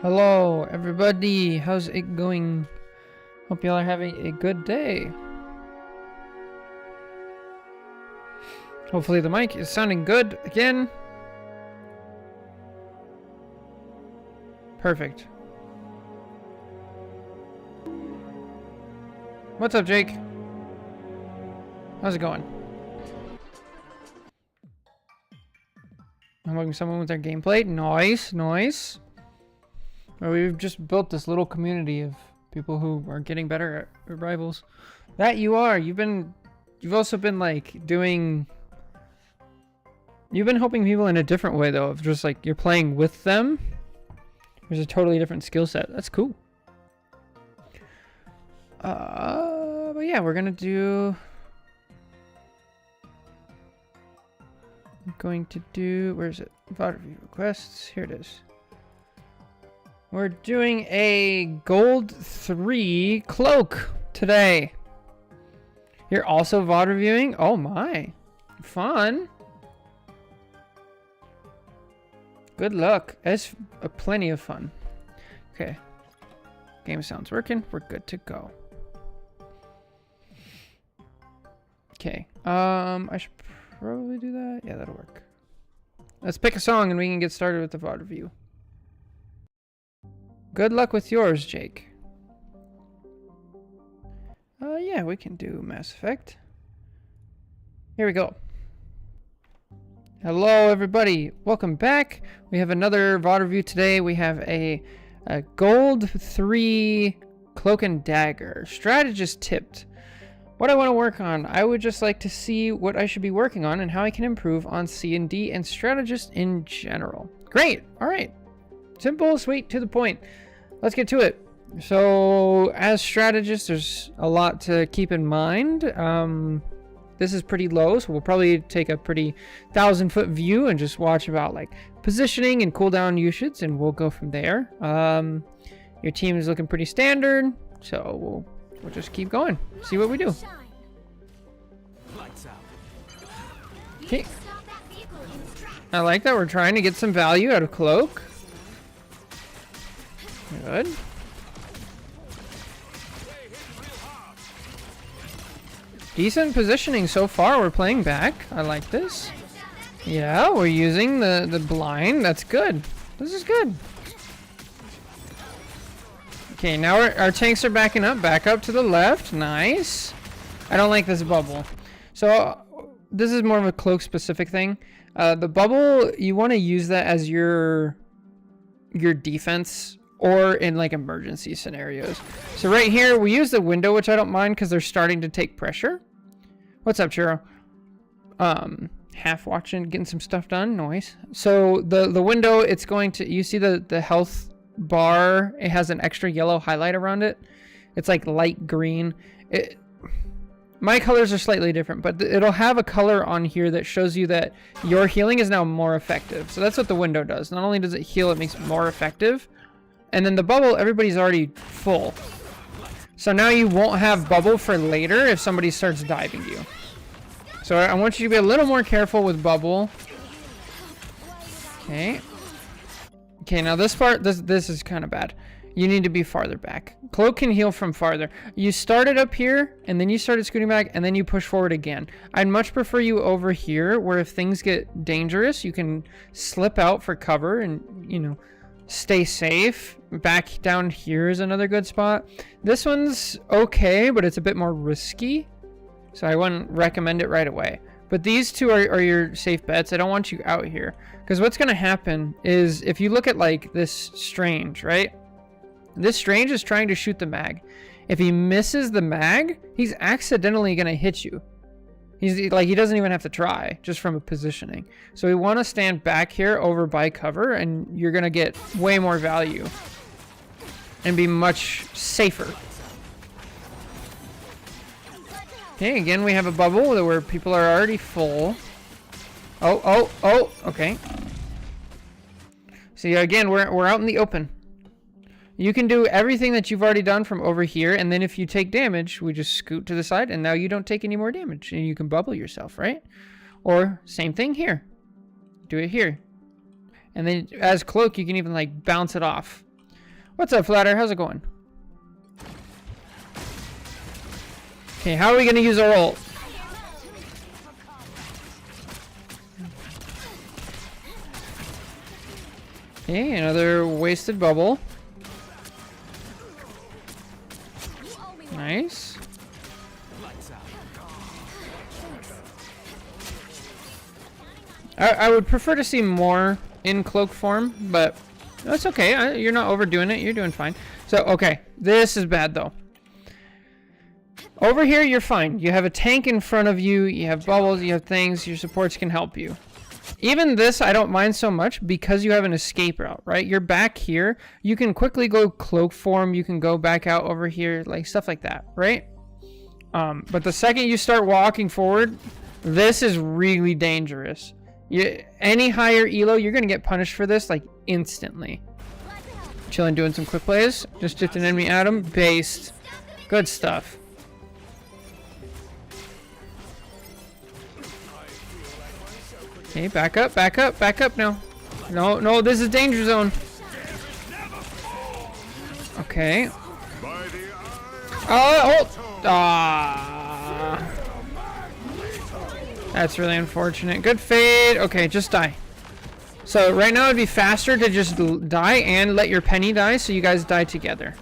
Hello, everybody. How's it going? Hope y'all are having a good day. Hopefully the mic is sounding good again. Perfect. What's up, Jake? How's it going? I'm looking at someone with their gameplay. Nice, nice. Well, we've just built this little community of people who are getting better at rivals. That you are. You've also been like doing. You've been helping people in a different way though, of just like you're playing with them. There's a totally different skill set. That's cool. But yeah, we're gonna do. I'm going to do. Where is it? VOD review requests. Here it is. We're doing a gold 3 cloak today. You're also VOD reviewing? Oh my. Fun. Good luck. It's plenty of fun. Okay. Game sound's working. We're good to go. Okay. I should probably do that. Yeah, that'll work. Let's pick a song and we can get started with the VOD review. Good luck with yours, Jake. Yeah, we can do Mass Effect. Here we go. Hello, everybody. Welcome back. We have another VOD review today. We have a gold 3 cloak and dagger. Strategist tipped. What I want to work on, I would just like to see what I should be working on and how I can improve on C&D and strategist in general. Great. All right. Simple, sweet, to the point. Let's get to it. So, as strategists, there's a lot to keep in mind. This is pretty low, so we'll probably take a pretty 1,000-foot view and just watch about like positioning and cooldown usage, and we'll go from there. Your team is looking pretty standard, so we'll just keep going. See what we do. Okay. I like that we're trying to get some value out of Cloak. Good. Decent positioning so far. We're playing back. I like this. Yeah, we're using the blind. That's good. This is good. Okay, now our tanks are backing up. Back up to the left. Nice. I don't like this bubble. So this is more of a Cloak specific thing. The bubble, you want to use that as your defense or in like emergency scenarios. So right here, we use the window, which I don't mind because they're starting to take pressure. What's up, Chiro? Half watching, getting some stuff done. Nice. So the window, it's going to, you see the health bar, it has an extra yellow highlight around it. It's like light green. My colors are slightly different, but it'll have a color on here that shows you that your healing is now more effective. So that's what the window does. Not only does it heal, it makes it more effective. And then the bubble, everybody's already full. So now you won't have bubble for later if somebody starts diving you. So I want you to be a little more careful with bubble. Okay. Okay, now this part, this is kind of bad. You need to be farther back. Cloak can heal from farther. You started up here, and then you started scooting back, and then you push forward again. I'd much prefer you over here, where if things get dangerous, you can slip out for cover and, you know, stay safe. Back down here is another good spot. This one's okay, but it's a bit more risky, so I wouldn't recommend it right away. But these two are your safe bets. I don't want you out here, because what's going to happen is if you look at like this Strange, right? This Strange is trying to shoot the mag. If he misses the mag, he's accidentally going to hit you. He's like, he doesn't even have to try, just from a positioning. So we want to stand back here over by cover, and you're going to get way more value and be much safer. Okay, again, we have a bubble where people are already full. Oh, okay. See, again, we're out in the open. You can do everything that you've already done from over here, and then if you take damage, we just scoot to the side, and now you don't take any more damage, and you can bubble yourself, right? Or same thing here. Do it here. And then as Cloak, you can even like bounce it off. What's up, Flatter? How's it going? Okay, how are we gonna use our ult? Okay, another wasted bubble. Nice. I would prefer to see more in cloak form, but that's okay. You're not overdoing it. You're doing fine. So, okay. This is bad, though. Over here, you're fine. You have a tank in front of you. You have bubbles. You have things. Your supports can help you. Even this, I don't mind so much because you have an escape route, right? You're back here. You can quickly go cloak form. You can go back out over here, like stuff like that, right? But the second you start walking forward, this is really dangerous. Any higher elo, you're gonna get punished for this like instantly. Chilling, doing some quick plays. Just an enemy Adam. Based. Good stuff. Okay, back up, back up, back up now. No, no, this is danger zone. Okay. Oh, ah. That's really unfortunate. Good fade. Okay, just die. So right now it'd be faster to just die and let your Penny die, so you guys die together.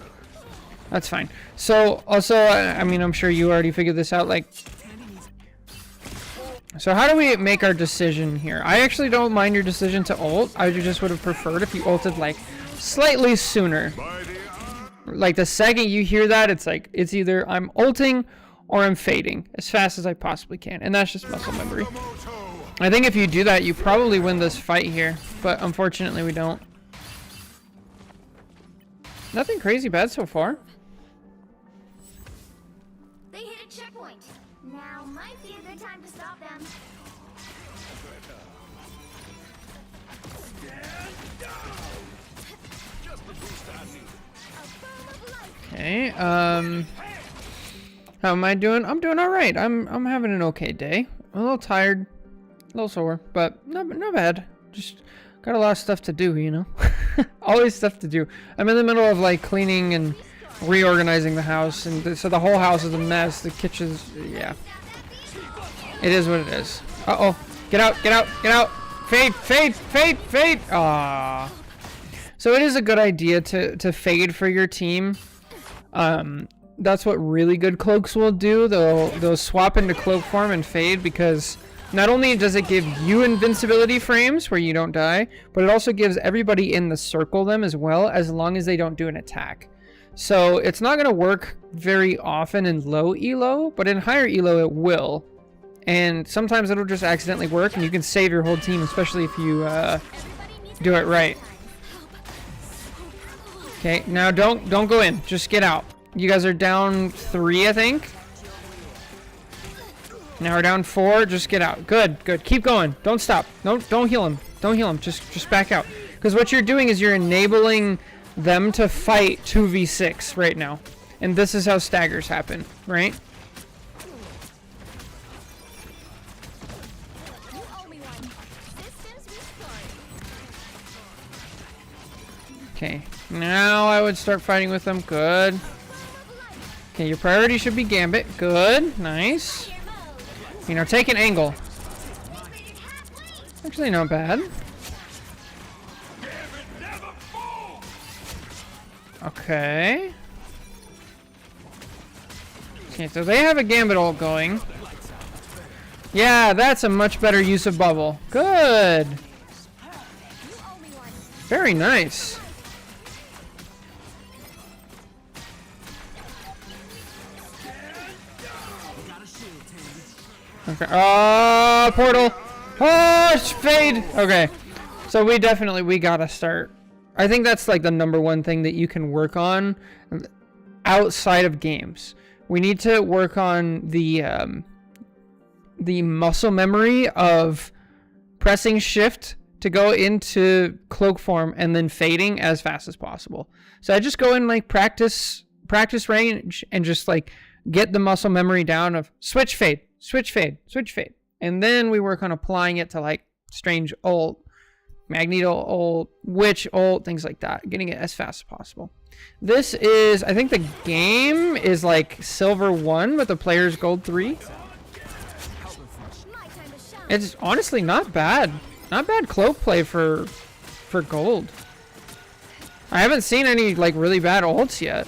That's fine. So also, I mean, I'm sure you already figured this out. Like, so how do we make our decision here? I actually don't mind your decision to ult. I just would have preferred if you ulted like slightly sooner. Like the second you hear that, it's like it's either I'm ulting or I'm fading as fast as I possibly can, and that's just muscle memory. I think if you do that, you probably win this fight here, but unfortunately we don't. Nothing crazy bad so far. They hit a checkpoint. Now might be a good time to stop them. Okay, how am I doing? I'm doing all right. I'm having an okay day. I'm a little tired, a little sore, but not bad. Just got a lot of stuff to do, you know. Always stuff to do. I'm in the middle of like cleaning and reorganizing the house, and so the whole house is a mess. The kitchen's, yeah. It is what it is. Uh-oh. Get out, get out, get out. Fade, fade, fade, fade. Ah. So it is a good idea to fade for your team. That's what really good cloaks will do. They'll swap into cloak form and fade, because not only does it give you invincibility frames where you don't die, but it also gives everybody in the circle them as well, as long as they don't do an attack. So it's not going to work very often in low elo, but in higher elo it will. And sometimes it'll just accidentally work, and you can save your whole team, especially if you do it right. Okay, now don't go in. Just get out. You guys are down 3, I think. Now we're down 4. Just get out. Good, good. Keep going. Don't stop. Don't heal him. Don't heal him. Just back out. Because what you're doing is you're enabling them to fight 2v6 right now. And this is how staggers happen, right? Okay, now I would start fighting with them. Good. Okay, your priority should be Gambit. Good, nice. You know, take an angle. Actually, not bad. Okay. Okay, so they have a Gambit ult going. Yeah, that's a much better use of bubble. Good. Very nice. Okay. Oh, portal. Oh, it's fade. Okay. So we gotta start. I think that's like the #1 thing that you can work on outside of games. We need to work on the muscle memory of pressing shift to go into cloak form and then fading as fast as possible. So I just go in like practice range and just like get the muscle memory down of switch fade, switch fade, switch fade. And then we work on applying it to like strange ult Magneto ult, Witch ult, things like that. Getting it as fast as possible. This is, I think the game is like silver 1 with the player's gold 3. It's honestly not bad. Not bad cloak play for gold. I haven't seen any like really bad ults yet.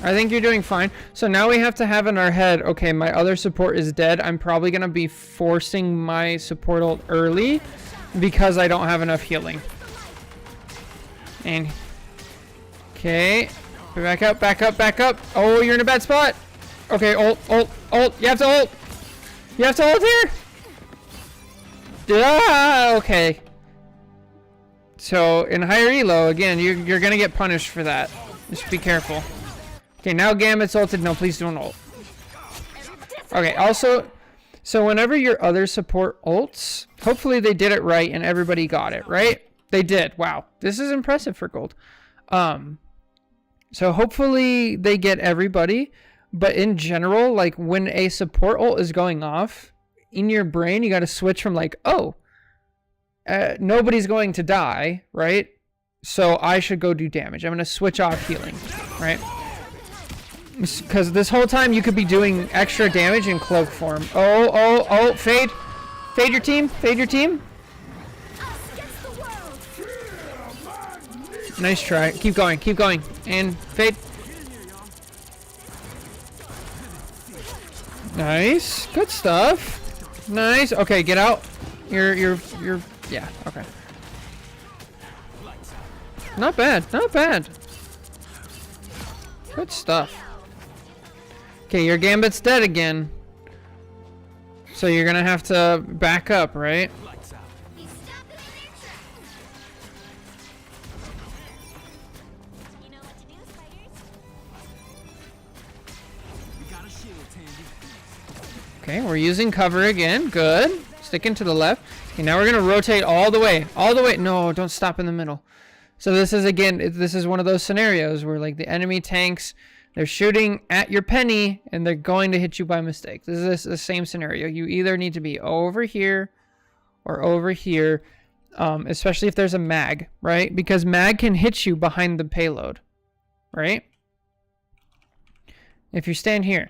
I think you're doing fine. So now we have to have in our head, okay, my other support is dead. I'm probably going to be forcing my support ult early because I don't have enough healing. And okay, back up, back up, back up. Oh, you're in a bad spot. Okay, ult, ult, ult. You have to ult. You have to ult here. Ah, okay. So in higher elo, again, you're gonna get punished for that. Just be careful. Okay, now Gambit's ulted. No, please don't ult. Okay, also, so whenever your other support ults, hopefully they did it right and everybody got it, right? They did. Wow. This is impressive for gold. So hopefully they get everybody, but in general, like when a support ult is going off, in your brain, you got to switch from like, oh, nobody's going to die, right? So I should go do damage. I'm going to switch off healing, right? Because this whole time you could be doing extra damage in cloak form. Oh, oh, oh, fade. Fade your team. Fade your team. Nice try. Keep going. Keep going. And fade. Nice. Good stuff. Nice. Okay, get out. You're yeah, okay. Not bad. Not bad. Good stuff. Okay, your Gambit's dead again. So you're gonna have to back up, right? Okay, we're using cover again. Good. Sticking to the left. Okay, now we're gonna rotate all the way. All the way. No, don't stop in the middle. So this is, again, this is one of those scenarios where like the enemy tanks, they're shooting at your penny and they're going to hit you by mistake. This is the same scenario. You either need to be over here or over here, especially if there's a mag, right? Because mag can hit you behind the payload, right? If you stand here.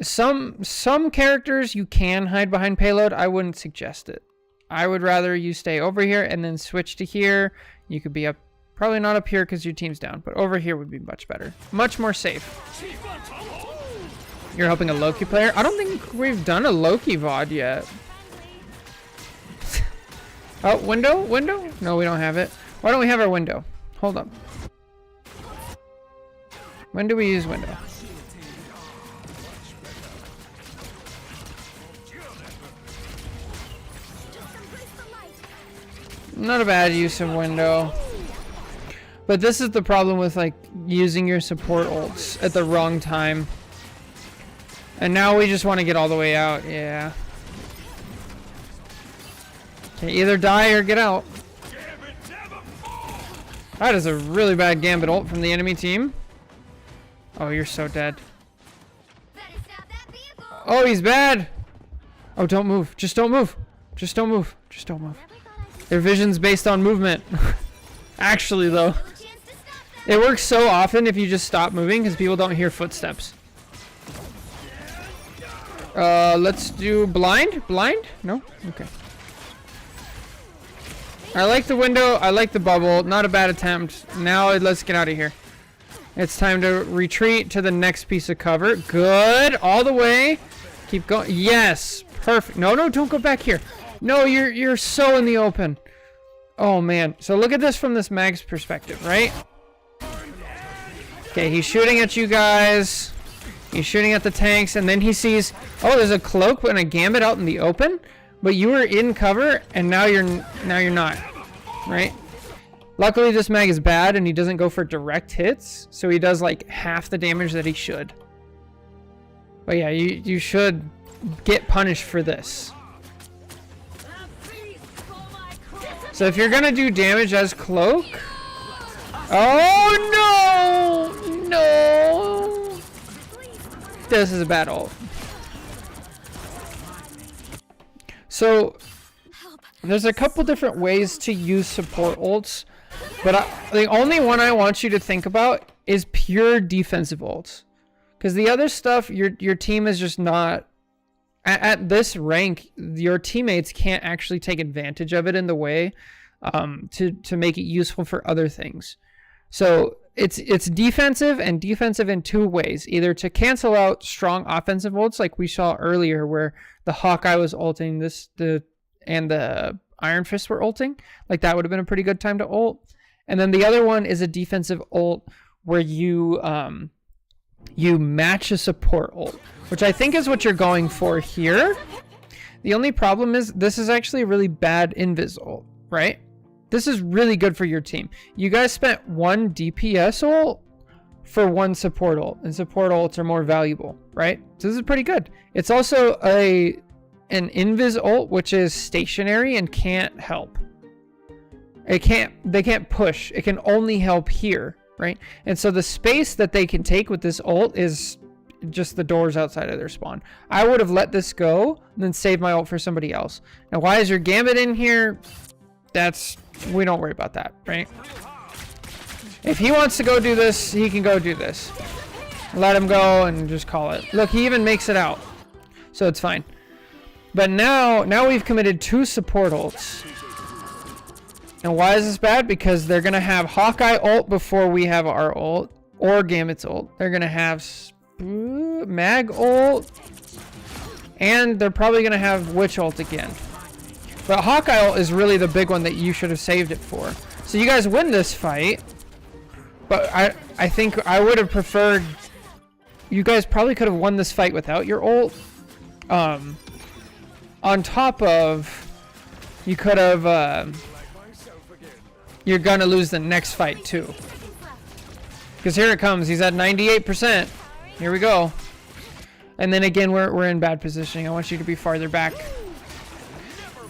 Some characters you can hide behind payload. I wouldn't suggest it. I would rather you stay over here and then switch to here. You could be up, probably not up here because your team's down, but over here would be much better. Much more safe. You're helping a Loki player? I don't think we've done a Loki VOD yet. Oh, window? Window? No, we don't have it. Why don't we have our window? Hold up. When do we use window? Not a bad use of window. But this is the problem with like using your support ults at the wrong time. And now we just want to get all the way out. Yeah. Okay, either die or get out. That is a really bad Gambit ult from the enemy team. Oh, you're so dead. Oh, he's bad. Oh, don't move. Just don't move. Just don't move. Just don't move. Their vision's based on movement. Actually, though. It works so often if you just stop moving because people don't hear footsteps. Let's do blind? Blind? No? Okay. I like the window. I like the bubble. Not a bad attempt. Now let's get out of here. It's time to retreat to the next piece of cover. Good. All the way. Keep going. Yes. Perfect. No, no, don't go back here. No, you're so in the open. Oh, man. So look at this from this mag's perspective, right? Okay, he's shooting at you guys. He's shooting at the tanks, and then he sees, oh, there's a cloak and a Gambit out in the open, but you were in cover, and now you're not, right? Luckily, this mag is bad, and he doesn't go for direct hits, so he does like half the damage that he should. But yeah, you should get punished for this. So if you're gonna do damage as cloak, oh no, no, this is a bad ult. So There's a couple different ways to use support ults, but the only one I want you to think about is pure defensive ults. Because the other stuff, your team is just not... At this rank, your teammates can't actually take advantage of it in the way to make it useful for other things. So it's defensive, and defensive in two ways. Either to cancel out strong offensive ults like we saw earlier where the Hawkeye was ulting and the Iron Fist were ulting. Like that would have been a pretty good time to ult. And then the other one is a defensive ult where you match a support ult, which I think is what you're going for here. The only problem is this is actually a really bad invis ult, right? This is really good for your team. You guys spent one DPS ult for one support ult, and support ults are more valuable, right? So this is pretty good. It's also an invis ult, which is stationary and can't help. They can't push. It can only help here, right? And so the space that they can take with this ult is just the doors outside of their spawn. I would have let this go and then save my ult for somebody else. Now, why is your Gambit in here? We don't worry about that, right? If he wants to go do this, he can go do this. Let him go and just call it. Look, he even makes it out. So it's fine. But now we've committed 2 support ults. And why is this bad? Because they're going to have Hawkeye ult before we have our ult. Or Gambit's ult. They're going to have Mag ult. And they're probably going to have Witch ult again. But Hawkeye ult is really the big one that you should have saved it for. So you guys win this fight. But I think I would have preferred... You guys probably could have won this fight without your ult. On top of... You could have... You're gonna lose the next fight too. Because here it comes. He's at 98%. Here we go. And then again, we're in bad positioning. I want you to be farther back.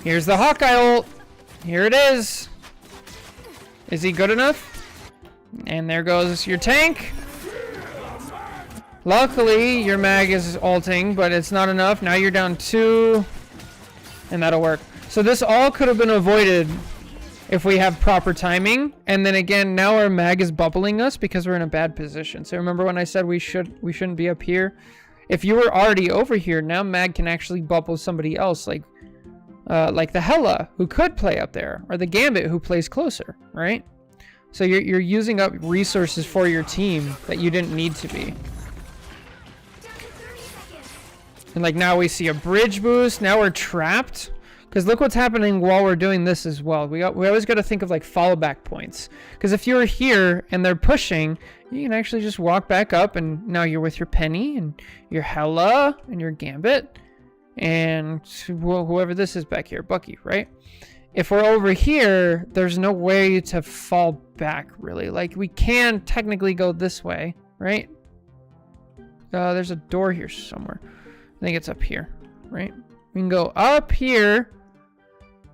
Here's the Hawkeye ult. Here it is. Is he good enough? And there goes your tank. Luckily, your mag is ulting, but it's not enough. Now you're down 2. And that'll work. So this all could have been avoided if we have proper timing. And then again, now our mag is bubbling us because we're in a bad position. So remember when I said we shouldn't be up here? If you were already over here, now mag can actually bubble somebody else, like the Hela, who could play up there, or the Gambit, who plays closer, right? So you're using up resources for your team that you didn't need to be. And like now we see a bridge boost. Now we're trapped. Because look what's happening while we're doing this as well. We always got to think of like fallback points. Because if you're here and they're pushing, you can actually just walk back up, and now you're with your Penny and your Hela and your Gambit and whoever this is back here, Bucky, right? If we're over here, there's no way to fall back really. Like we can technically go this way, right? There's a door here somewhere. I think it's up here, right? We can go up here.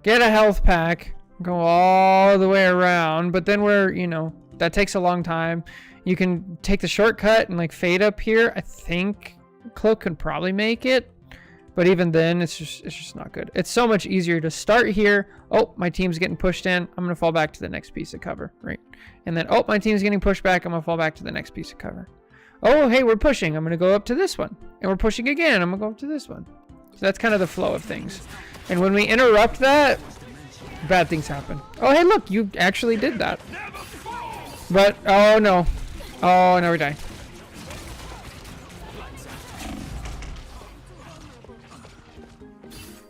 Get a health pack, go all the way around, but then that takes a long time. You can take the shortcut and like fade up here. I think Cloak could probably make it, but even then it's just not good. It's so much easier to start here. Oh, my team's getting pushed in. I'm gonna fall back to the next piece of cover, right? And then, oh, my team's getting pushed back. I'm gonna fall back to the next piece of cover. Oh, hey, we're pushing. I'm gonna go up to this one, and we're pushing again. I'm gonna go up to this one. So that's kind of the flow of things. And when we interrupt that, bad things happen. Oh, hey, look, you actually did that. But, oh, no. Oh, no, we die.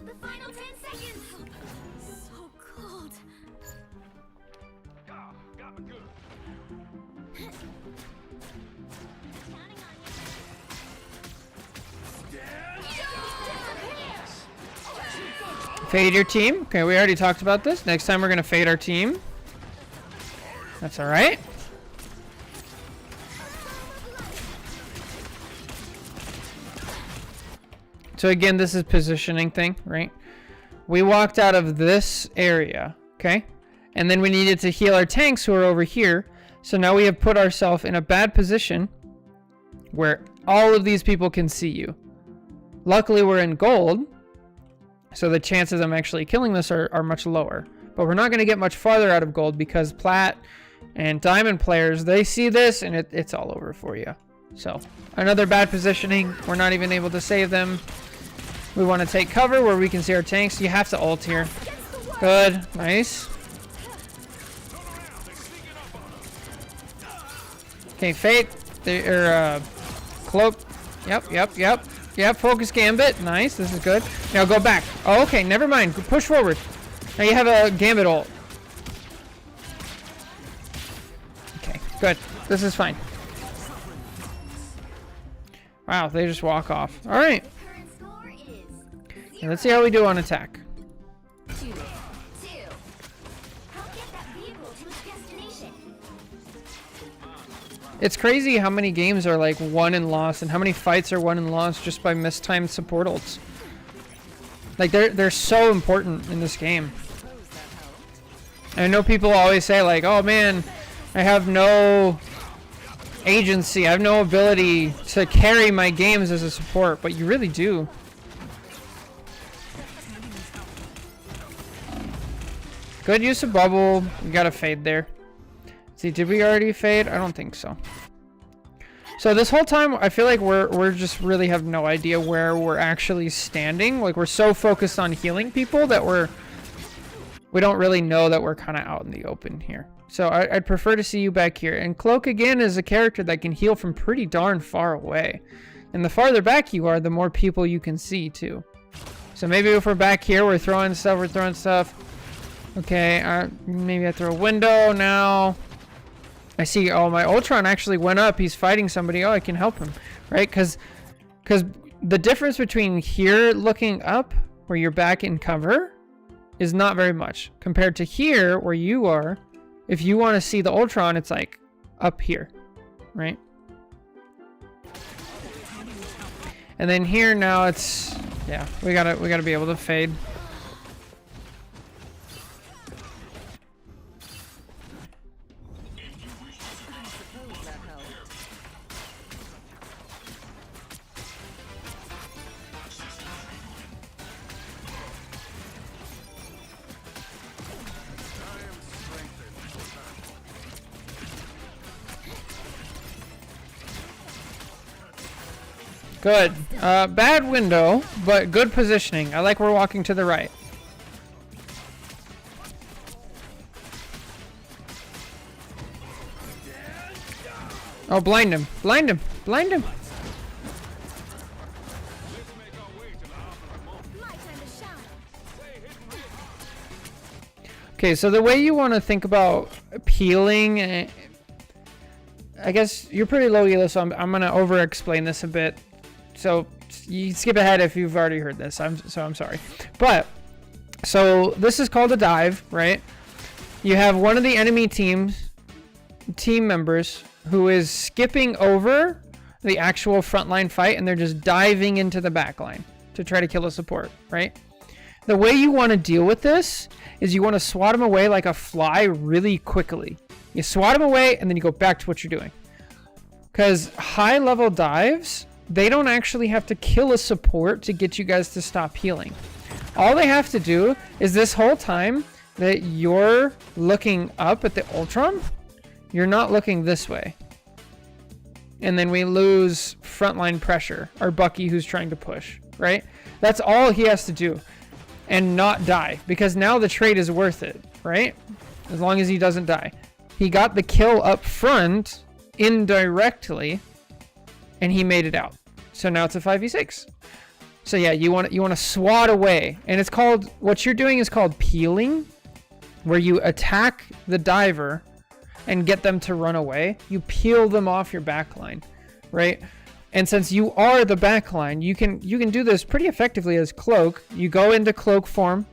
The final 10 seconds. So cold. Got me good. Counting on you. Fade your team. Okay, we already talked about this. Next time we're going to fade our team. That's all right. So again, this is positioning thing, right? We walked out of this area, okay? And then we needed to heal our tanks who are over here. So now we have put ourselves in a bad position where all of these people can see you. Luckily, we're in gold. So the chances of them actually killing this are much lower. But we're not going to get much farther out of gold because plat and diamond players, they see this and it's all over for you. So another bad positioning. We're not even able to save them. We want to take cover where we can see our tanks. You have to ult here. Good. Nice. Okay, Fate. Cloak. Yep, focus Gambit. Nice. This is good. Now go back. Oh, okay. Never mind. Push forward. Now you have a Gambit ult. Okay, good. This is fine. Wow, they just walk off. All right. Let's see how we do on attack. 2. Help get that vehicle to its destination. It's crazy how many games are like won and lost, and how many fights are won and lost just by mistimed support ults. Like they're so important in this game. I know people always say like, "Oh man, I have no agency. I have no ability to carry my games as a support," but you really do. Good use of bubble. We got a fade there. See, did we already fade? I don't think so. So this whole time, I feel like we're just really have no idea where we're actually standing. Like we're so focused on healing people that we don't really know that we're kind of out in the open here. So I'd prefer to see you back here. And Cloak again is a character that can heal from pretty darn far away. And the farther back you are, the more people you can see too. So maybe if we're back here, we're throwing stuff. Okay, maybe I throw a window now. I see, oh, my Ultron actually went up. He's fighting somebody. Oh, I can help him, right? Because the difference between here looking up, where you're back in cover, is not very much. Compared to here, where you are, if you want to see the Ultron, it's like up here, right? And then here now it's, yeah, we gotta be able to fade. Good. Bad window, but good positioning. I like we're walking to the right. Oh, blind him. Blind him. Blind him. Okay, so the way you want to think about peeling, I guess you're pretty low elo, so I'm going to over-explain this a bit. So you skip ahead if you've already heard this. I'm sorry. But, so this is called a dive, right? You have one of the enemy team members who is skipping over the actual frontline fight, and they're just diving into the back line to try to kill a support, right? The way you want to deal with this is you want to swat them away like a fly really quickly. You swat them away, and then you go back to what you're doing. Because high-level dives, they don't actually have to kill a support to get you guys to stop healing. All they have to do is this whole time that you're looking up at the Ultron, you're not looking this way. And then we lose frontline pressure, or Bucky who's trying to push, right? That's all he has to do. And not die, because now the trade is worth it, right? As long as he doesn't die. He got the kill up front indirectly, and he made it out. So now it's a 5v6. So yeah, you want to swat away, and it's called, what you're doing is called peeling, where you attack the diver and get them to run away. You peel them off your backline, right? And since you are the backline, you can do this pretty effectively as Cloak. You go into Cloak form,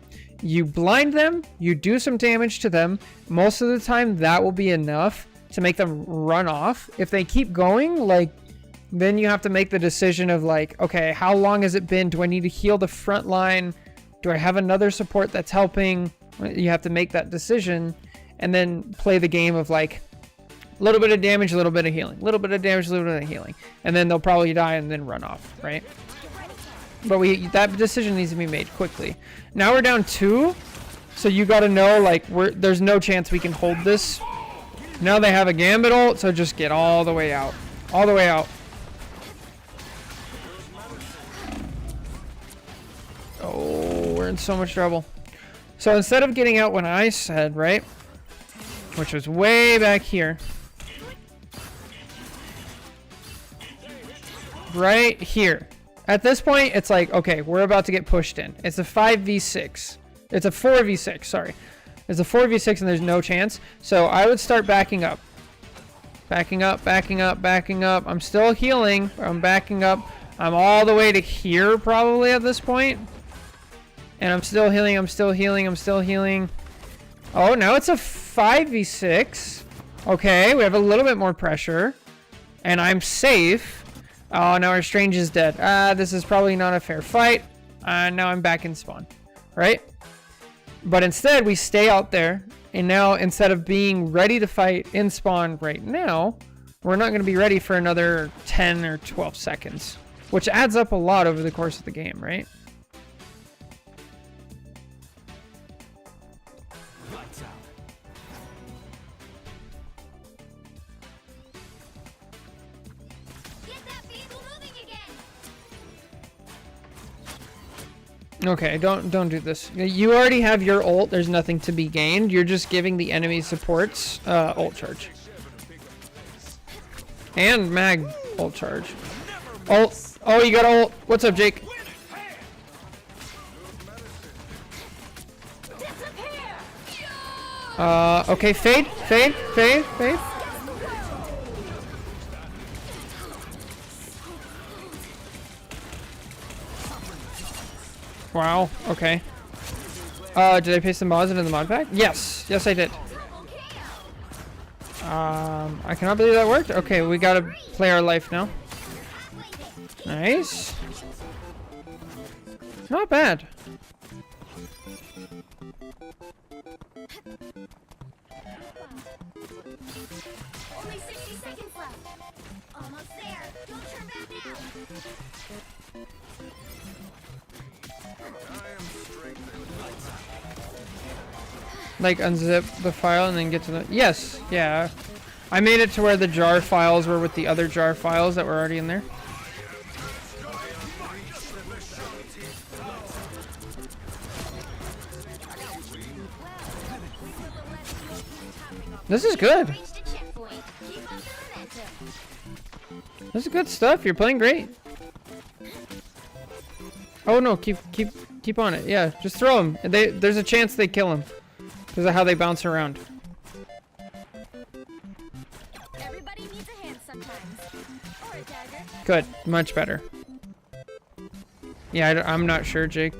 you blind them, you do some damage to them. Most of the time that will be enough to make them run off. If they keep going, like, then you have to make the decision of like, okay, how long has it been? Do I need to heal the front line? Do I have another support that's helping? You have to make that decision and then play the game of like a little bit of damage, a little bit of healing, a little bit of damage, a little bit of healing. And then they'll probably die and then run off, right? But that decision needs to be made quickly. Now we're down 2. So you got to know, like, there's no chance we can hold this. Now they have a Gambit ult, so just get all the way out. All the way out. Oh, we're in so much trouble. So instead of getting out when I said, right, which was way back here, right here. At this point, it's like, okay, we're about to get pushed in. It's a 5v6. It's a 4v6, sorry. It's a 4v6 and there's no chance. So I would start backing up. Backing up, backing up, backing up. I'm still healing. I'm backing up. I'm all the way to here probably at this point. And I'm still healing, I'm still healing, I'm still healing. Oh, now it's a 5v6. Okay, we have a little bit more pressure. And I'm safe. Oh, now our Strange is dead. This is probably not a fair fight. Now I'm back in spawn. Right? But instead, we stay out there. And now, instead of being ready to fight in spawn right now, we're not going to be ready for another 10 or 12 seconds. Which adds up a lot over the course of the game, right? Okay, don't do this. You already have your ult. There's nothing to be gained. You're just giving the enemy supports ult charge. And mag ult charge. Ult. Oh, you got ult. What's up, Jake? Okay, fade. Wow, okay. Did I paste the mods into the mod pack? Yes, yes I did. I cannot believe that worked. Okay, we gotta play our life now. Nice. Not bad. Only 60 seconds left. Almost there. Don't turn back now. Like unzip the file and then get to the... Yes, yeah. I made it to where the jar files were with the other jar files that were already in there. This is good. This is good stuff. You're playing great. Oh no, keep on it. Yeah, just throw them. There's a chance they kill him because of how they bounce around. Everybody needs a hand sometimes. Or a dagger. Good, much better. Yeah, I'm not sure, Jake.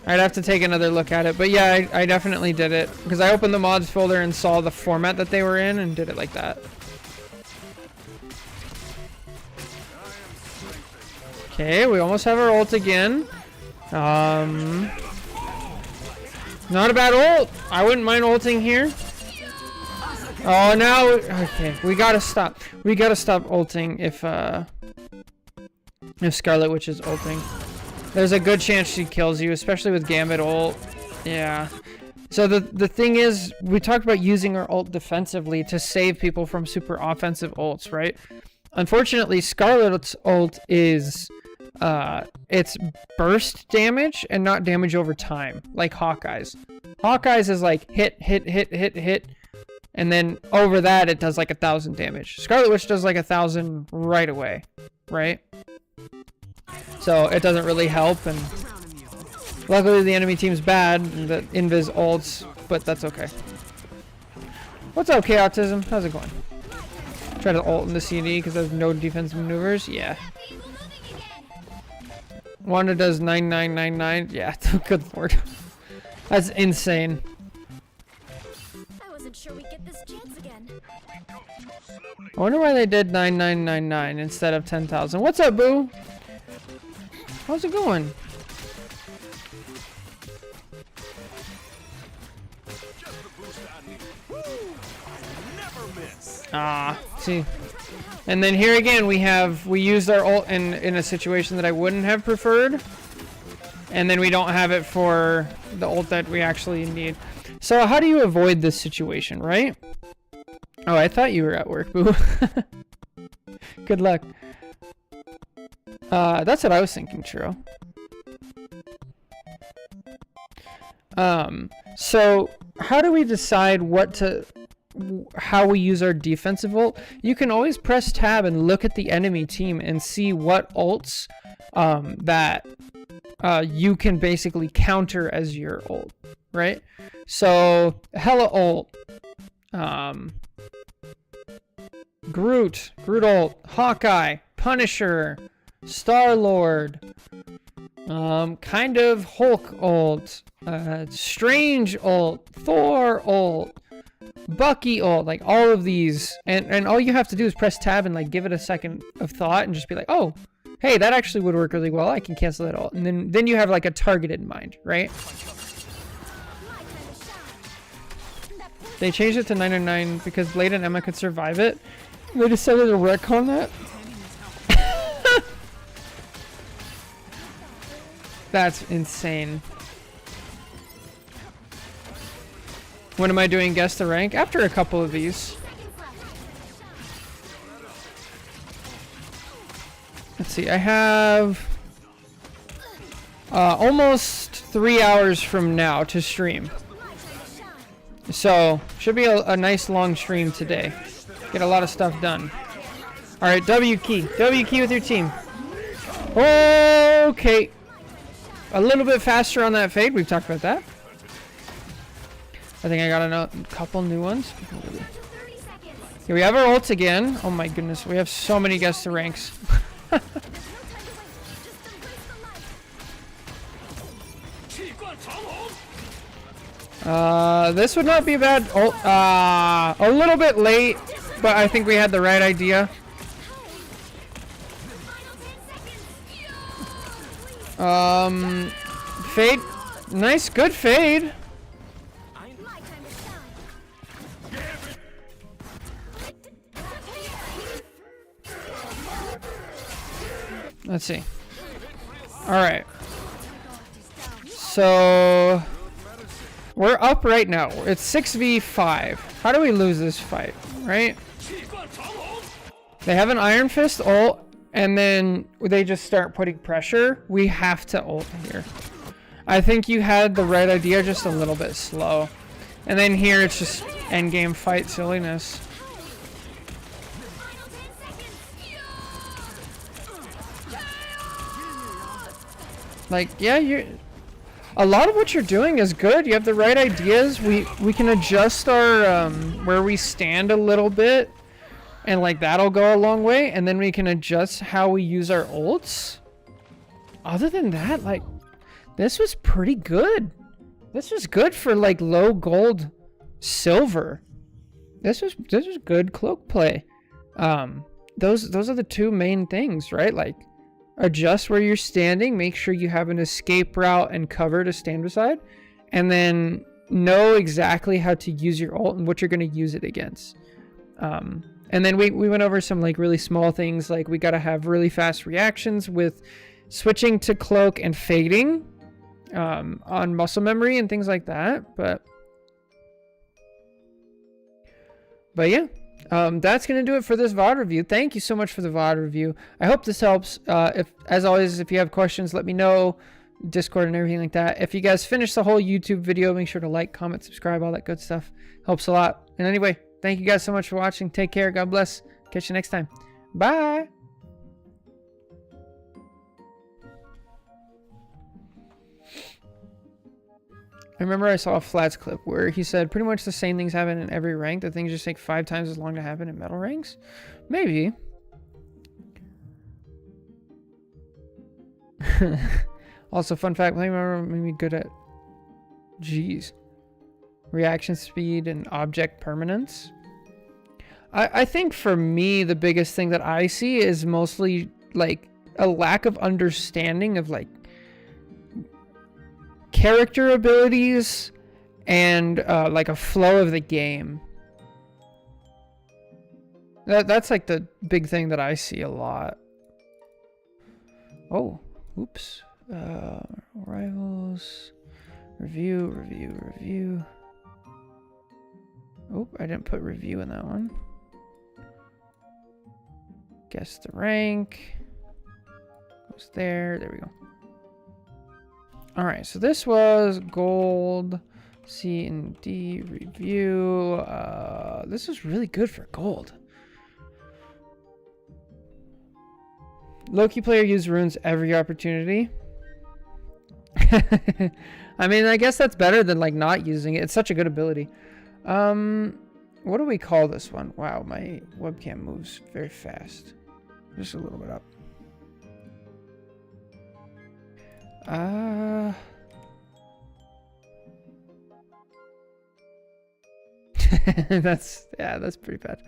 I'd have to take another look at it, but yeah, I definitely did it because I opened the mods folder and saw the format that they were in and did it like that. Okay, we almost have our ult again. Not a bad ult. I wouldn't mind ulting here. Oh, now, okay, we gotta stop. We gotta stop ulting if Scarlet Witch is ulting. There's a good chance she kills you, especially with Gambit ult. Yeah. So the thing is, we talked about using our ult defensively to save people from super offensive ults, right? Unfortunately, Scarlet's ult is it's burst damage and not damage over time, like Hawkeye's. Hawkeye's is like hit, and then over that it does like 1,000 damage. Scarlet Witch does like 1,000 right away, right? So it doesn't really help, and luckily the enemy team's bad, and the invis ults, but that's okay. What's up, Chaotism? How's it going? Try to ult in the CD because there's no defensive maneuvers. Yeah. Wanda does 9999. Yeah, good lord. That's insane. I wasn't sure we'd get this chance again. I wonder why they did 9999 instead of 10,000. What's up, Boo? How's it going? Ah, see. And then here again we used our ult in a situation that I wouldn't have preferred. and then we don't have it for the ult that we actually need. So how do you avoid this situation, right? Oh, I thought you were at work, boo. Good luck. That's what I was thinking, Churro. So how do we decide how we use our defensive ult? You can always press tab and look at the enemy team and see what ults that you can basically counter as your ult, right? So Hela ult, Groot ult, Hawkeye, Punisher, Star-Lord, kind of Hulk ult, Strange ult, Thor ult, Bucky ult, like all of these, and all you have to do is press tab and like give it a second of thought and just be like, oh, hey, that actually would work really well. I can cancel that ult, and then you have like a target in mind, right? They changed it to 909 because Blade and Emma could survive it. They decided to retcon that. That's insane. When am I doing guess the rank? After a couple of these. Let's see, I have almost 3 hours from now to stream. So, should be a nice long stream today. Get a lot of stuff done. Alright, W key. W key with your team. Okay. A little bit faster on that fade. We've talked about that. I think I got a couple new ones. Here we have our ults again. Oh my goodness, we have so many guess the ranks. This would not be a bad ult. A little bit late, but I think we had the right idea. Fade. Nice, good fade. Let's see. Alright. So we're up right now. It's 6v5. How do we lose this fight, right? They have an Iron Fist ult, and then they just start putting pressure. We have to ult here. I think you had the right idea, just a little bit slow. And then here it's just endgame fight silliness. Like, yeah, a lot of what you're doing is good. You have the right ideas. We can adjust our where we stand a little bit, and like that'll go a long way. And then we can adjust how we use our ults. Other than that, like, this was pretty good. This was good for like low gold silver. This was good cloak play. Those are the two main things, right? Like, adjust where you're standing, make sure you have an escape route and cover to stand beside, and then know exactly how to use your ult and what you're going to use it against. And then we went over some like really small things, like we got to have really fast reactions with switching to cloak and fading on muscle memory and things like that. But yeah. That's going to do it for this VOD review. Thank you so much for the VOD review. I hope this helps. As always, if you have questions, let me know. Discord and everything like that. If you guys finish the whole YouTube video, make sure to like, comment, subscribe, all that good stuff. Helps a lot. And anyway, thank you guys so much for watching. Take care. God bless. Catch you next time. Bye. I remember I saw a Flats clip where he said pretty much the same things happen in every rank. The things just take 5 times as long to happen in metal ranks. Maybe. Also, fun fact, playing Metal made me good at reaction speed and object permanence. I think for me, the biggest thing that I see is mostly like a lack of understanding of like character abilities and like a flow of the game. That's like the big thing that I see a lot. Oh, oops. Rivals. Review. Oh, I didn't put review in that one. Guess the rank. Goes there. There we go. All right, so this was gold, C and D review. This is really good for gold. Loki player use runes every opportunity. I mean, I guess that's better than like not using it. It's such a good ability. What do we call this one? Wow, my webcam moves very fast. Just a little bit up. that's pretty bad.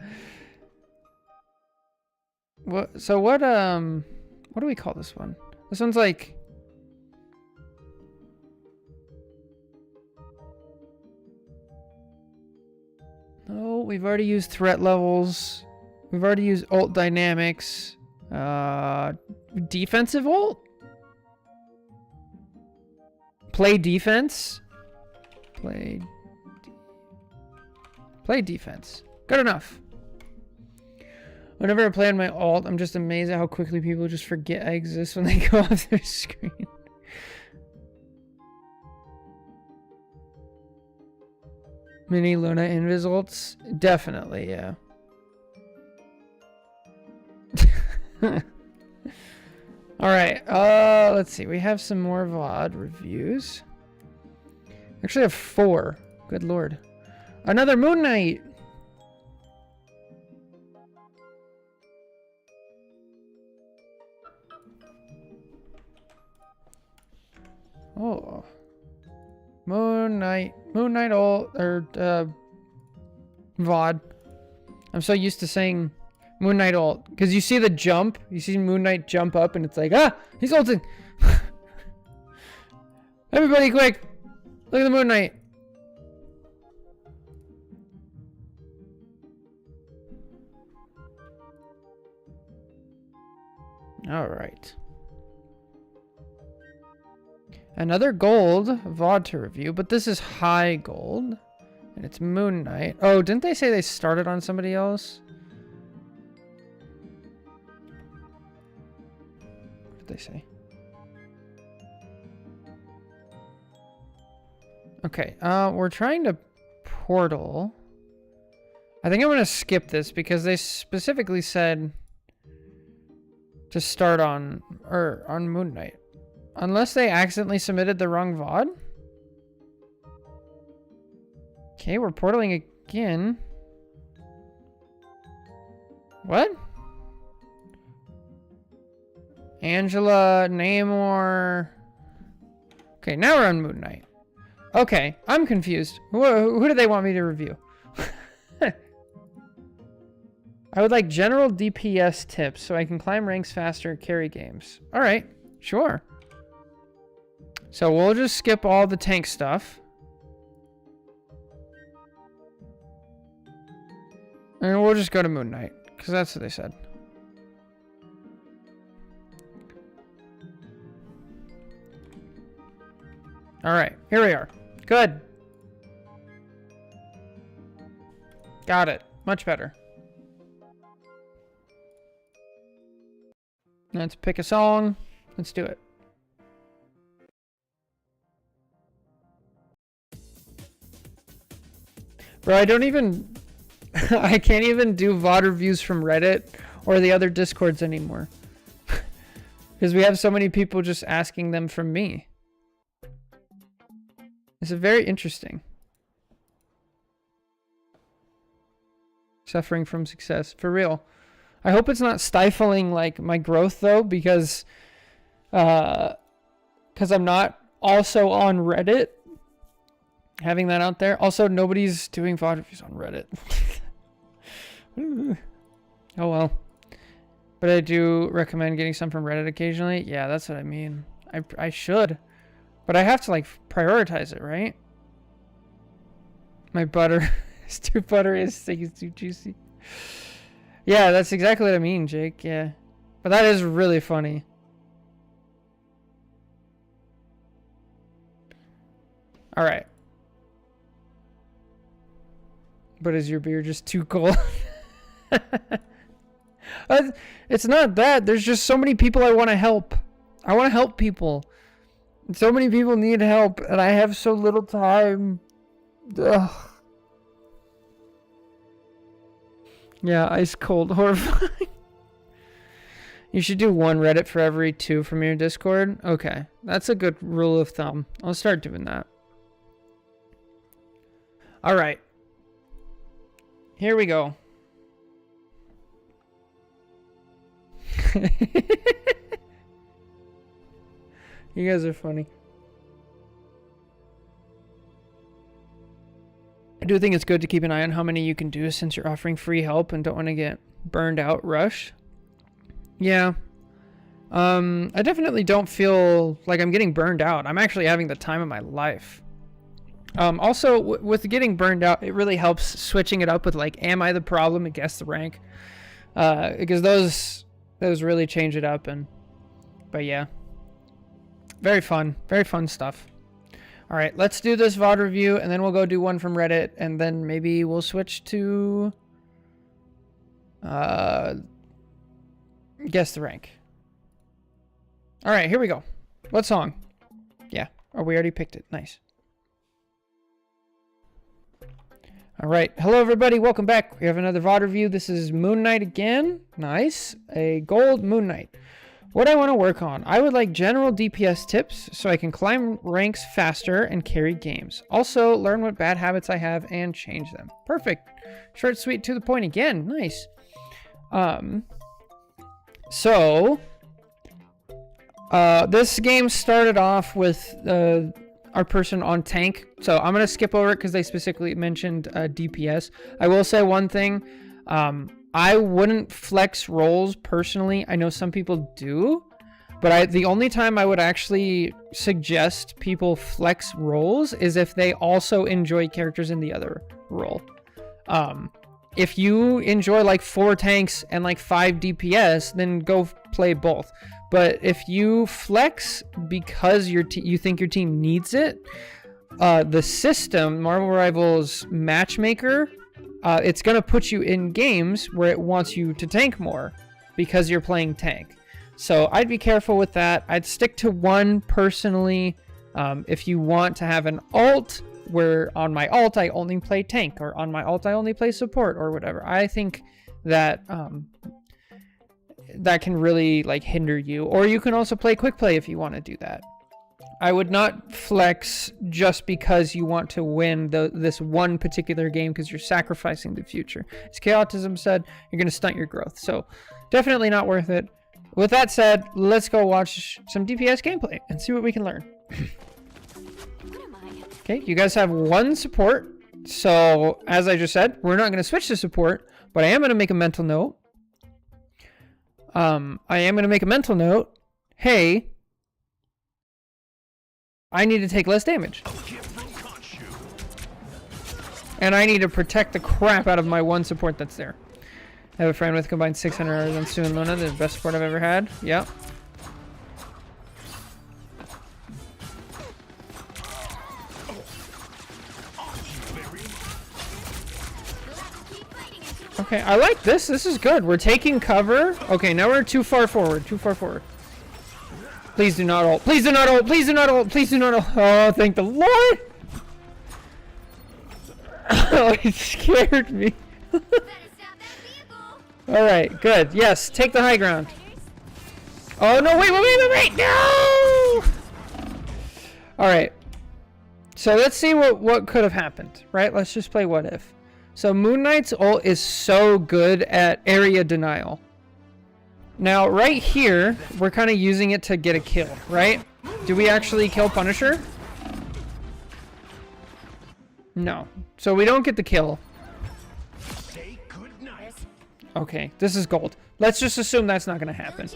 What do we call this one? This one's like no, we've already used threat levels. We've already used ult dynamics. Defensive ult? Play defense? Play defense. Good enough. Whenever I play on my ult, I'm just amazed at how quickly people just forget I exist when they go off their screen. Mini Luna invis ults? Definitely, yeah. Alright, let's see. We have some more VOD reviews. Actually, I have 4. Good lord. Another Moon Knight! Oh. Moon Knight ult, or, VOD. I'm so used to saying Moon Knight ult. Because you see the jump. You see Moon Knight jump up and it's like, ah! He's ulting! Everybody quick! Look at the Moon Knight! Alright. Another gold VOD to review, but this is high gold. And it's Moon Knight. Oh, didn't they say they started on somebody else? What did they say? Okay, we're trying to portal. I think I'm gonna skip this because they specifically said to start on Moon Knight. Unless they accidentally submitted the wrong VOD? Okay, we're portaling again. What? Angela, Namor. Okay, now we're on Moon Knight. Okay, I'm confused. Who do they want me to review? I would like general DPS tips so I can climb ranks faster, carry games. Alright, sure. So we'll just skip all the tank stuff. And we'll just go to Moon Knight, because that's what they said. Alright, here we are. Good. Got it. Much better. Let's pick a song. Let's do it. Bro, I don't even... I can't even do VOD reviews from Reddit or the other Discords anymore. Because we have so many people just asking them from me. It's very interesting. Suffering from success. For real. I hope it's not stifling like my growth though, because I'm not also on Reddit. Having that out there. Also, nobody's doing VOD reviews on Reddit. Oh well. But I do recommend getting some from Reddit occasionally. Yeah, that's what I mean. I should. But I have to like prioritize it, right? My butter is too buttery, his steak is too juicy. Yeah, that's exactly what I mean, Jake. Yeah. But that is really funny. All right. But is your beer just too cold? It's not that. There's just so many people I want to help. I want to help people. So many people need help, and I have so little time. Ugh. Yeah, ice cold, horrifying. You should do one Reddit for every 2 from your Discord. Okay, that's a good rule of thumb. I'll start doing that. All right. Here we go. You guys are funny. I do think it's good to keep an eye on how many you can do since you're offering free help and don't want to get burned out rush. Yeah. I definitely don't feel like I'm getting burned out. I'm actually having the time of my life. Also, with getting burned out, it really helps switching it up with like, am I the problem and guess the rank? Because those really change it up. But yeah. Very fun stuff. All right, let's do this VOD review, and then we'll go do one from Reddit, and then maybe we'll switch to guess the rank. All right, here we go. What song? Yeah. Oh, we already picked it. Nice. All right. Hello, everybody. Welcome back. We have another VOD review. This is Moon Knight again. Nice. A gold Moon Knight. What I want to work on, I would like general DPS tips so I can climb ranks faster and carry games. Also, learn what bad habits I have and change them. Perfect. Short, sweet, to the point again. Nice. This game started off with our person on tank. So I'm going to skip over it because they specifically mentioned DPS. I will say one thing. I wouldn't flex roles personally. I know some people do, but the only time I would actually suggest people flex roles is if they also enjoy characters in the other role. If you enjoy like 4 tanks and like 5 DPS, then go play both. But if you flex because you think your team needs it, the system, Marvel Rivals Matchmaker, it's going to put you in games where it wants you to tank more because you're playing tank. So I'd be careful with that. I'd stick to one personally. If you want to have an alt where on my alt I only play tank, or on my alt I only play support, or whatever, I think that that can really like hinder you. Or you can also play quick play if you want to do that. I would not flex just because you want to win this one particular game because you're sacrificing the future. As Chaotism said, you're going to stunt your growth. So definitely not worth it. With that said, let's go watch some DPS gameplay and see what we can learn. Okay, you guys have 1 support. So as I just said, we're not going to switch to support, but I am going to make a mental note. Hey, I need to take less damage. And I need to protect the crap out of my 1 support that's there. I have a friend with combined 600 hours on Stu and Luna, the best support I've ever had. Yep. Okay, I like this. This is good. We're taking cover. Okay, now we're too far forward. Please do not ult. Please do not ult. Please do not ult. Please do not ult. Oh, thank the Lord. Oh, it scared me. Alright, good. Yes, take the high ground. Oh, no, wait. No! Alright. So let's see what could have happened, right? Let's just play what if. So Moon Knight's ult is so good at area denial. Now, right here, we're kind of using it to get a kill, right? Do we actually kill Punisher? No. So we don't get the kill. Okay, this is gold. Let's just assume that's not going to happen.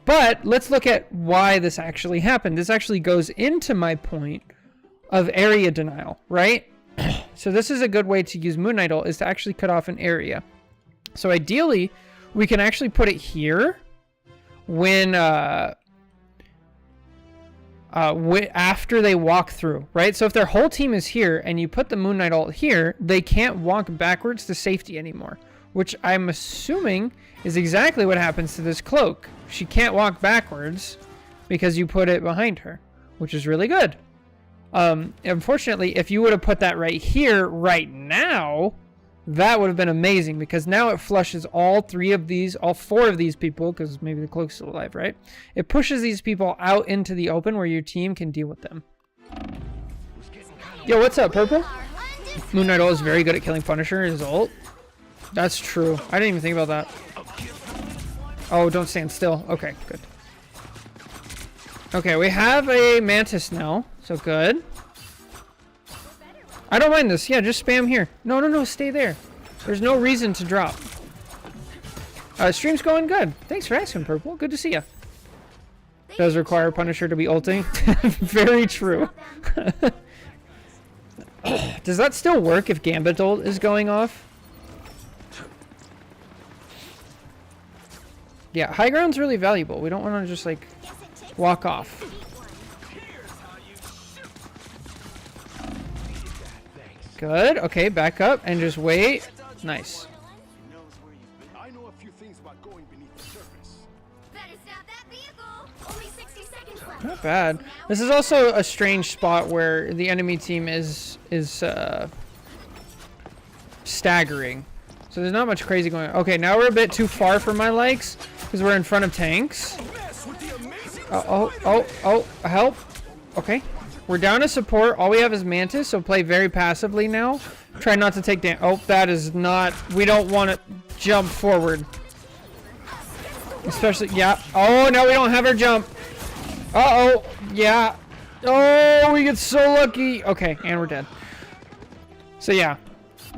But let's look at why this actually happened. This actually goes into my point of area denial, right? So this is a good way to use Moon Knight ult, is to actually cut off an area. So ideally, we can actually put it here when after they walk through, right? So if their whole team is here and you put the Moon Knight ult here, they can't walk backwards to safety anymore, which I'm assuming is exactly what happens to this Cloak. She can't walk backwards because you put it behind her, which is really good. Unfortunately, if you would have put that right here, right now, that would have been amazing, because now it flushes all four of these people, because maybe the Cloak's still alive, right? It pushes these people out into the open where your team can deal with them. Yo, what's up, Purple? Moon Knight ult is very good at killing Punisher, his ult. That's true. I didn't even think about that. Oh, don't stand still. Okay, good. Okay, we have a Mantis now, so good. I don't mind this. Yeah, just spam here. No, stay there. There's no reason to drop. Stream's going good. Thanks for asking, Purple. Good to see you. Does require Punisher to be ulting. Very true. Does that still work if Gambit ult is going off? Yeah, high ground's really valuable. We don't want to just like walk off. Good. Okay, back up and just wait. Nice. I know a few things about going beneath the surface. Better stop that vehicle. Only 60 seconds left. Not bad. This is also a strange spot where the enemy team is staggering. So there's not much crazy going on. Okay, now we're a bit too far for my likes because we're in front of tanks. Help. Okay. We're down to support. All we have is Mantis, so play very passively now. Try not to take damage. Oh, that is not... We don't want to jump forward. Especially... Yeah. Oh, no, we don't have our jump. Uh-oh. Yeah. Oh, we get so lucky. Okay, and we're dead. So, yeah.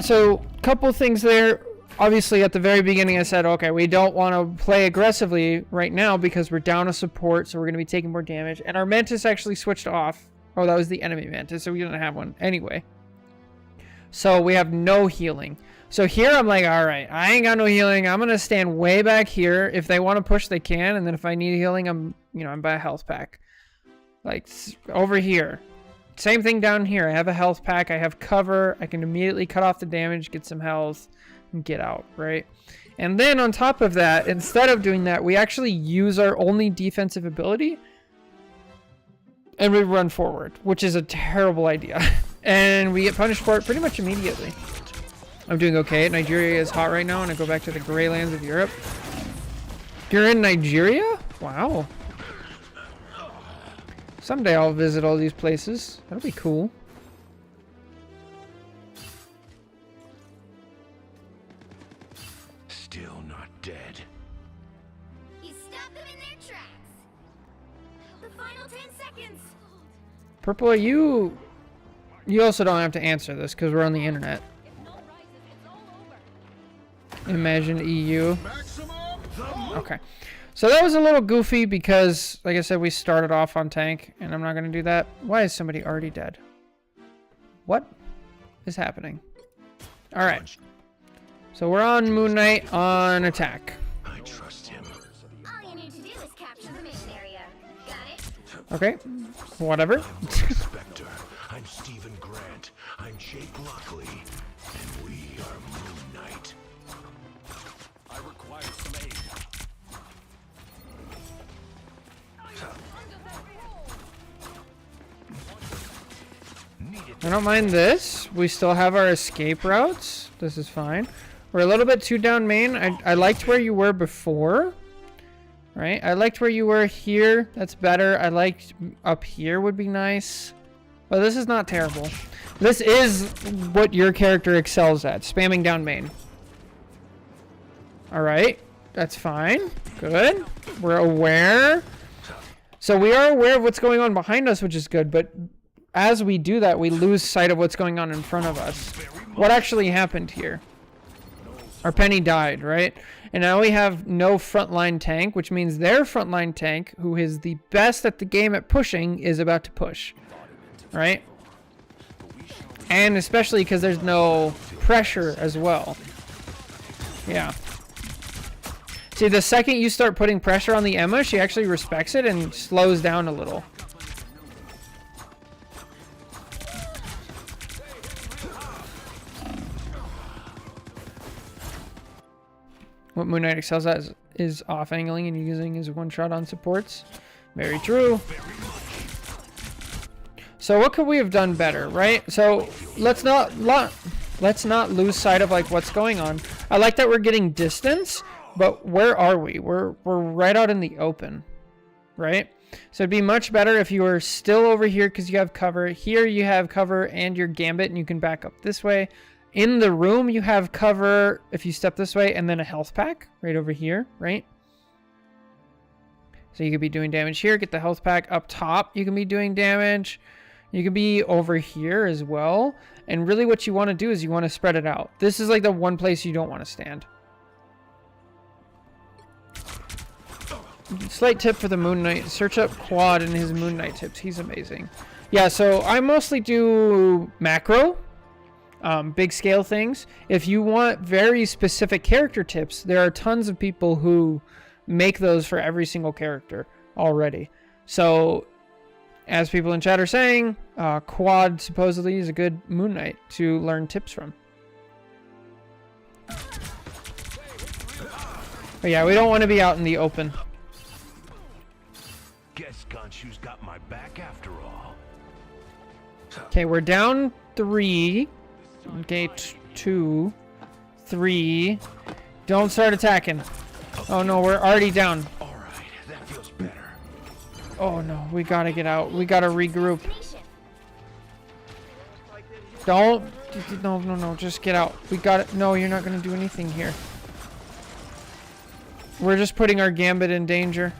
So, couple things there. Obviously, at the very beginning, I said, okay, we don't want to play aggressively right now because we're down to support, so we're going to be taking more damage. And our Mantis actually switched off. Oh, that was the enemy Mantis, so we didn't have one anyway. So we have no healing. So here I'm like, all right, I ain't got no healing. I'm going to stand way back here. If they want to push, they can. And then if I need healing, I'm by a health pack. Like over here. Same thing down here. I have a health pack. I have cover. I can immediately cut off the damage, get some health, and get out, right? And then on top of that, instead of doing that, we actually use our only defensive ability and we run forward, which is a terrible idea. And we get punished for it pretty much immediately. I'm doing okay. Nigeria is hot right now, and I go back to the gray lands of Europe. You're in Nigeria? Wow. Someday I'll visit all these places. That'll be cool. Still not dead. You stopped them in their tracks. The final 10 seconds. Purple, are you... You also don't have to answer this because we're on the internet. Imagine EU. Okay. So that was a little goofy because, like I said, we started off on tank, and I'm not going to do that. Why is somebody already dead? What is happening? All right. So we're on Moon Knight on attack. I trust him. All you need to do is capture the mission area. Got it? Okay. Whatever. Spectre. I'm Stephen Grant. I'm Jake Lockley. And we are Moon Knight. I require some aid. I don't mind this. We still have our escape routes. This is fine. We're a little bit too down main. I liked where you were before. Right? I liked where you were here. That's better. I liked up here would be nice. But this is not terrible. This is what your character excels at. Spamming down main. Alright. That's fine. Good. We're aware. So we are aware of what's going on behind us, which is good. But as we do that, we lose sight of what's going on in front of us. What actually happened here? Our Penny died, right? And now we have no frontline tank, which means their frontline tank, who is the best at the game at pushing, is about to push. Right? And especially because there's no pressure as well. Yeah. See, the second you start putting pressure on the Emma, she actually respects it and slows down a little. What Moon Knight excels at is off-angling and using his one-shot on supports. Very true. So what could we have done better, right? So let's not lose sight of like what's going on. I like that we're getting distance, but where are we? We're right out in the open, right? So it'd be much better if you were still over here because you have cover. Here you have cover and your gambit, and you can back up this way. In the room, you have cover if you step this way, and then a health pack right over here, right? So you could be doing damage here. Get the health pack up top. You can be doing damage. You could be over here as well. And really what you want to do is you want to spread it out. This is like the one place you don't want to stand. Slight tip for the Moon Knight. Search up Quad and his Moon Knight tips. He's amazing. Yeah, so I mostly do macro. Big scale things. If you want very specific character tips, there are tons of people who make those for every single character already. So, as people in chat are saying, Quad supposedly is a good Moon Knight to learn tips from. But yeah, we don't want to be out in the open. Guess Gonshu's got my back after all. Okay, we're down 3. Okay, 2, 3. Don't start attacking. Oh no, we're already down. All right, that feels better. Oh no, we gotta get out. We gotta regroup. Don't. No, just get out. We got it. No, you're not gonna do anything here. We're just putting our gambit in danger.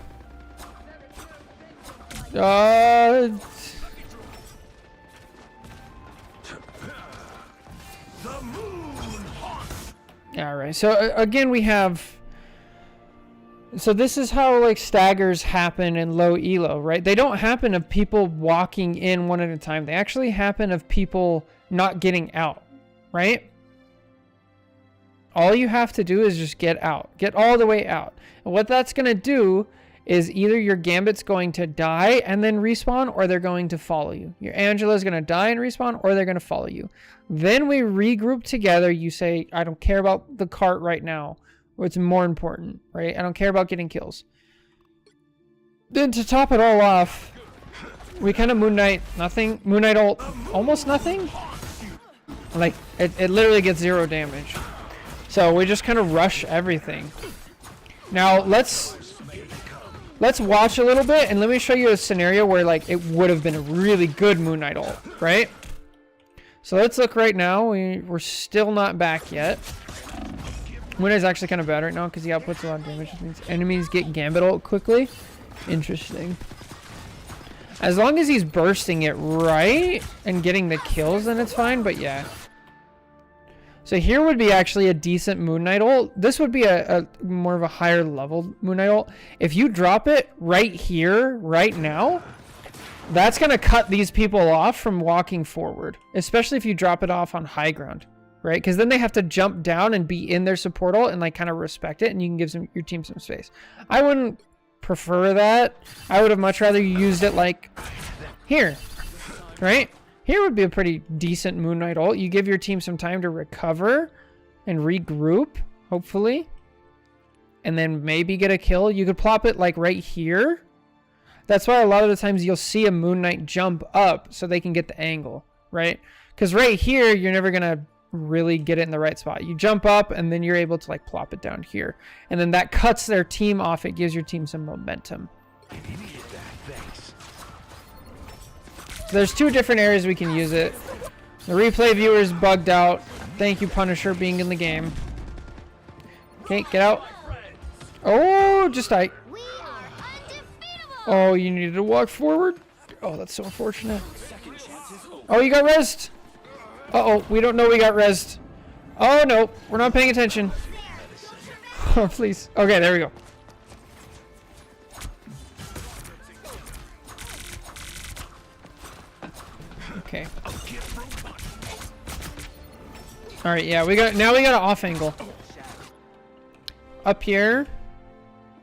Alright, so again we have... So this is how like staggers happen in low elo, right? They don't happen of people walking in one at a time. They actually happen of people not getting out, right? All you have to do is just get out. Get all the way out. And what that's going to do is either your Gambit's going to die and then respawn, or they're going to follow you. Your Angela's going to die and respawn, or they're going to follow you. Then we regroup together. You say, I don't care about the cart right now. What's more important, right? I don't care about getting kills. Then to top it all off, we kind of Moon Knight nothing. Moon Knight ult almost nothing. Like, it literally gets 0 damage. So we just kind of rush everything. Now let's watch a little bit and let me show you a scenario where like it would have been a really good Moon Knight ult, right? So let's look right now. We're still not back yet. Moon Knight's actually kind of bad right now because he outputs a lot of damage. Which means enemies get Gambit ult quickly. Interesting. As long as he's bursting it right and getting the kills, then it's fine. But yeah. So here would be actually a decent Moon Knight ult. This would be a more of a higher level Moon Knight ult. If you drop it right here, right now, that's going to cut these people off from walking forward. Especially if you drop it off on high ground, right? Because then they have to jump down and be in their support ult and like kind of respect it, and you can give your team some space. I wouldn't prefer that. I would have much rather you used it like here, right? Here would be a pretty decent Moon Knight ult. You give your team some time to recover and regroup, hopefully. And then maybe get a kill. You could plop it like right here. That's why a lot of the times you'll see a Moon Knight jump up so they can get the angle, right? Because right here, you're never going to really get it in the right spot. You jump up and then you're able to like plop it down here. And then that cuts their team off. It gives your team some momentum. There's 2 different areas we can use it. The replay viewer's bugged out. Thank you, Punisher, being in the game. Okay, get out. Oh, just die. Oh, you needed to walk forward? Oh, that's so unfortunate. Oh, you got rezzed. Uh-oh, we don't know we got rezzed. Oh, no, we're not paying attention. Oh, please. Okay, there we go. Okay. All right, yeah, we got an off angle. Up here,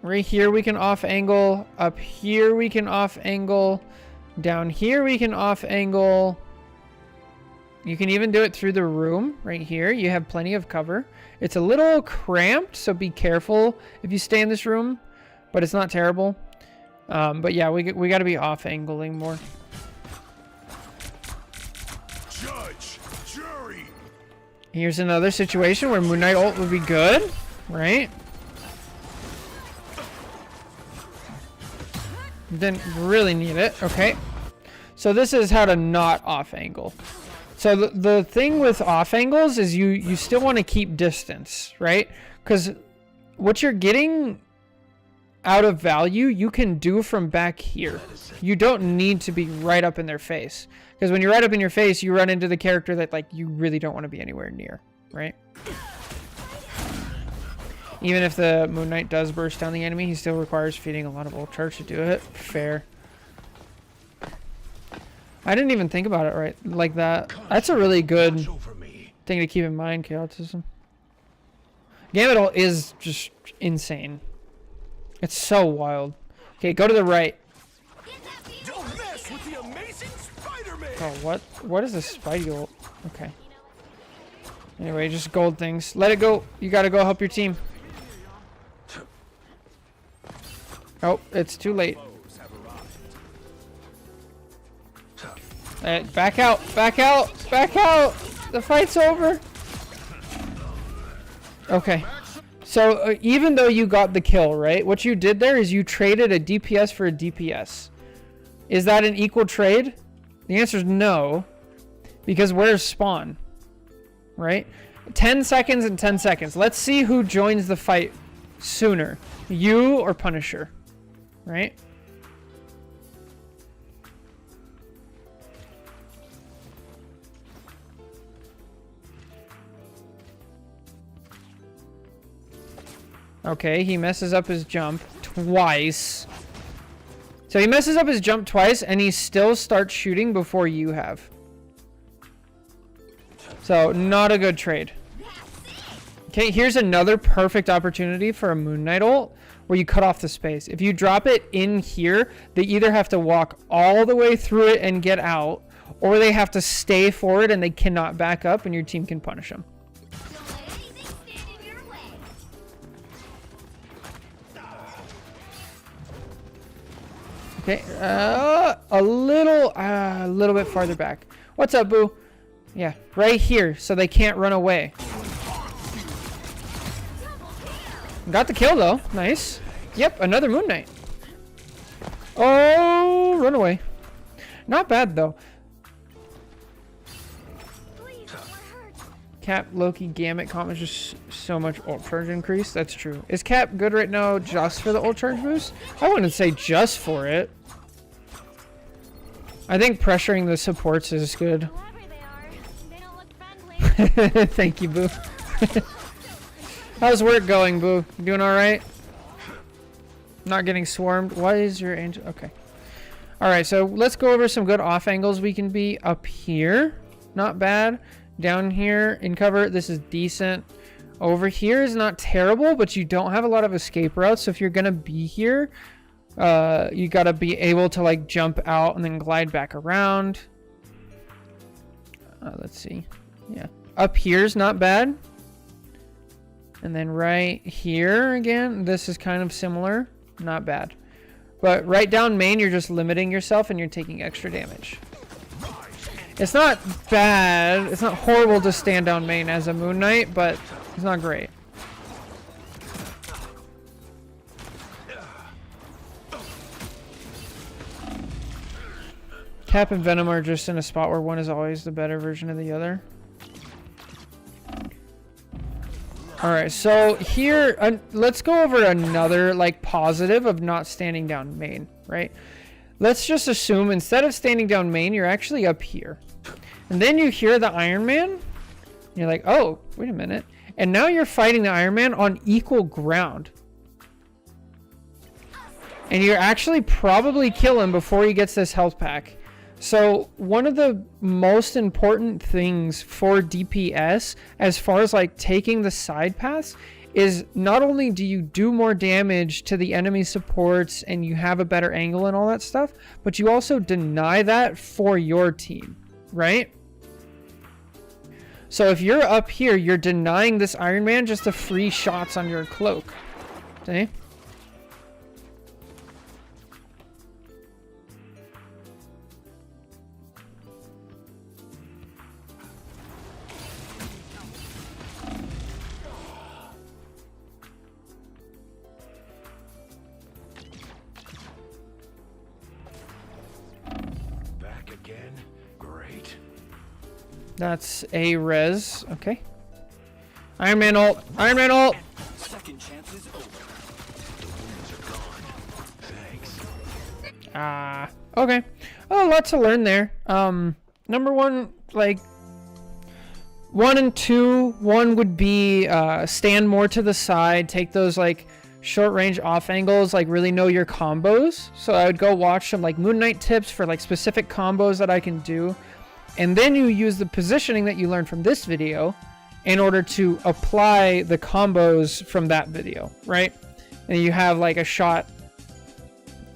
right here we can off angle. Up here we can off angle. Down here we can off angle. You can even do it through the room right here. You have plenty of cover. It's a little cramped, so be careful if you stay in this room, but it's not terrible. But yeah, we got to be off angling more. Judge, jury. Here's another situation where Moon Knight ult would be good, right? Didn't really need it. Okay. So this is how to not off angle. So the thing with off angles is you still want to keep distance, right? Because what you're getting out of value, you can do from back here. You don't need to be right up in their face. Because when you're right up in your face, you run into the character that like you really don't want to be anywhere near, right? Even if the Moon Knight does burst down the enemy, he still requires feeding a lot of ult charge to do it. Fair. I didn't even think about it right like that. That's a really good thing to keep in mind, Chaotism. Gambit ult is just insane. It's so wild. Okay, go to the right. Don't mess with the amazing Spider-Man. Oh, what? What is a Spidey ult? Okay. Anyway, just gold things. Let it go. You gotta go help your team. Oh, it's too late. Back out! Back out! Back out! The fight's over! Okay. So, even though you got the kill, right? What you did there is you traded a DPS for a DPS. Is that an equal trade? The answer is no. Because where's spawn? Right? 10 seconds and 10 seconds. Let's see who joins the fight sooner. You or Punisher. Right? Okay, he messes up his jump twice. So he messes up his jump twice, and he still starts shooting before you have. So, not a good trade. Okay, here's another perfect opportunity for a Moon Knight ult, where you cut off the space. If you drop it in here, they either have to walk all the way through it and get out, or they have to stay forward and they cannot back up, and your team can punish them. Okay, a little bit farther back. What's up, Boo? Yeah, right here, so they can't run away. Got the kill, though. Nice. Yep, another Moon Knight. Oh, run away. Not bad, though. Cap, Loki, Gambit, comp is just so much ult charge increase. That's true. Is Cap good right now just for the ult charge boost? I wouldn't say just for it. I think pressuring the supports is good. Thank you, Boo. How's work going, Boo? You doing alright? Not getting swarmed. Why is your angel? Okay. Alright, so let's go over some good off angles we can be up here. Not bad. Down here in cover, this is decent. Over here is not terrible, but you don't have a lot of escape routes. So if you're gonna be here, you gotta be able to like jump out and then glide back around. Let's see. Yeah. Up here's not bad. And then right here again, this is kind of similar. Not bad. But right down main, you're just limiting yourself and you're taking extra damage. It's not bad. It's not horrible to stand down main as a Moon Knight, but it's not great. Cap and Venom are just in a spot where one is always the better version of the other. Alright, so here, let's go over another like positive of not standing down main, right? Let's just assume instead of standing down main, you're actually up here. And then you hear the Iron Man, and you're like, oh, wait a minute. And now you're fighting the Iron Man on equal ground. And you're actually probably kill him before he gets this health pack. So one of the most important things for DPS, as far as like taking the side paths, is not only do you do more damage to the enemy supports and you have a better angle and all that stuff, but you also deny that for your team, right? So if you're up here, you're denying this Iron Man just the free shots on your cloak. See? Back again? Great. That's a res. Okay. Iron Man ult. Iron Man ult. Second chance is over. The wounds are gone. Thanks. Ah. Okay. Oh, lots to learn there. Number one, like 1 and 2. 1 would be stand more to the side, take those like short range off angles, like really know your combos. So I would go watch some like Moon Knight tips for like specific combos that I can do. And then you use the positioning that you learned from this video in order to apply the combos from that video, right? And you have like a shot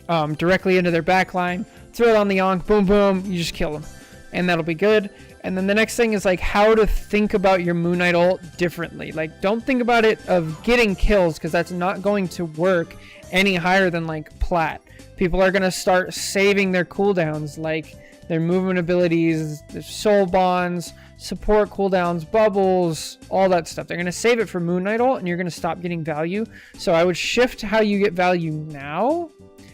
directly into their backline, throw it on the Ankh, boom, boom, you just kill them. And that'll be good. And then the next thing is like how to think about your Moon Knight ult differently. Like don't think about it of getting kills because that's not going to work any higher than like plat. People are going to start saving their cooldowns, like their movement abilities, their soul bonds, support cooldowns, bubbles, all that stuff. They're going to save it for Moon Knight ult and you're going to stop getting value. So I would shift how you get value now,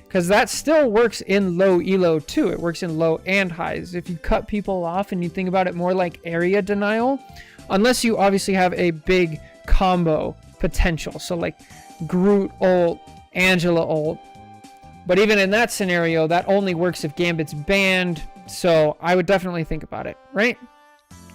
because that still works in low elo too. It works in low and highs. If you cut people off and you think about it more like area denial, unless you obviously have a big combo potential. So like Groot ult, Angela ult. But even in that scenario, that only works if Gambit's banned. So I would definitely think about it, right?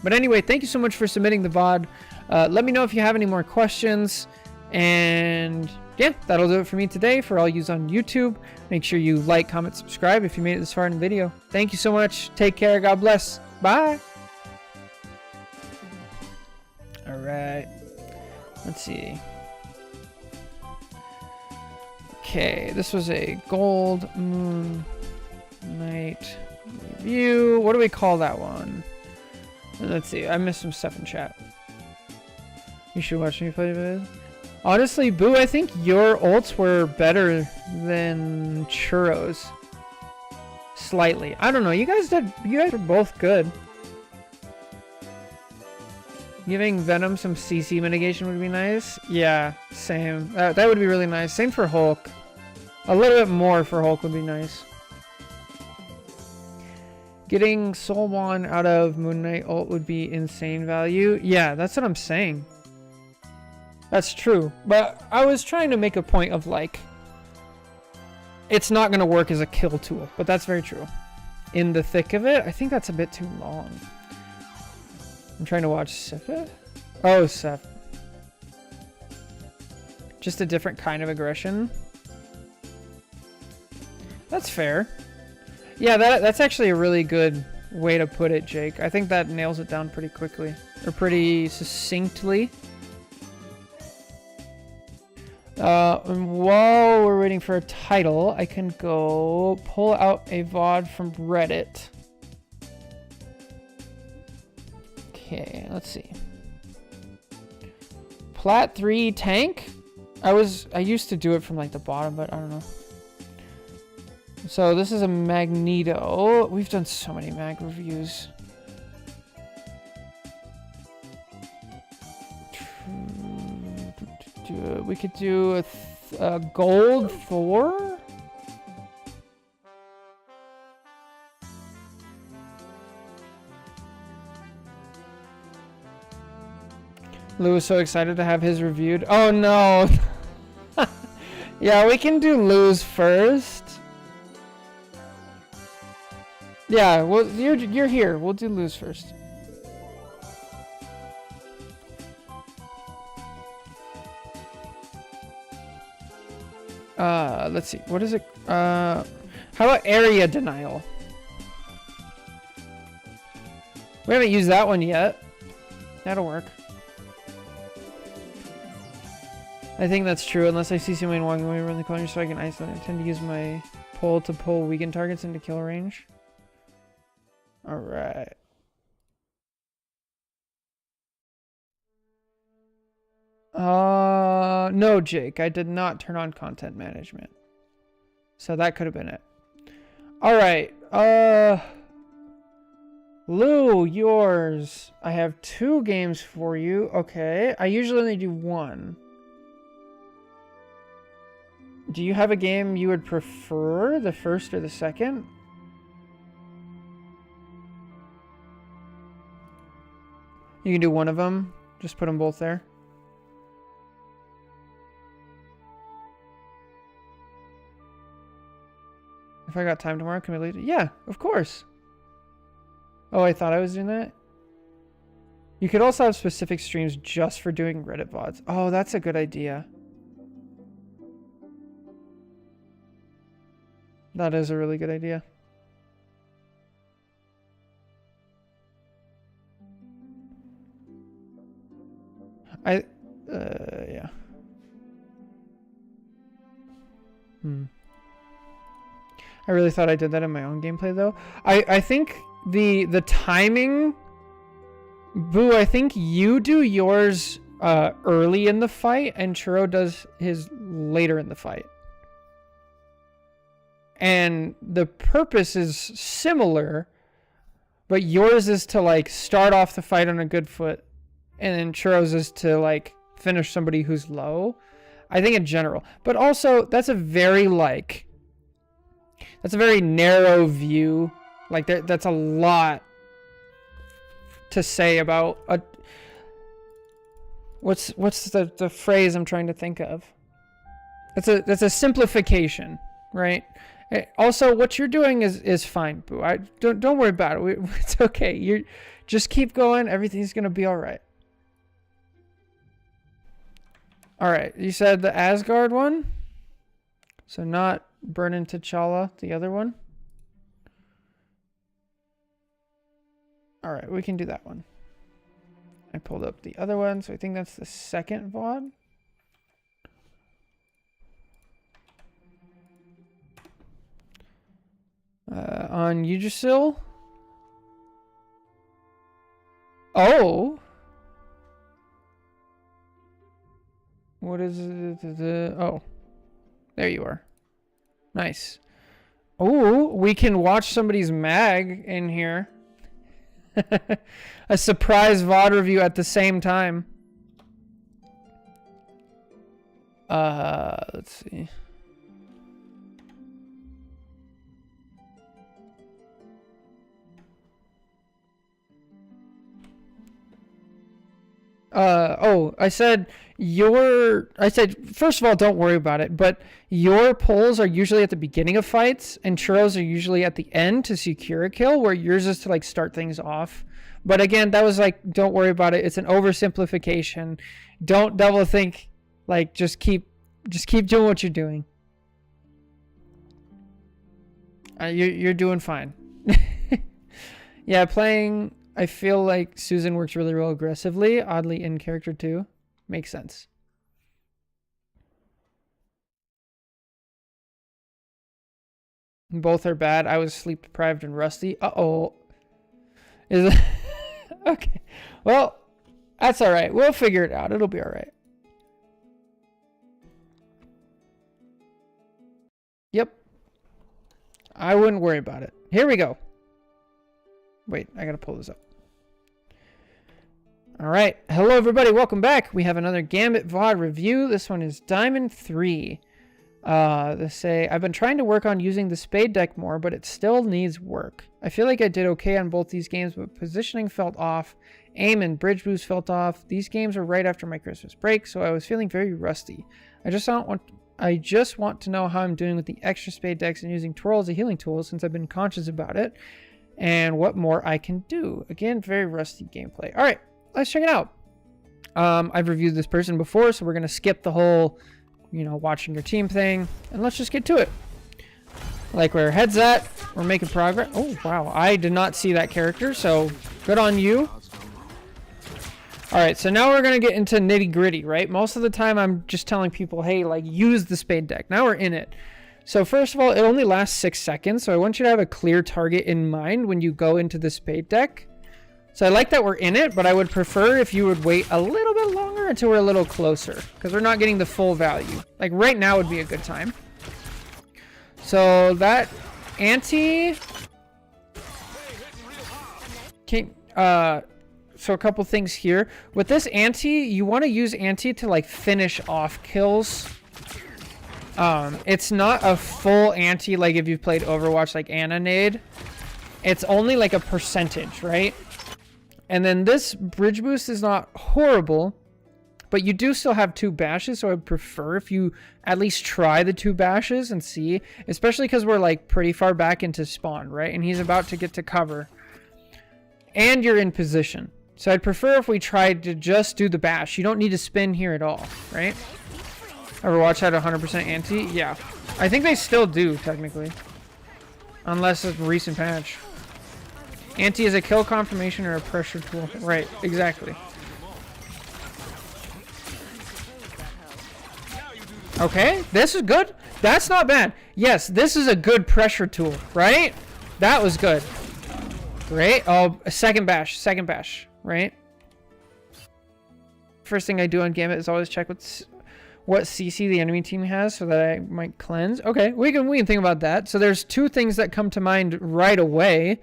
But anyway, thank you so much for submitting the VOD. Let me know if you have any more questions. And yeah, that'll do it for me today. For all yous on YouTube, make sure you like, comment, subscribe if you made it this far in the video. Thank you so much. Take care. God bless. Bye. All right. Let's see. Okay, this was a Gold Moon Knight review. What do we call that one? Let's see. I missed some stuff in chat. You should watch me play this. Honestly, Boo, I think your ults were better than Churro's. Slightly. I don't know. You guys are both good. Giving Venom some CC mitigation would be nice. Yeah, same. That would be really nice. Same for Hulk. A little bit more for Hulk would be nice. Getting Soul Wand out of Moon Knight ult would be insane value. Yeah, that's what I'm saying. That's true. But I was trying to make a point of like, it's not going to work as a kill tool. But that's very true. In the thick of it, I think that's a bit too long. I'm trying to watch Siph. Oh, Seth. Just a different kind of aggression. That's fair. Yeah, that's actually a really good way to put it, Jake. I think that nails it down pretty quickly. Or pretty succinctly. And while we're waiting for a title, I can go pull out a VOD from Reddit. Okay, let's see. Plat 3 tank? I used to do it from like the bottom, but I don't know. So this is a Magneto. We've done so many mag reviews. We could do a gold Thor. Lou was so excited to have his reviewed. Oh no. Yeah, we can do Lou's first. Yeah, well, you're here. We'll do Lou's first. Let's see. What is it? How about area denial? We haven't used that one yet. That'll work. I think that's true, unless I see someone walking away around the corner so I can isolate. I tend to use my pull to pull weakened targets into kill range. Alright. No, Jake, I did not turn on content management. So that could have been it. All right. Lou, yours. I have 2 games for you. Okay. I usually only do 1. Do you have a game you would prefer, the first or the second? You can do one of them. Just put them both there. If I got time tomorrow, can we leave it? Yeah, of course. Oh, I thought I was doing that. You could also have specific streams just for doing Reddit VODs. Oh, that's a good idea. That is a really good idea. Yeah. I really thought I did that in my own gameplay though. I think the timing, Boo, I think you do yours early in the fight and Churro does his later in the fight. And the purpose is similar, but yours is to like start off the fight on a good foot, and then Churro's is to like finish somebody who's low. I think in general, but also that's a very narrow view. Like that's a lot to say about a. What's the phrase I'm trying to think of? That's a simplification, right? Also, what you're doing is fine, Boo. Don't worry about it. It's okay. You just keep going. Everything's gonna be all right. All right. You said the Asgard one, so not Burnin' T'Challa, the other one. All right, we can do that one. I pulled up the other one, so I think that's the second VOD. On Yggdrasil. Oh. What is it? Oh. There you are. Nice. Oh, we can watch somebody's mag in here. A surprise VOD review at the same time. Let's see. I said first of all, don't worry about it, but your pulls are usually at the beginning of fights and Churros are usually at the end to secure a kill, where yours is to like start things off. But again, that was like, don't worry about it. It's an oversimplification. Don't double think. Like, just keep doing what you're doing. You're doing fine. Yeah, playing. I feel like Susan works really real aggressively, oddly in character too. Makes sense. Both are bad. I was sleep deprived and rusty. Uh-oh. Is it? Okay. Well, that's all right. We'll figure it out. It'll be all right. Yep. I wouldn't worry about it. Here we go. Wait, I gotta pull this up. All right. Hello, everybody. Welcome back. We have another Gambit VOD review. This one is Diamond 3. They say, I've been trying to work on using the spade deck more, but it still needs work. I feel like I did okay on both these games, but positioning felt off. Aim and bridge boost felt off. These games were right after my Christmas break, so I was feeling very rusty. I just want to know how I'm doing with the extra spade decks and using Twirl as a healing tool, since I've been conscious about it, and what more I can do. Again, very rusty gameplay. All right. Let's check it out. I've reviewed this person before, so we're going to skip the whole, watching your team thing, and let's just get to it. Like where our head's at, we're making progress. Oh, wow. I did not see that character, so good on you. All right, so now we're going to get into nitty gritty, right? Most of the time I'm just telling people, hey, like, use the spade deck. Now we're in it. So first of all, it only lasts 6 seconds, so I want you to have a clear target in mind when you go into the spade deck. So I like that we're in it, but I would prefer if you would wait a little bit longer until we're a little closer, because we're not getting the full value. Like right now would be a good time. So that anti... Okay, so a couple things here. With this anti, you want to use anti to like finish off kills. It's not a full anti like if you've played Overwatch like Ana nade. It's only like a percentage, right? And then this bridge boost is not horrible, but you do still have 2 bashes, so I would prefer if you at least try the 2 bashes and see, especially because we're like pretty far back into spawn, right? And he's about to get to cover. And you're in position. So I'd prefer if we tried to just do the bash. You don't need to spin here at all, right? Overwatch had 100% anti? Yeah. I think they still do, technically. Unless it's a recent patch. Anti is a kill confirmation or a pressure tool. Right, exactly. Okay, this is good. That's not bad. Yes, this is a good pressure tool, right? That was good. Great. Oh, a second bash, right? First thing I do on Gambit is always check what CC the enemy team has so that I might cleanse. Okay, we can think about that. So there's 2 things that come to mind right away.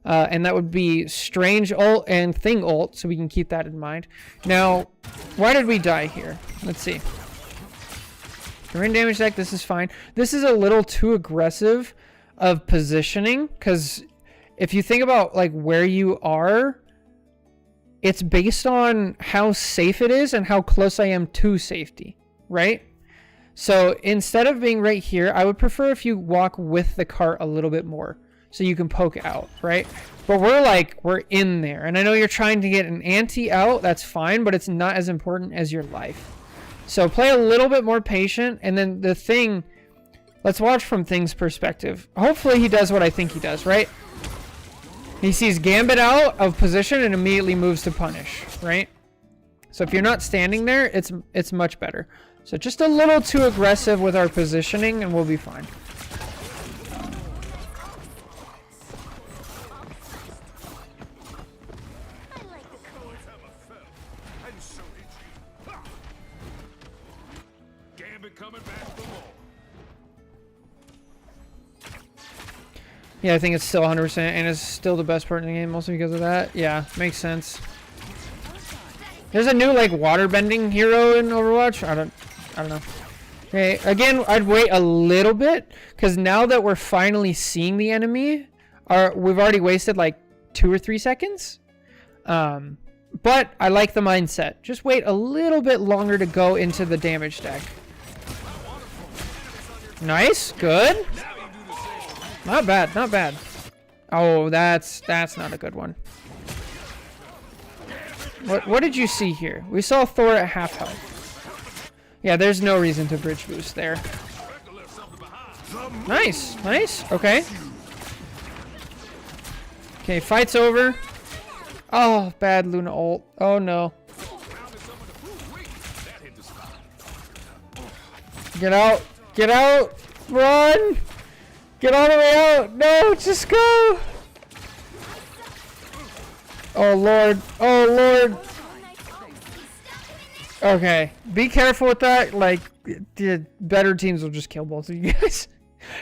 And that would be Strange ult and Thing ult, so we can keep that in mind. Now, why did we die here? Let's see. Rain damage deck, this is fine. This is a little too aggressive of positioning, because if you think about like where you are, it's based on how safe it is and how close I am to safety, right? So instead of being right here, I would prefer if you walk with the cart a little bit more, so you can poke out, right? But we're in there. And I know you're trying to get an anti out. That's fine, but it's not as important as your life. So play a little bit more patient. And then the Thing, let's watch from Thing's perspective. Hopefully he does what I think he does, right? He sees Gambit out of position and immediately moves to punish, right? So if you're not standing there, it's much better. So just a little too aggressive with our positioning and we'll be fine. Yeah, I think it's still 100% and it's still the best part in the game, mostly because of that. Yeah, makes sense. There's a new like waterbending hero in Overwatch. I don't know. Okay, again, I'd wait a little bit because now that we're finally seeing the enemy, we've already wasted like 2 or 3 seconds. But I like the mindset. Just wait a little bit longer to go into the damage deck. Nice, good. Not bad, not bad. Oh, that's not a good one. What did you see here? We saw Thor at half health. Yeah, there's no reason to bridge boost there. Nice, nice. Okay. Okay, fight's over. Oh, bad Luna ult. Oh no. Get out. Get out. Run. Get all the way out. No, just go. Oh lord. Oh lord. Okay. Be careful with that. Like, the better teams will just kill both of you guys.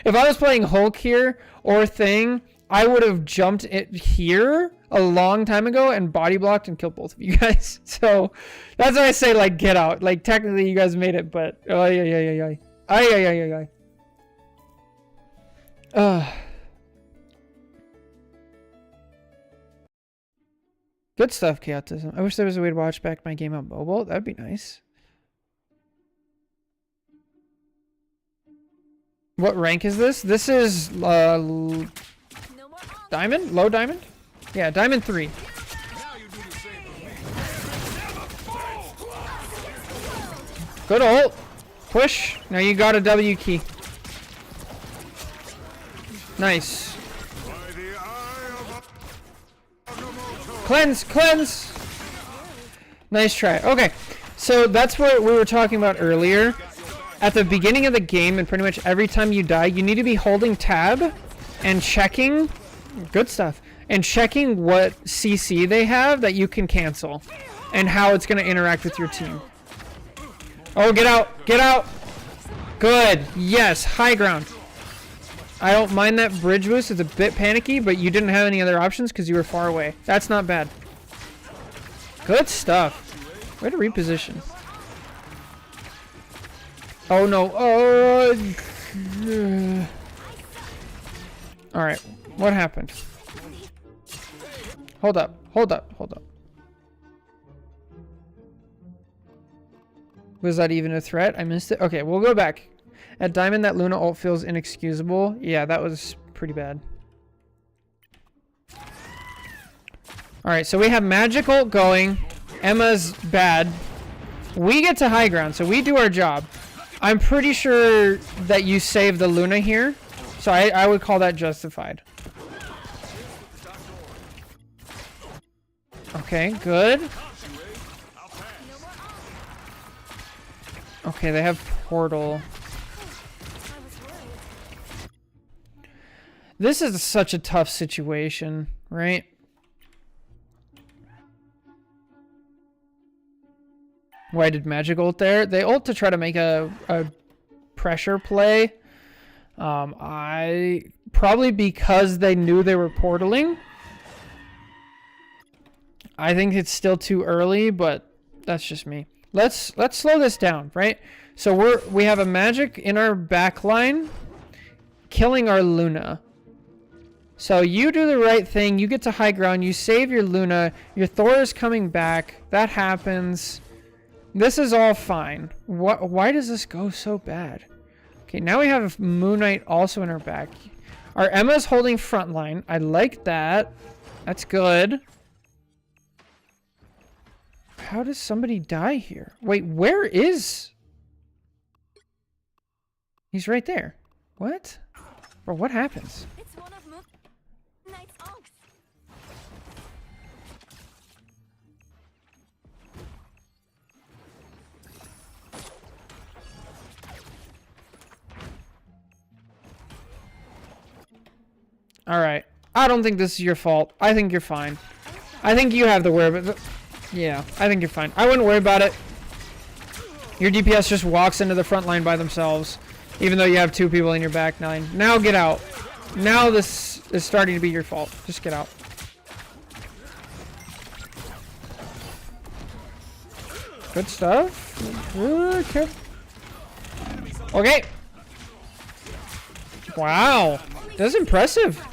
If I was playing Hulk here or Thing, I would have jumped it here a long time ago and body blocked and killed both of you guys. So that's why I say, like, get out. Like, technically you guys made it, but oh yeah. Good stuff, Chaotism. I wish there was a way to watch back my game on mobile. That'd be nice. What rank is this? This is Diamond? Low Diamond? Yeah, Diamond 3. Good ult. Push. Now you got a W key. Nice. Cleanse, cleanse. Nice try. Okay, so that's what we were talking about earlier. At the beginning of the game, and pretty much every time you die, you need to be holding tab and checking. Good stuff. and checking what CC they have that you can cancel and how it's going to interact with your team. Oh, get out. Get out. Good. Yes. High ground. I don't mind that bridge boost. It's a bit panicky, but you didn't have any other options because you were far away. That's not bad. Good stuff. Way to reposition. Oh, no. Oh. All right. What happened? Hold up. Hold up. Hold up. Was that even a threat? I missed it. Okay, we'll go back. At Diamond, that Luna ult feels inexcusable. Yeah, that was pretty bad. Alright, so we have Magic ult going. Emma's bad. We get to high ground, so we do our job. I'm pretty sure that you saved the Luna here. So I would call that justified. Okay, good. Okay, they have portal. This is such a tough situation, right? Why did Magic ult there? They ult to try to make a pressure play. Probably because they knew they were portaling. I think it's still too early, but that's just me. Let's slow this down, right? So we have a Magic in our back line killing our Luna. So you do the right thing, you get to high ground, you save your Luna, your Thor is coming back, that happens. This is all fine. Why does this go so bad? Okay, now we have Moon Knight also in our back. Our Emma's holding front line. I like that. That's good. How does somebody die here? Wait, where is... He's right there. What? Bro, what happens? It's one of Moon Knight's ults. Alright. I don't think this is your fault. I think you're fine. I think you have the wherewithal. Yeah, I think you're fine. I wouldn't worry about it. Your DPS just walks into the front line by themselves, even though you have two people in your back line. Now get out. Now this is starting to be your fault. Just get out. Good stuff. Okay. Okay. Wow. That's impressive.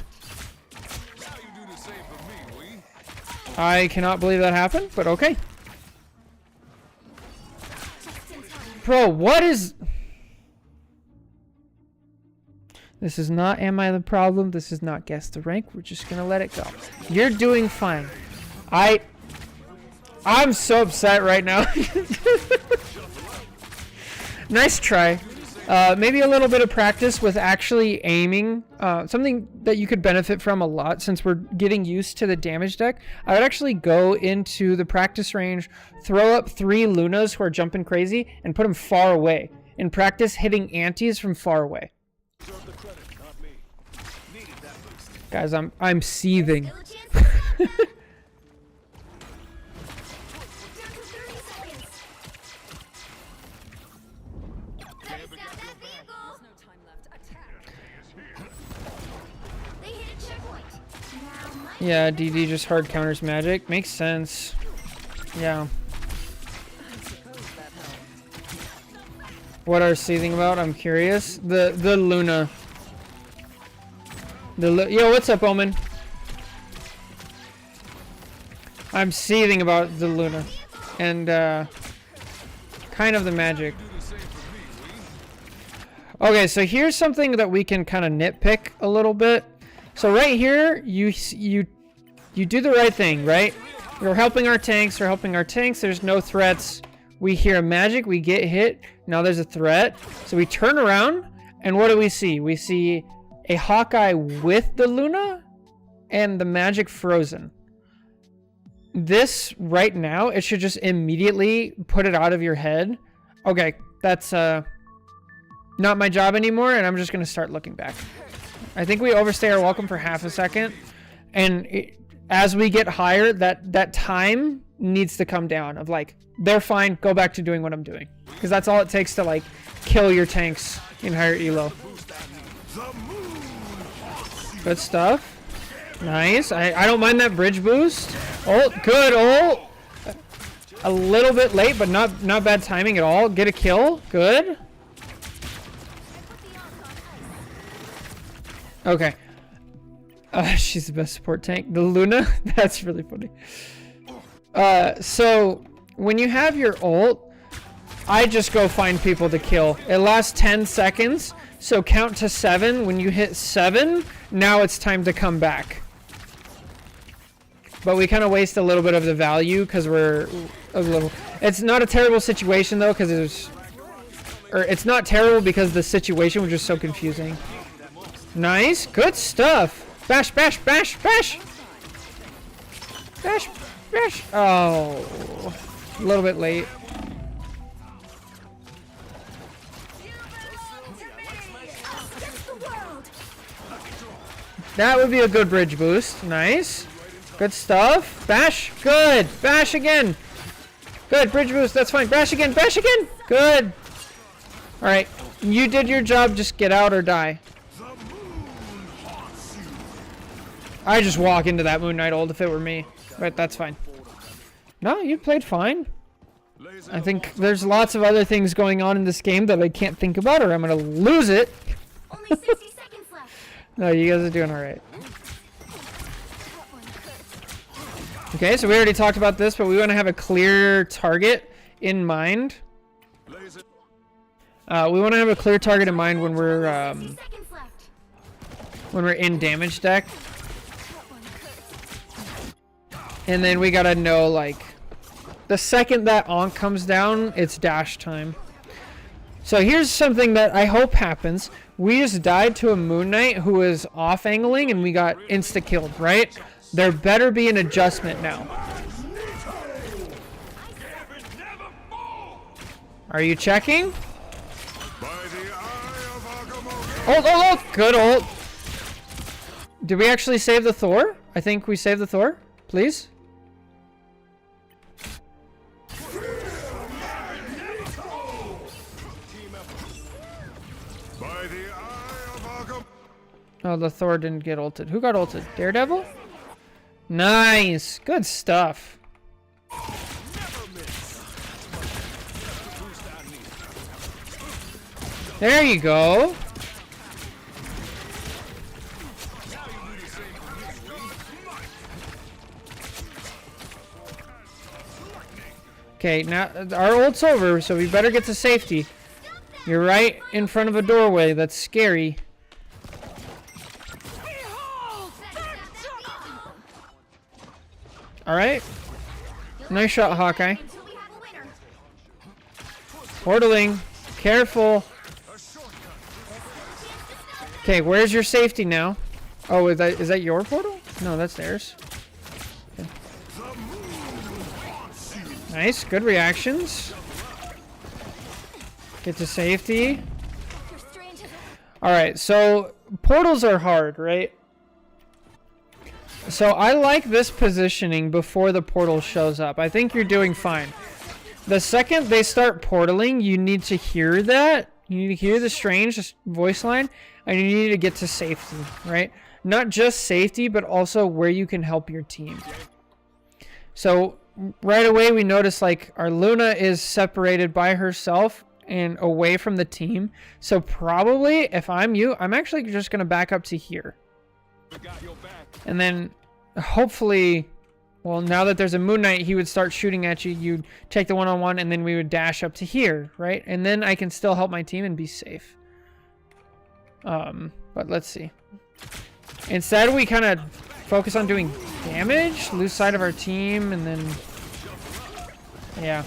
I cannot believe that happened, but okay. Bro, what is... This is not Am I the Problem? This is not Guess the Rank. We're just gonna let it go. You're doing fine. I'm so upset right now. Nice try. Maybe a little bit of practice with actually aiming. Something that you could benefit from a lot since we're getting used to the damage deck. I would actually go into the practice range, throw up 3 Lunas who are jumping crazy, and put them far away. And practice hitting antis from far away. Guys, I'm seething. Yeah, DD just hard counters Magic. Makes sense. Yeah. What are seething about? I'm curious. The Luna. Yo, what's up, Omen? I'm seething about the Luna. And, kind of the Magic. Okay, so here's something that we can kind of nitpick a little bit. So right here, you do the right thing, right? We're helping our tanks. We're helping our tanks. There's no threats. We hear Magic. We get hit. Now there's a threat. So we turn around, and what do we see? We see a Hawkeye with the Luna and the Magic frozen. This, right now, it should just immediately put it out of your head. Okay, that's not my job anymore, and I'm just going to start looking back. I think we overstay our welcome for half a second. And as we get higher, that time needs to come down of like, they're fine, go back to doing what I'm doing. Because that's all it takes to like kill your tanks in higher elo. Good stuff. Nice. I don't mind that bridge boost. Ult, good ult. A little bit late, but not bad timing at all. Get a kill. Good. Okay. She's the best support tank. The Luna? That's really funny. So when you have your ult, I just go find people to kill. It lasts 10 seconds. So count to 7. When you hit 7, now it's time to come back. But we kind of waste a little bit of the value because we're a little... It's not a terrible situation though, because it was... Or it's not terrible because the situation was just so confusing. Nice. Good stuff. Bash, bash, bash, bash! Bash, bash! Oh. A little bit late. That would be a good bridge boost. Nice. Good stuff. Bash. Good. Bash again. Good. Bridge boost. That's fine. Bash again. Bash again. Good. Alright. You did your job. Just get out or die. I just walk into that Moon Knight ult if it were me. But that's fine. No, you played fine. I think there's lots of other things going on in this game that I can't think about or I'm going to lose it. Only 60 seconds left. No, you guys are doing alright. Okay, so we already talked about this, but we want to have a clear target in mind. We want to have a clear target in mind when we're in damage deck. And then we gotta know, like, the second that Ankh comes down, it's dash time. So here's something that I hope happens. We just died to a Moon Knight who was off-angling and we got insta-killed, right? There better be an adjustment now. Are you checking? Ult, ult, ult! Good ult. Did we actually save the Thor? I think we saved the Thor. Please? Oh, the Thor didn't get ulted. Who got ulted? Daredevil? Nice. Good stuff. There you go. Okay, now our ult's over, so we better get to safety. You're right in front of a doorway. That's scary. Alright. Nice shot, Hawkeye. Portaling. Careful. Okay, where's your safety now? Oh, is that your portal? No, that's theirs. Okay. Nice, good reactions. Get to safety. Alright, so portals are hard, right? So I like this positioning before the portal shows up. I think you're doing fine. The second they start portaling, you need to hear that. You need to hear the strange voice line, and you need to get to safety, right? Not just safety, but also where you can help your team. So right away we notice like our Luna is separated by herself and away from the team. So probably if I'm you, I'm actually just going to back up to here. And then hopefully, well, now that there's a Moon Knight, he would start shooting at you. You'd take the one-on-one, and then we would dash up to here, right? And then I can still help my team and be safe. But let's see. Instead, we kind of focus on doing damage, lose sight of our team, and then... Yeah.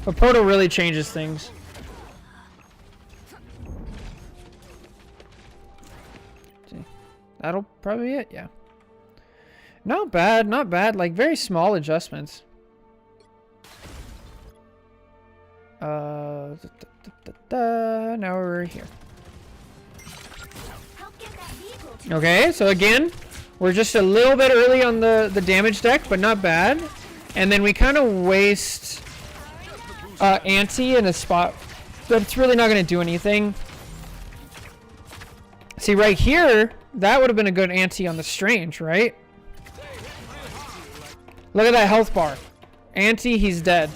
But Portal really changes things. That'll probably be it, yeah. Not bad, not bad. Like, very small adjustments. Now we're here. Help get that vehicle Okay, so again, we're just a little bit early on the damage deck, but not bad. And then we kind of waste Anti in a spot that's really not going to do anything. See, right here, that would have been a good Anti on the Strange, right? Look at that health bar. Anti, he's dead.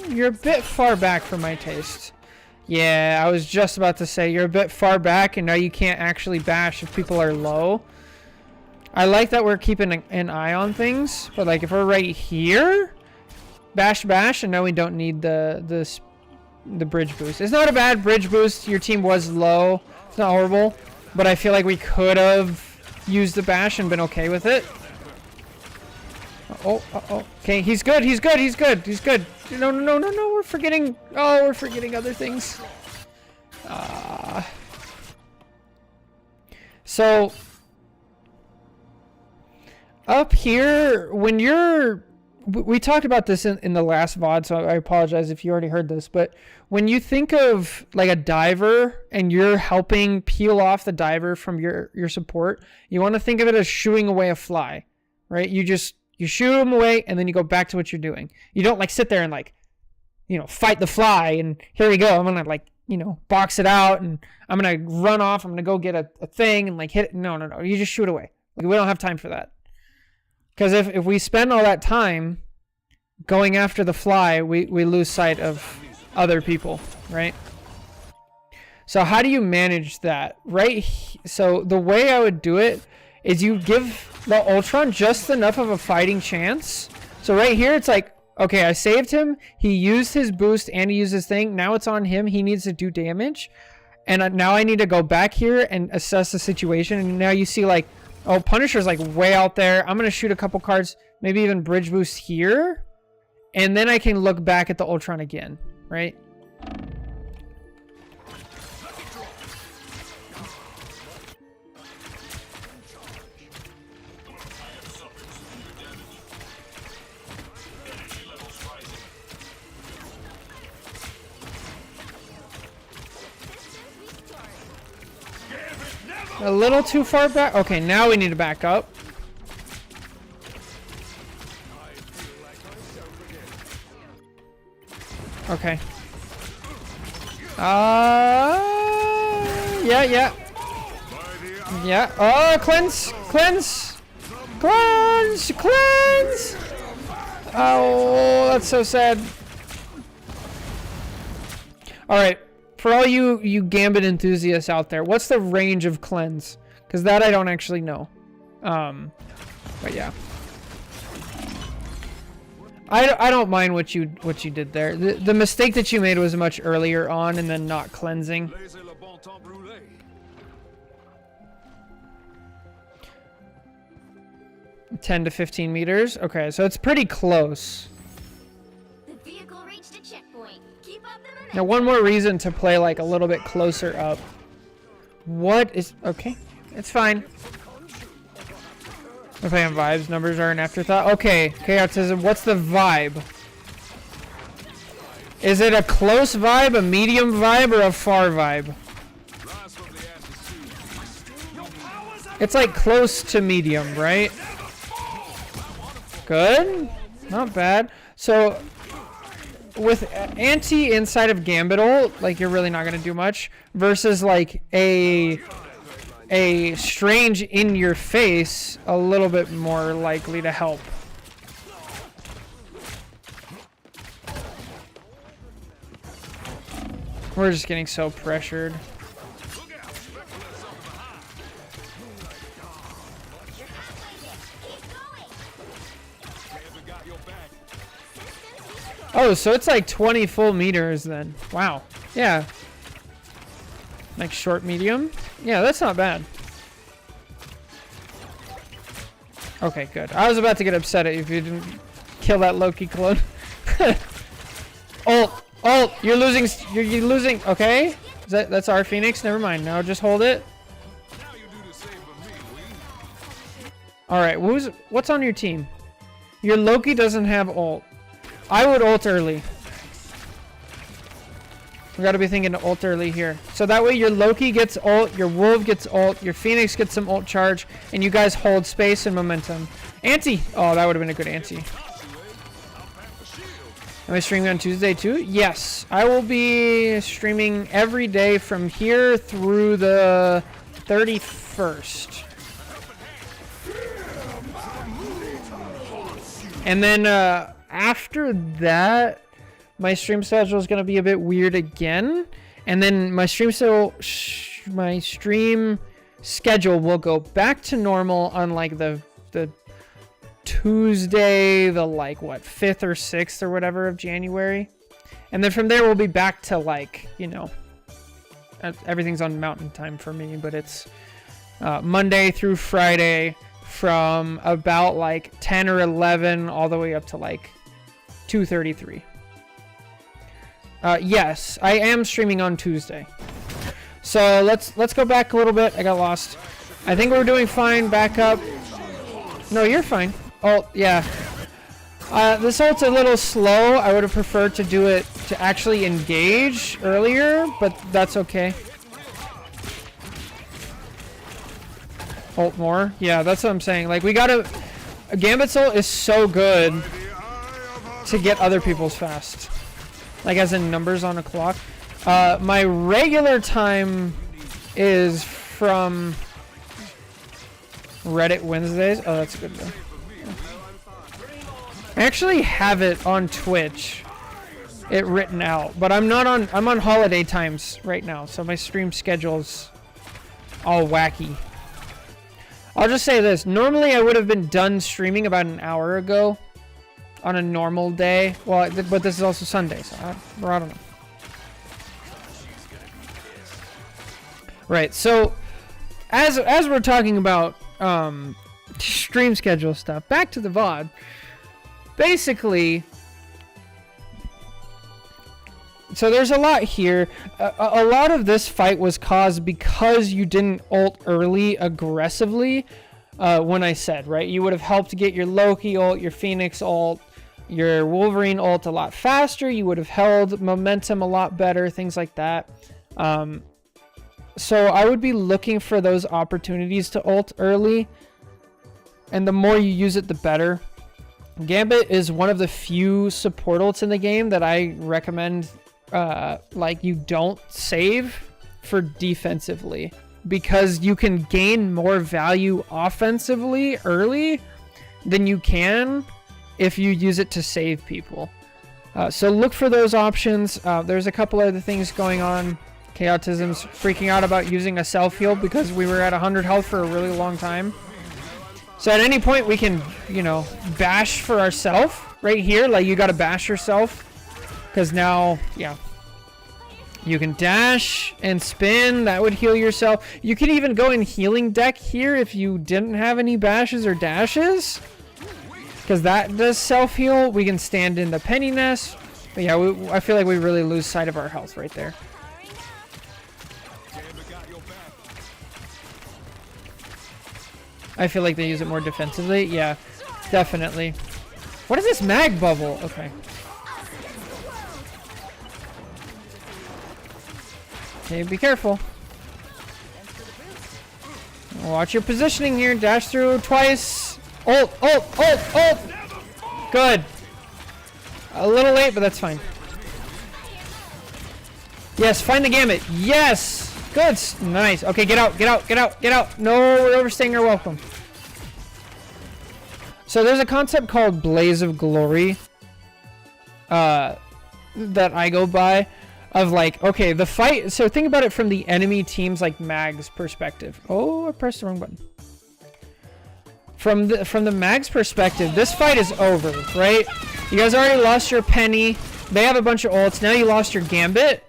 You're a bit far back for my taste. Yeah, I was just about to say you're a bit far back, and now you can't actually bash if people are low. I like that we're keeping an eye on things, but like if we're right here, bash, and now we don't need the bridge boost. It's not a bad bridge boost. Your team was low. It's not horrible, but I feel like we could have used the bash and been okay with it. Oh. Okay, he's good. No, we're forgetting. Oh, we're forgetting other things. So up here, when you're, we talked about this in the last VOD, so I apologize if you already heard this, but when you think of like a diver and you're helping peel off the diver from your support, you want to think of it as shooing away a fly, right? You shoot them away and then you go back to what you're doing. You don't like sit there and like, fight the fly and here we go. I'm going to like, box it out and I'm going to run off. I'm going to go get a thing and like hit it. No. You just shoot away. Like, we don't have time for that. Because if we spend all that time going after the fly, we lose sight of other people, right? So how do you manage that? So the way I would do it is you give the Ultron just enough of a fighting chance. So right here, it's like, okay, I saved him. He used his boost and he used his thing. Now it's on him. He needs to do damage. And now I need to go back here and assess the situation. And now you see like, oh, Punisher's like way out there. I'm going to shoot a couple cards, maybe even bridge boost here. And then I can look back at the Ultron again, right? A little too far back. Okay, now we need to back up. Okay. Yeah. Oh, cleanse. Oh, that's so sad. All right. For all you Gambit enthusiasts out there, what's the range of cleanse? Because that I don't actually know. But yeah. I don't mind what you did there. The mistake that you made was much earlier on and then not cleansing. 10 to 15 meters. Okay, so it's pretty close. The vehicle reached a checkpoint. Keep up the momentum. Now one more reason to play like a little bit closer up. What is okay? It's fine. We're playing vibes. Numbers are an afterthought. Okay, Chaotism. What's the vibe? Is it a close vibe, a medium vibe, or a far vibe? It's like close to medium, right? Good. Not bad. So with Anti inside of Gambit ult, like you're really not gonna do much. Versus like a Strange in your face, a little bit more likely to help. We're just getting so pressured. Oh, so it's like 20 full meters then. Wow. Yeah. Like short, medium. Yeah, that's not bad. Okay, good. I was about to get upset if you didn't kill that Loki clone. Ult. You're losing. You're losing. Okay. That's our Phoenix. Never mind. Now just hold it. All right. What's on your team? Your Loki doesn't have ult. I would ult early. We gotta be thinking to ult early here. So that way your Loki gets ult, your Wolf gets ult, your Phoenix gets some ult charge, and you guys hold space and momentum. Anti! Oh, that would have been a good anti. Am I streaming on Tuesday too? Yes. I will be streaming every day from here through the 31st. And then after that, my stream schedule is going to be a bit weird again. And then my stream schedule will go back to normal on like the Tuesday, the like what 5th or 6th or whatever of January. And then from there we'll be back to like, you know, everything's on mountain time for me, but it's Monday through Friday from about like 10 or 11 all the way up to like 2:33. Yes, I am streaming on Tuesday. So let's go back a little bit. I got lost. I think we're doing fine. Back up. No, you're fine. Oh, yeah. This ult's a little slow. I would have preferred to do it to actually engage earlier, but that's okay. Ult more. Yeah, that's what I'm saying. Like, we gotta... Gambit's ult is so good to get other people's fast. Like, as in numbers on a clock. My regular time is from Reddit Wednesdays. Oh, that's good though. I actually have it on Twitch, it written out, but I'm on holiday times right now, so my stream schedule's all wacky. I'll just say this, normally I would have been done streaming about an hour ago on a normal day. Well, but this is also Sunday, so I don't know. Right, so as we're talking about stream schedule stuff, back to the VOD. Basically, so there's a lot here. A lot of this fight was caused because you didn't ult early aggressively. When I said, right, you would have helped get your Loki ult, your Phoenix ult, your Wolverine ult a lot faster. You would have held momentum a lot better, things like that. So I would be looking for those opportunities to ult early, and the more you use it, the better. Gambit is one of the few support ults in the game that I recommend like you don't save for defensively, because you can gain more value offensively early than you can if you use it to save people. So look for those options. There's a couple other things going on. Chaotism's freaking out about using a self-heal because we were at 100 health for a really long time. So at any point we can, you know, bash for ourselves right here. Like, you gotta bash yourself, because now, yeah, you can dash and spin. That would heal yourself. You could even go in healing deck here if you didn't have any bashes or dashes, because that does self-heal. We can stand in the penny nest. But yeah, I feel like we really lose sight of our health right there. I feel like they use it more defensively. Yeah, definitely. What is this mag bubble? Okay. Okay, be careful. Watch your positioning here. Dash through twice. Ult, ult, ult, ult. Good. A little late, but that's fine. Yes, find the Gambit. Yes. Good. Nice. Okay, get out, get out, get out, get out. No, we're overstaying our welcome. So there's a concept called Blaze of Glory that I go by, of like, okay, the fight. So think about it from the enemy team's like Mag's perspective. Oh, I pressed the wrong button. From the Mag's perspective, this fight is over, right? You guys already lost your Penny. They have a bunch of ults. Now you lost your Gambit.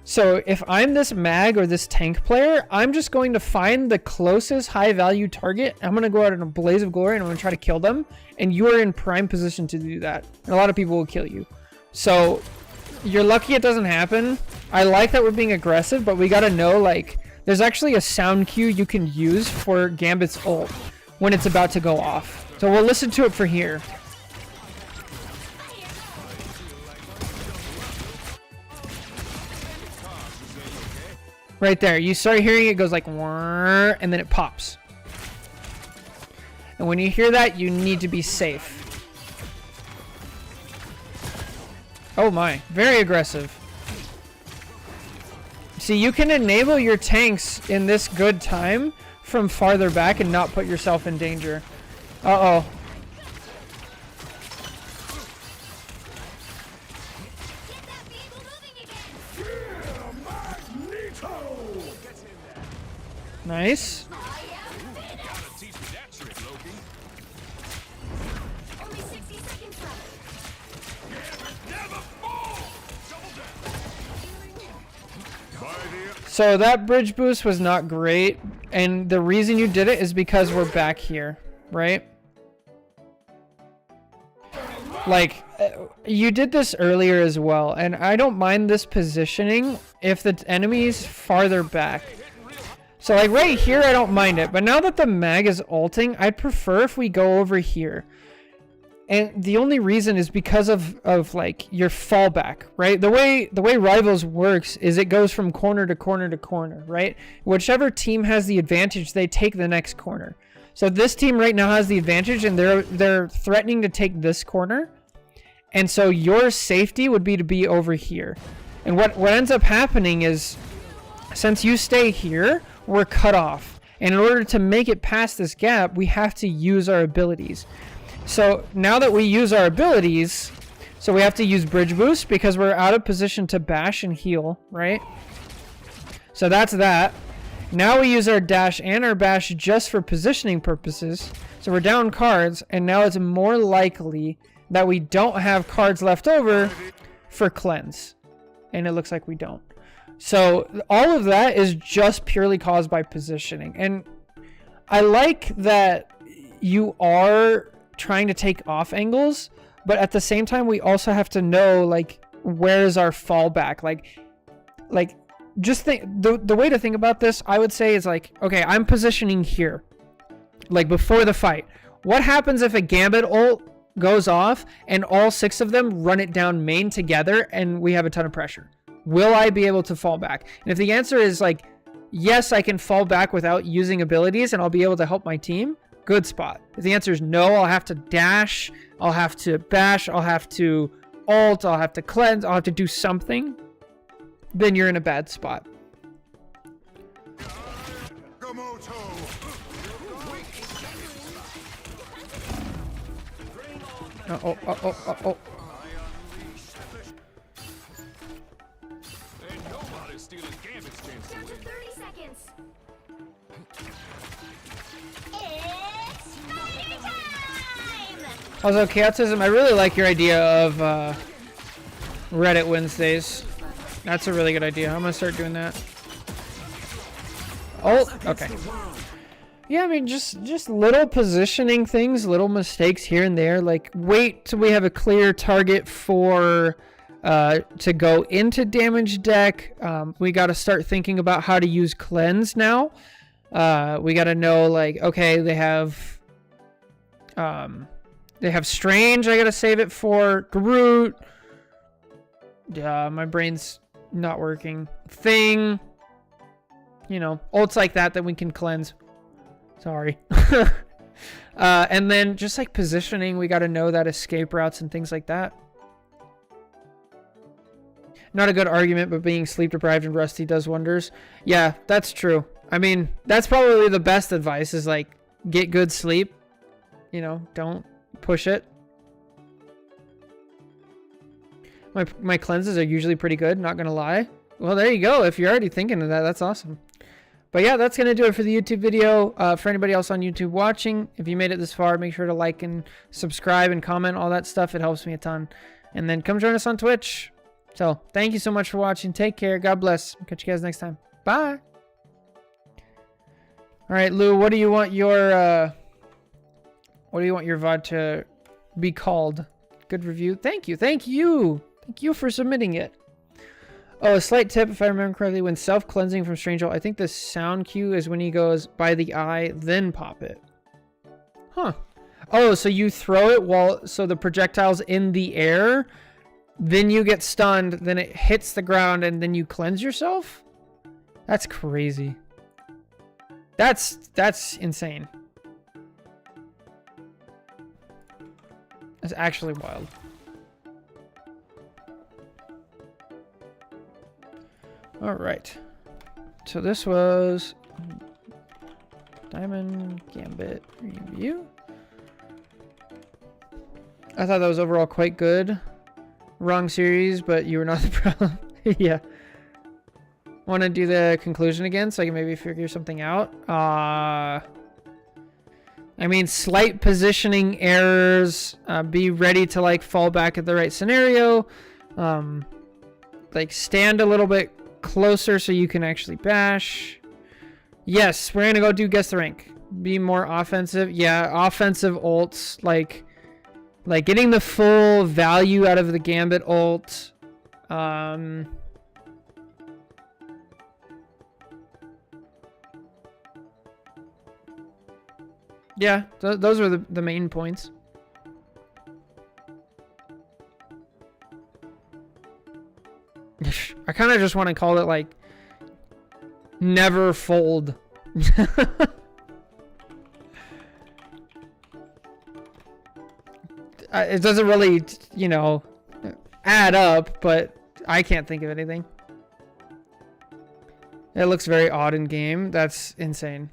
So if I'm this Mag or this tank player, I'm just going to find the closest high value target. I'm going to go out in a blaze of glory and I'm going to try to kill them. And you are in prime position to do that. And a lot of people will kill you. So you're lucky it doesn't happen. I like that we're being aggressive, but we got to know, like, there's actually a sound cue you can use for Gambit's ult when it's about to go off. So we'll listen to it for here. Right there. You start hearing it goes like, "Whirr," and then it pops. And when you hear that, you need to be safe. Oh my, very aggressive. See, you can enable your tanks in this good time from farther back and not put yourself in danger. Uh-oh. Get that vehicle moving again. Nice. Teach me that trick, Loki. Only 60 seconds left. Never fall! Double down. So that bridge boost was not great. And the reason you did it is because we're back here, right? Like, you did this earlier as well. And I don't mind this positioning if the enemy's farther back. So like right here, I don't mind it. But now that the mag is ulting, I'd prefer if we go over here. And the only reason is because of like your fallback, right? The way Rivals works is it goes from corner to corner to corner, right? Whichever team has the advantage, they take the next corner. So this team right now has the advantage, and they're threatening to take this corner. And so your safety would be to be over here. And what ends up happening is, since you stay here, we're cut off. And in order to make it past this gap, we have to use our abilities. So now that we use our abilities, so we have to use bridge boost because we're out of position to bash and heal, right? So that's that. Now we use our dash and our bash just for positioning purposes. So we're down cards, and now it's more likely that we don't have cards left over for cleanse. And it looks like we don't. So all of that is just purely caused by positioning. And I like that you are trying to take off angles, but at the same time we also have to know like where's our fallback. Like just think, the way to think about this, I would say, is like, okay, I'm positioning here like before the fight. What happens if a Gambit ult goes off and all 6 of them run it down main together and we have a ton of pressure? Will I be able to fall back? And if the answer is like yes, I can fall back without using abilities and I'll be able to help my team, good spot. If the answer is no, I'll have to dash, I'll have to bash, I'll have to ult, I'll have to cleanse, I'll have to do something, then you're in a bad spot. Oh. Ain't nobody stealing Gambit's chance to Down to win. 30 seconds. It's fighter time! Also, Chaotism, I really like your idea of Reddit Wednesdays. That's a really good idea. I'm gonna start doing that. Oh, okay. Yeah, I mean, just little positioning things, little mistakes here and there. Like, wait till we have a clear target for to go into damage deck. We got to start thinking about how to use cleanse now. We got to know, like, okay, they have strange. I got to save it for Groot. My brain's not working. Thing. You know, ults like that we can cleanse. Sorry. And then just like positioning, we got to know that escape routes and things like that. Not a good argument, but being sleep deprived and rusty does wonders. Yeah, that's true. I mean, that's probably the best advice, is like get good sleep. You know, don't push it. My cleanses are usually pretty good, not gonna lie. Well, there you go. If you're already thinking of that, that's awesome. But yeah, that's going to do it for the YouTube video. For anybody else on YouTube watching, if you made it this far, make sure to like and subscribe and comment, all that stuff. It helps me a ton. And then come join us on Twitch. So thank you so much for watching. Take care. God bless. I'll catch you guys next time. Bye. All right, Lou, what do you want your VOD to be called? Good review. Thank you. Thank you. Thank you for submitting it. Oh, a slight tip, if I remember correctly, when self-cleansing from Strange Ult, I think the sound cue is when he goes by the eye, then pop it. Huh. Oh, so you throw it so the projectile's in the air, then you get stunned, then it hits the ground, and then you cleanse yourself? That's crazy. That's insane. That's actually wild. All right. So this was Diamond Gambit review. I thought that was overall quite good. Wrong series, but you were not the problem. Yeah. Want to do the conclusion again so I can maybe figure something out? I mean, slight positioning errors. Be ready to like fall back at the right scenario. Like stand a little bit closer so you can actually bash. Yes, we're gonna go do guess the rank. Be more offensive. Yeah, offensive ults, like getting the full value out of the Gambit ult. Yeah, those are the main points. I kind of just want to call it like never fold. It doesn't really, you know, add up, but I can't think of anything. It looks very odd in game. That's insane.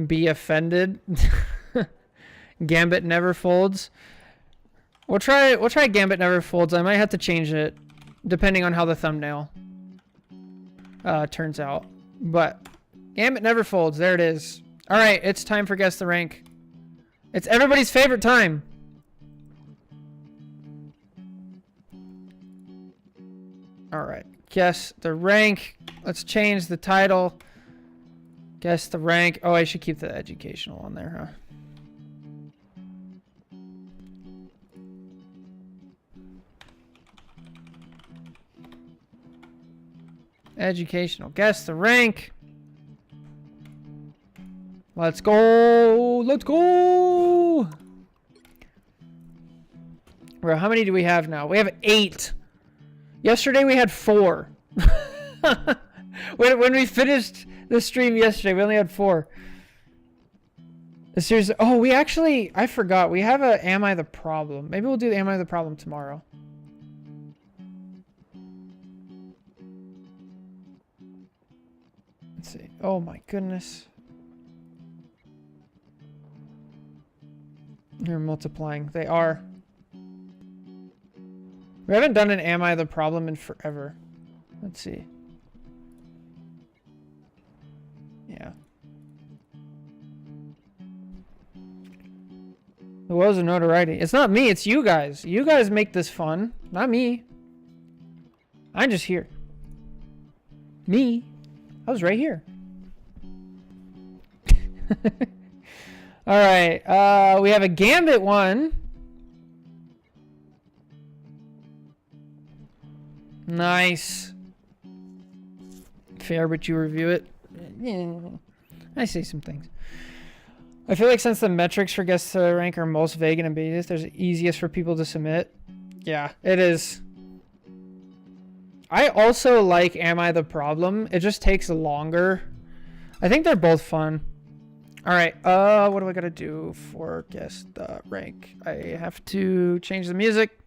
Be offended. Gambit never folds. We'll try Gambit never folds. I might have to change it depending on how the thumbnail turns out. But Gambit never folds. There it is. All right, it's time for guess the rank. It's everybody's favorite time. All right, guess the rank. Let's change the title. Guess the rank. Oh, I should keep the educational on there, huh? Educational. Guess the rank. Let's go. Let's go. Bro, how many do we have now? We have 8. Yesterday we had 4. When we finished the stream yesterday, we only had 4. Seriously. Oh, we actually, I forgot. We have a Am I the Problem? Maybe we'll do the Am I the Problem tomorrow. Let's see. Oh my goodness. They're multiplying. They are. We haven't done an Am I the Problem in forever. Let's see. Yeah. The woes of notoriety. It's not me, it's you guys. You guys make this fun. Not me. I'm just here. Me. I was right here. Alright. We have a Gambit one. Nice. Fair, but you review it. Yeah, I say some things. I feel like since the metrics for guess the rank are most vague and ambiguous, there's easiest for people to submit. Yeah, it is. I also like Am I the Problem? It just takes longer. I think they're both fun. Alright, what do I gotta do for guess the rank? I have to change the music.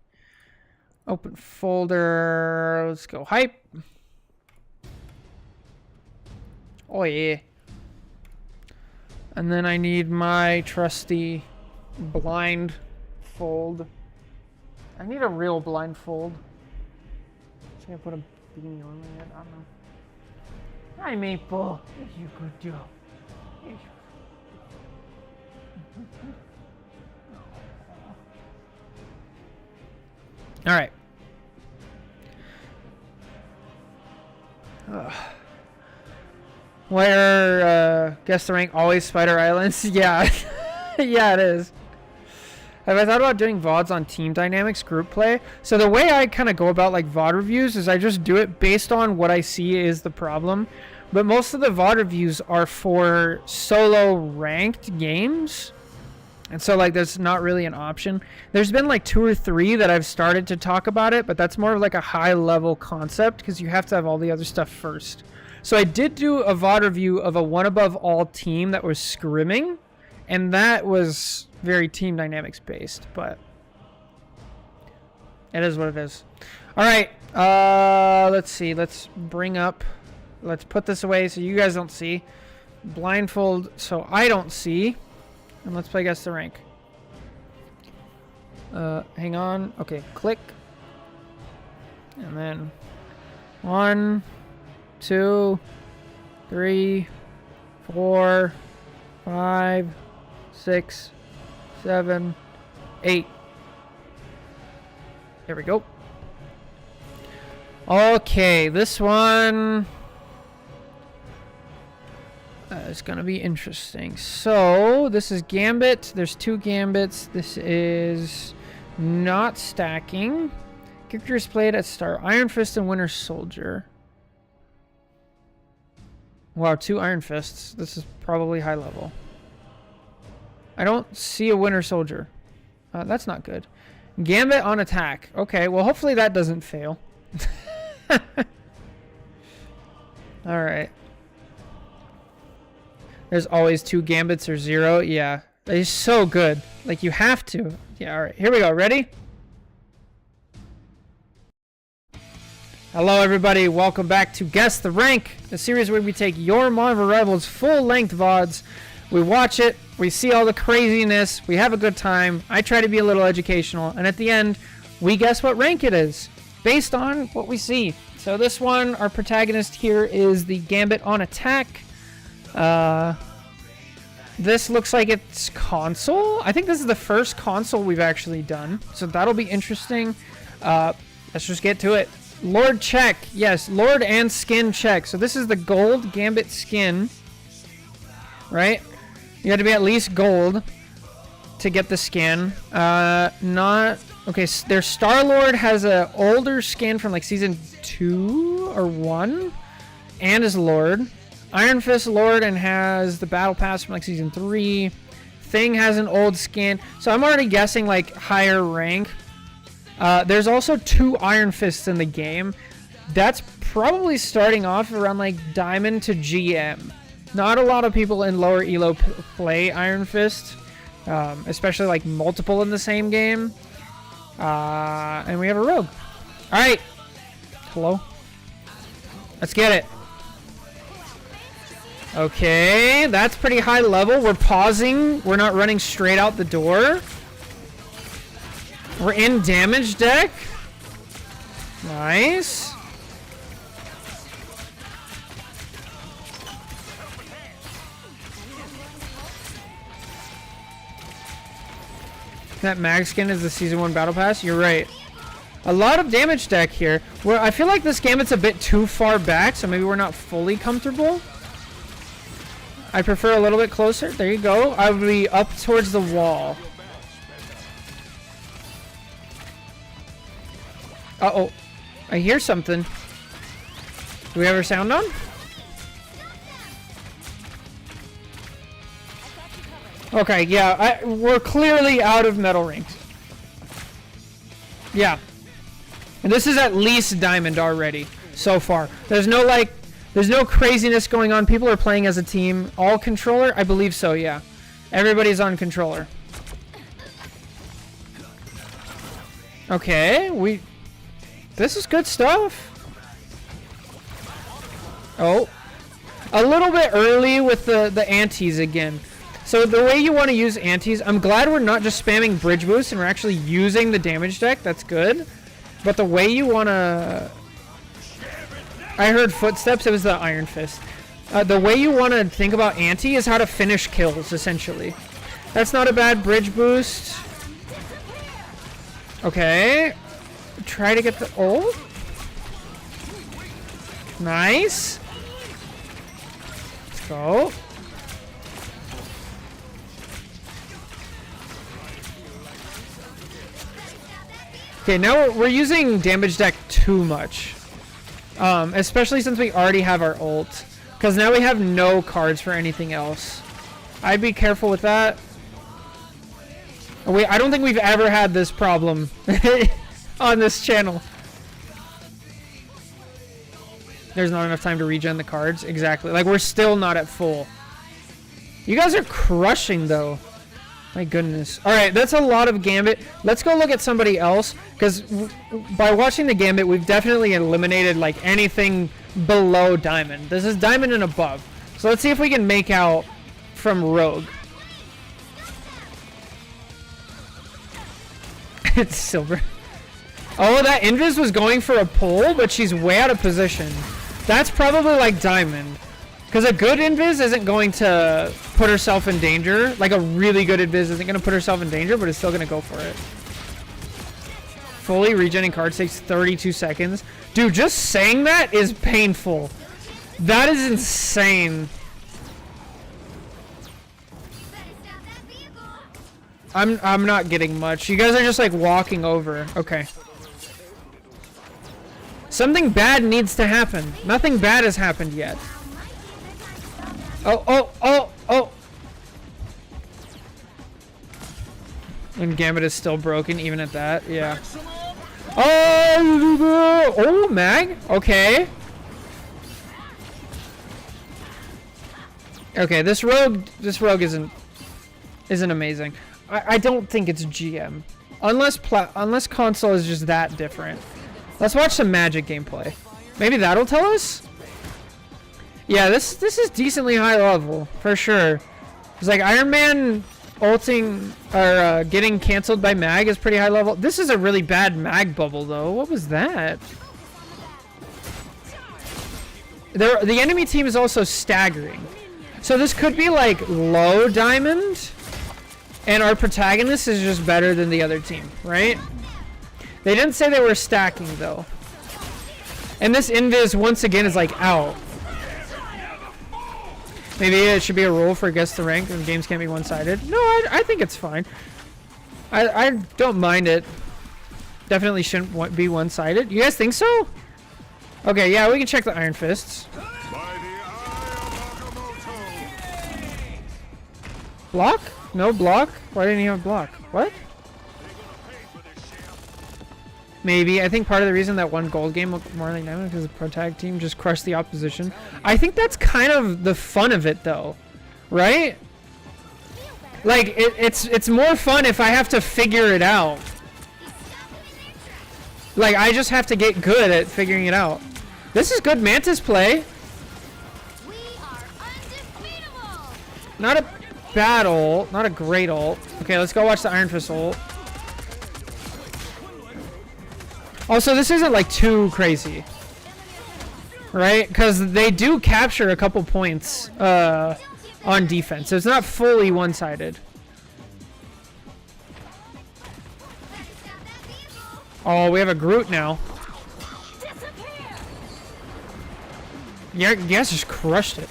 Open folder. Let's go hype. Oh yeah. And then I need my trusty blindfold. I need a real blindfold. Should I put a beanie on my head? I don't know. Hi Maple. You good job. Alright. Where, guess the rank always Spider Islands? Yeah. Yeah, it is. Have I thought about doing VODs on Team Dynamics group play? So the way I kind of go about like VOD reviews is I just do it based on what I see is the problem. But most of the VOD reviews are for solo ranked games. And so, like, that's not really an option. There's been, like, 2 or 3 that I've started to talk about it, but that's more of, like, a high-level concept because you have to have all the other stuff first. So I did do a VOD review of a one above all team that was scrimming, and that was very team dynamics based, but it is what it is. All right, let's see. Let's put this away so you guys don't see. Blindfold so I don't see. And let's play Guess the Rank. Hang on. Okay, click. And then 1, 2, 3, 4, 5, 6, 7, 8. There we go. Okay, this one is going to be interesting. So, this is Gambit. There's 2 Gambits. This is not stacking. Characters played at start. Iron Fist and Winter Soldier. Wow, 2 Iron Fists. This is probably high level. I don't see a Winter Soldier. That's not good. Gambit on attack. Okay, well, hopefully that doesn't fail. Alright. There's always 2 Gambits or 0. Yeah. It's so good. Like, you have to. Yeah, alright. Here we go. Ready? Hello, everybody. Welcome back to Guess the Rank, a series where we take your Marvel Rivals full-length VODs. We watch it. We see all the craziness. We have a good time. I try to be a little educational. And at the end, we guess what rank it is based on what we see. So this one, our protagonist here is the Gambit on attack. This looks like it's console. I think this is the first console we've actually done. So that'll be interesting. Let's just get to it. Lord check. Yes, Lord and skin check. So this is the gold Gambit skin. Right? You have to be at least gold to get the skin. Okay, their Star-Lord has a older skin from like season 2 or 1 and is Lord. Iron Fist Lord and has the battle pass from like season 3. Thing has an old skin. So I'm already guessing like higher rank. There's also 2 Iron Fists in the game. That's probably starting off around like Diamond to GM. Not a lot of people in lower elo play Iron Fist, especially like multiple in the same game. And we have a rogue. All right. Hello. Let's get it. Okay, that's pretty high level. We're pausing. We're not running straight out the door. We're in damage deck. Nice. That mag skin is the season 1 battle pass. You're right. A lot of damage deck here. Where I feel like this Gambit's a bit too far back, so maybe we're not fully comfortable. I prefer a little bit closer. There you go. I would be up towards the wall. Uh-oh. I hear something. Do we have our sound on? Okay, yeah, we're clearly out of metal rings. Yeah. And this is at least diamond already, so far. There's no, like, there's no craziness going on. People are playing as a team. All controller? I believe so, yeah. Everybody's on controller. Okay, this is good stuff. Oh. A little bit early with the antis again. So the way you want to use antis, I'm glad we're not just spamming bridge boost and we're actually using the damage deck. That's good. But the way you want to... I heard footsteps. It was the Iron Fist. The way you want to think about anti is how to finish kills, essentially. That's not a bad bridge boost. Okay. Try to get the ult. Nice. Let's go. Okay, now we're using damage deck too much. Especially since we already have our ult. Because now we have no cards for anything else. I'd be careful with that. Wait, I don't think we've ever had this problem on this channel. There's not enough time to regen the cards. Exactly. Like, we're still not at full. You guys are crushing, though. My goodness. All right, that's a lot of Gambit. Let's go look at somebody else, because by watching the Gambit, we've definitely eliminated, like, anything below Diamond. This is Diamond and above. So let's see if we can make out from Rogue. It's Silver. Oh, that Invis was going for a pull, but she's way out of position. That's probably like Diamond. Because a good Invis isn't going to put herself in danger. Like a really good Invis isn't going to put herself in danger, but is still going to go for it. Fully regenerating cards takes 32 seconds. Dude, just saying that is painful. That is insane. I'm not getting much. You guys are just like walking over. Okay. Something bad needs to happen. Nothing bad has happened yet. Oh. And Gambit is still broken even at that. Yeah. Oh, Mag. Okay. Okay, this rogue isn't amazing. I don't think it's GM. Unless console is just that different. Let's watch some Magic gameplay. Maybe that'll tell us? Yeah, this is decently high level, for sure. It's like Iron Man ulting or getting canceled by Mag is pretty high level. This is a really bad Mag bubble though. What was that? The enemy team is also staggering. So this could be like low Diamond. And our protagonist is just better than the other team, right? They didn't say they were stacking, though. And this Invis, once again, is, like, out. Maybe it should be a rule for guess the rank and games can't be one-sided. No, I think it's fine. I don't mind it. Definitely shouldn't be one-sided. You guys think so? Okay, yeah, we can check the Iron Fists. Block? No block? Why didn't he have block? What? Maybe. I think part of the reason that one gold game looked more like Diamond because the pro tag team just crushed the opposition. I think that's kind of the fun of it though. Right? Like, it's more fun if I have to figure it out. Like, I just have to get good at figuring it out. This is good Mantis play. We are undefeatable. Not a bad ult, not a great ult. Okay, let's go watch the Iron Fist ult. Also, this isn't like too crazy, right? Because they do capture a couple points on defense, so it's not fully one-sided. Oh, we have a Groot now. Yeah, you guys just crushed it.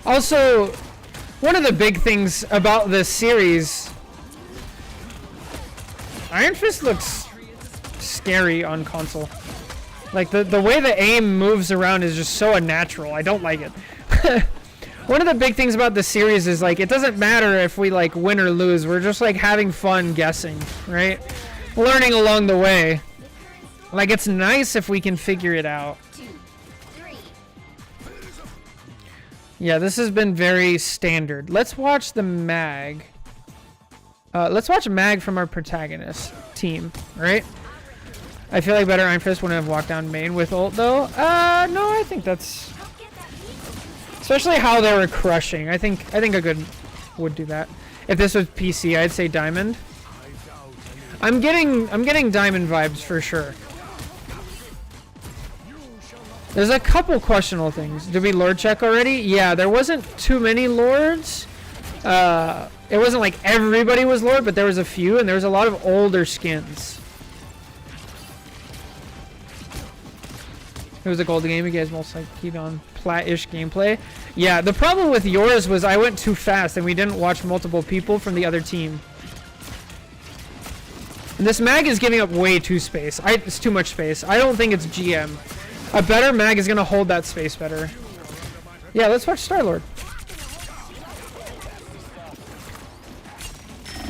Also, one of the big things about this series, Iron Fist looks scary on console. Like, the way the aim moves around is just so unnatural. I don't like it. One of the big things about this series is, like, it doesn't matter if we, like, win or lose. We're just, like, having fun guessing, right? Learning along the way. Like, it's nice if we can figure it out. Yeah, this has been very standard. Let's watch the Mag. Let's watch Mag from our protagonist team, right? I feel like better Iron Fist wouldn't have walked down main with ult, though. No, I think that's... Especially how they were crushing. I think a good would do that. If this was PC, I'd say Diamond. I'm getting Diamond vibes for sure. There's a couple questionable things. Did we Lord check already? Yeah, there wasn't too many Lords. It wasn't like everybody was Lord, but there was a few, and there was a lot of older skins. It was a gold game. You guys most like keep on plat-ish gameplay. Yeah, the problem with yours was I went too fast, and we didn't watch multiple people from the other team. And this Mag is giving up way too space. It's too much space. I don't think it's GM. A better mag is gonna hold that space better. Yeah, let's watch Star-Lord.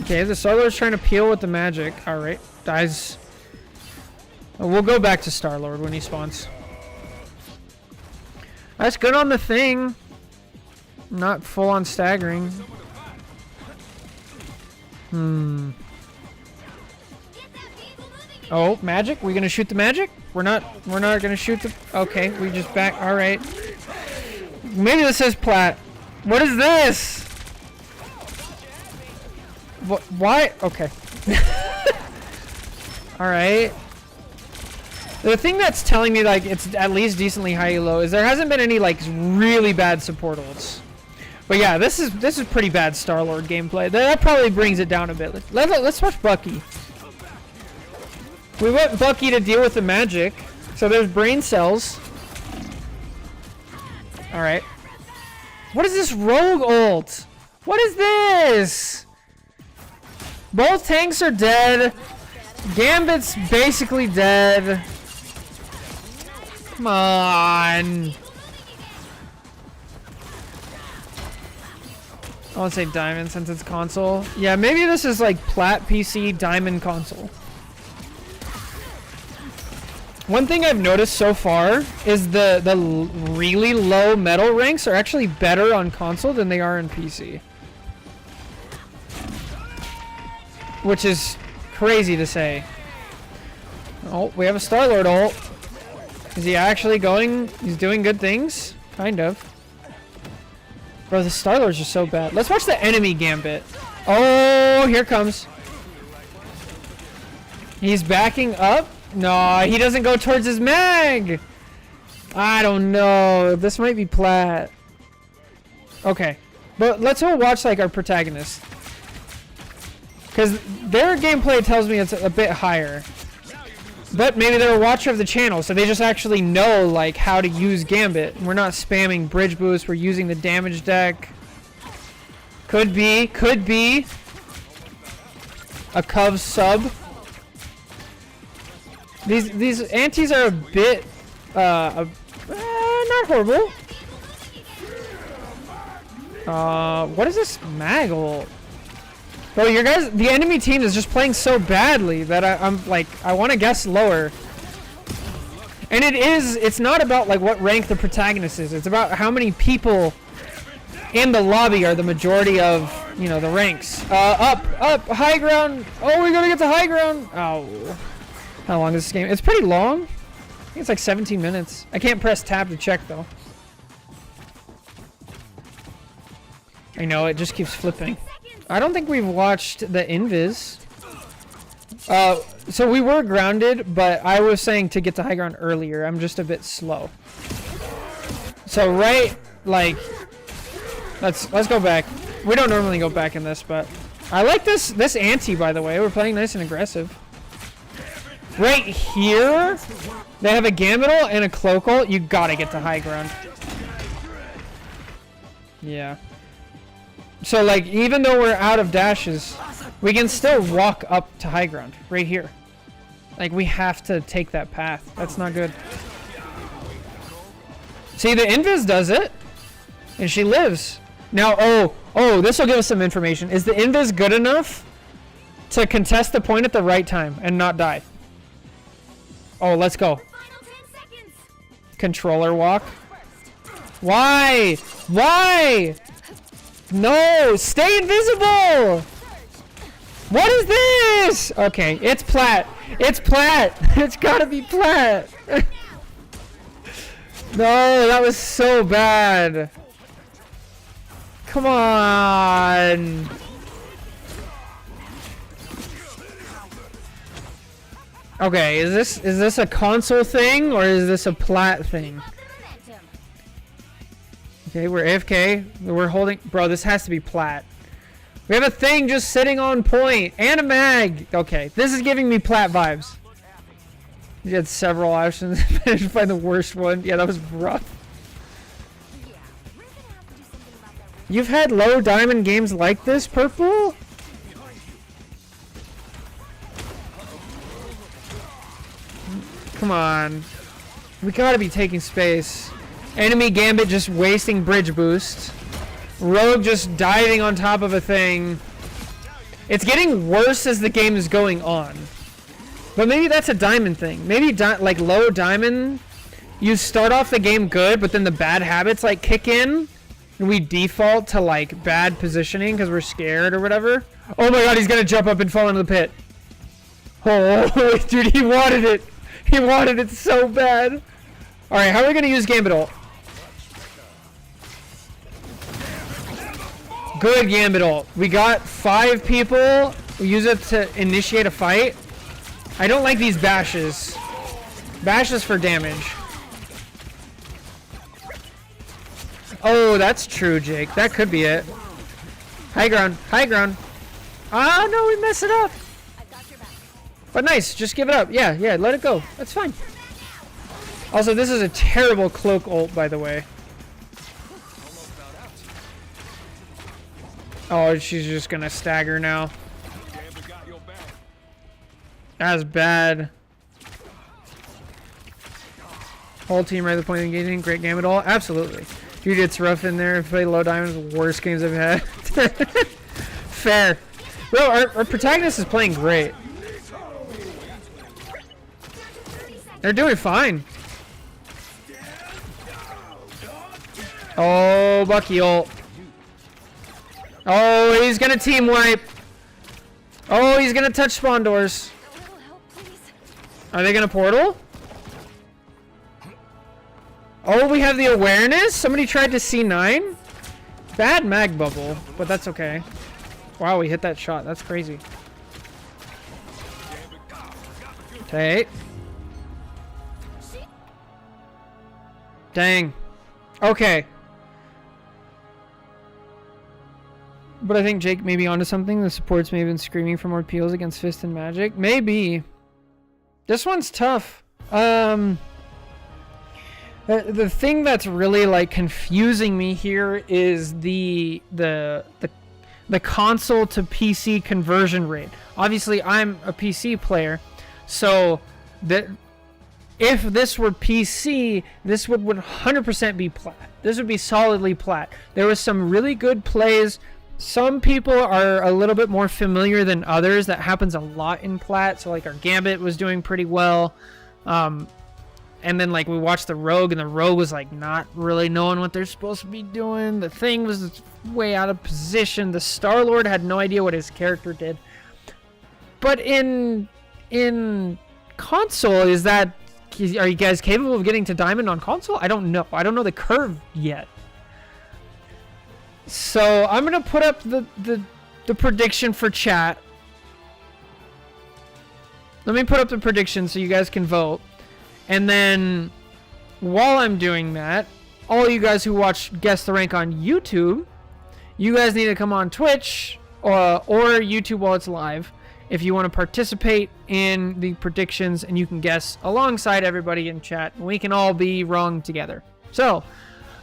Okay, the Star-Lord's trying to peel with the magic. Alright, dies. We'll go back to Star-Lord when he spawns. That's good on the thing. Not full on staggering. Oh, magic? We gonna shoot the magic? We're not gonna shoot the... Okay, we just back... Alright. Maybe this is plat. What is this? What? Why? Okay. Alright. The thing that's telling me, like, it's at least decently high elo is there hasn't been any, like, really bad support ults. But yeah, this is pretty bad Star-Lord gameplay. That probably brings it down a bit. Let's watch Bucky. We want Bucky to deal with the magic. So there's brain cells. Alright. What is this rogue ult? What is this? Both tanks are dead. Gambit's basically dead. Come on. I won't say diamond since it's console. Yeah, maybe this is like plat PC, diamond console. One thing I've noticed so far is the really low metal ranks are actually better on console than they are in PC. Which is crazy to say. Oh, we have a Star-Lord ult. Is he actually going? He's doing good things? Kind of. Bro, the Star-Lord's just so bad. Let's watch the enemy Gambit. Oh, here comes. He's backing up. No, he doesn't go towards his mag. I don't know. This might be plat. Okay. But let's all watch like our protagonist. Because their gameplay tells me it's a bit higher. But maybe they're a watcher of the channel, so they just actually know like how to use Gambit. We're not spamming bridge boost, we're using the damage deck. Could be a Cov sub. These antis are a bit not horrible. What is this mag ult? Bro, the enemy team is just playing so badly that I'm like, I want to guess lower. And it's not about like what rank the protagonist is. It's about how many people in the lobby are the majority of, you know, the ranks. Up, high ground. Oh, we gotta get to high ground. Oh, how long is this game? It's pretty long. I think it's like 17 minutes. I can't press tab to check though. I know, it just keeps flipping. I don't think we've watched the invis. So we were grounded, but I was saying to get to high ground earlier. I'm just a bit slow. So right, like, let's go back. We don't normally go back in this, but I like this anti, by the way. We're playing nice and aggressive. Right here, they have a Gambit ult and a Cloak ult. You gotta get to high ground. Yeah. So like, even though we're out of dashes, we can still walk up to high ground right here. Like, we have to take that path. That's not good. See, the invis does it, and she lives. Now, oh, this will give us some information. Is the invis good enough to contest the point at the right time and not die? Oh, let's go. Controller walk. Why? Why? No, stay invisible! What is this? Okay, it's plat. It's plat. It's gotta be plat. No, that was so bad. Come on. Okay, is this a console thing or is this a plat thing? Okay, we're AFK. We're holding... Bro, this has to be plat. We have a thing just sitting on point. And a mag. Okay, this is giving me plat vibes. You had several options. Managed to find the worst one. Yeah, that was rough. You've had low diamond games like this, Purple? Come on. We gotta be taking space. Enemy Gambit just wasting bridge boost. Rogue just diving on top of a thing. It's getting worse as the game is going on. But maybe that's a diamond thing. Maybe like low diamond, you start off the game good, but then the bad habits like kick in. And we default to like bad positioning because we're scared or whatever. Oh my god, he's gonna jump up and fall into the pit. Oh, dude, he wanted it. He wanted it so bad. Alright, how are we gonna use Gambit ult? Good Gambit ult. We got 5 people. We use it to initiate a fight. I don't like these bashes. Bashes for damage. Oh, that's true, Jake. That could be it. High ground. High ground. Ah, no, we messed it up. But nice. Just give it up. Yeah, yeah, let it go. That's fine. Also, this is a terrible cloak ult, by the way. Oh, she's just gonna stagger now. That's bad. Whole team right at the point of engaging. Great game at all. Absolutely. Dude, it's rough in there. Played low diamonds. Worst games I've had. Fair. Bro, our protagonist is playing great. They're doing fine. Oh, Bucky ult. Oh, he's gonna team wipe. Oh, he's gonna touch spawn doors. Are they gonna portal? Oh, we have the awareness? Somebody tried to C9? Bad mag bubble, but that's okay. Wow, we hit that shot. That's crazy. Okay. Dang. Okay. But I think Jake may be onto something. The supports may have been screaming for more peels against Fist and Magic. Maybe. This one's tough. The thing that's really like confusing me here is the console to PC conversion rate. Obviously, I'm a PC player, so that if this were PC, this would 100% be plat. This would be solidly plat. There was some really good plays. Some people are a little bit more familiar than others. That happens a lot in plat. So like our Gambit was doing pretty well. And then like we watched the Rogue, and the Rogue was like not really knowing what they're supposed to be doing. The Thing was way out of position. The Star-Lord had no idea what his character did. But in console, are you guys capable of getting to Diamond on console? I don't know. I don't know the curve yet. So I'm gonna put up the prediction for chat. Let me put up the prediction so you guys can vote. And then while I'm doing that, all you guys who watch Guess the Rank on YouTube, you guys need to come on Twitch or YouTube while it's live if you want to participate in the predictions, and you can guess alongside everybody in chat. We can all be wrong together. So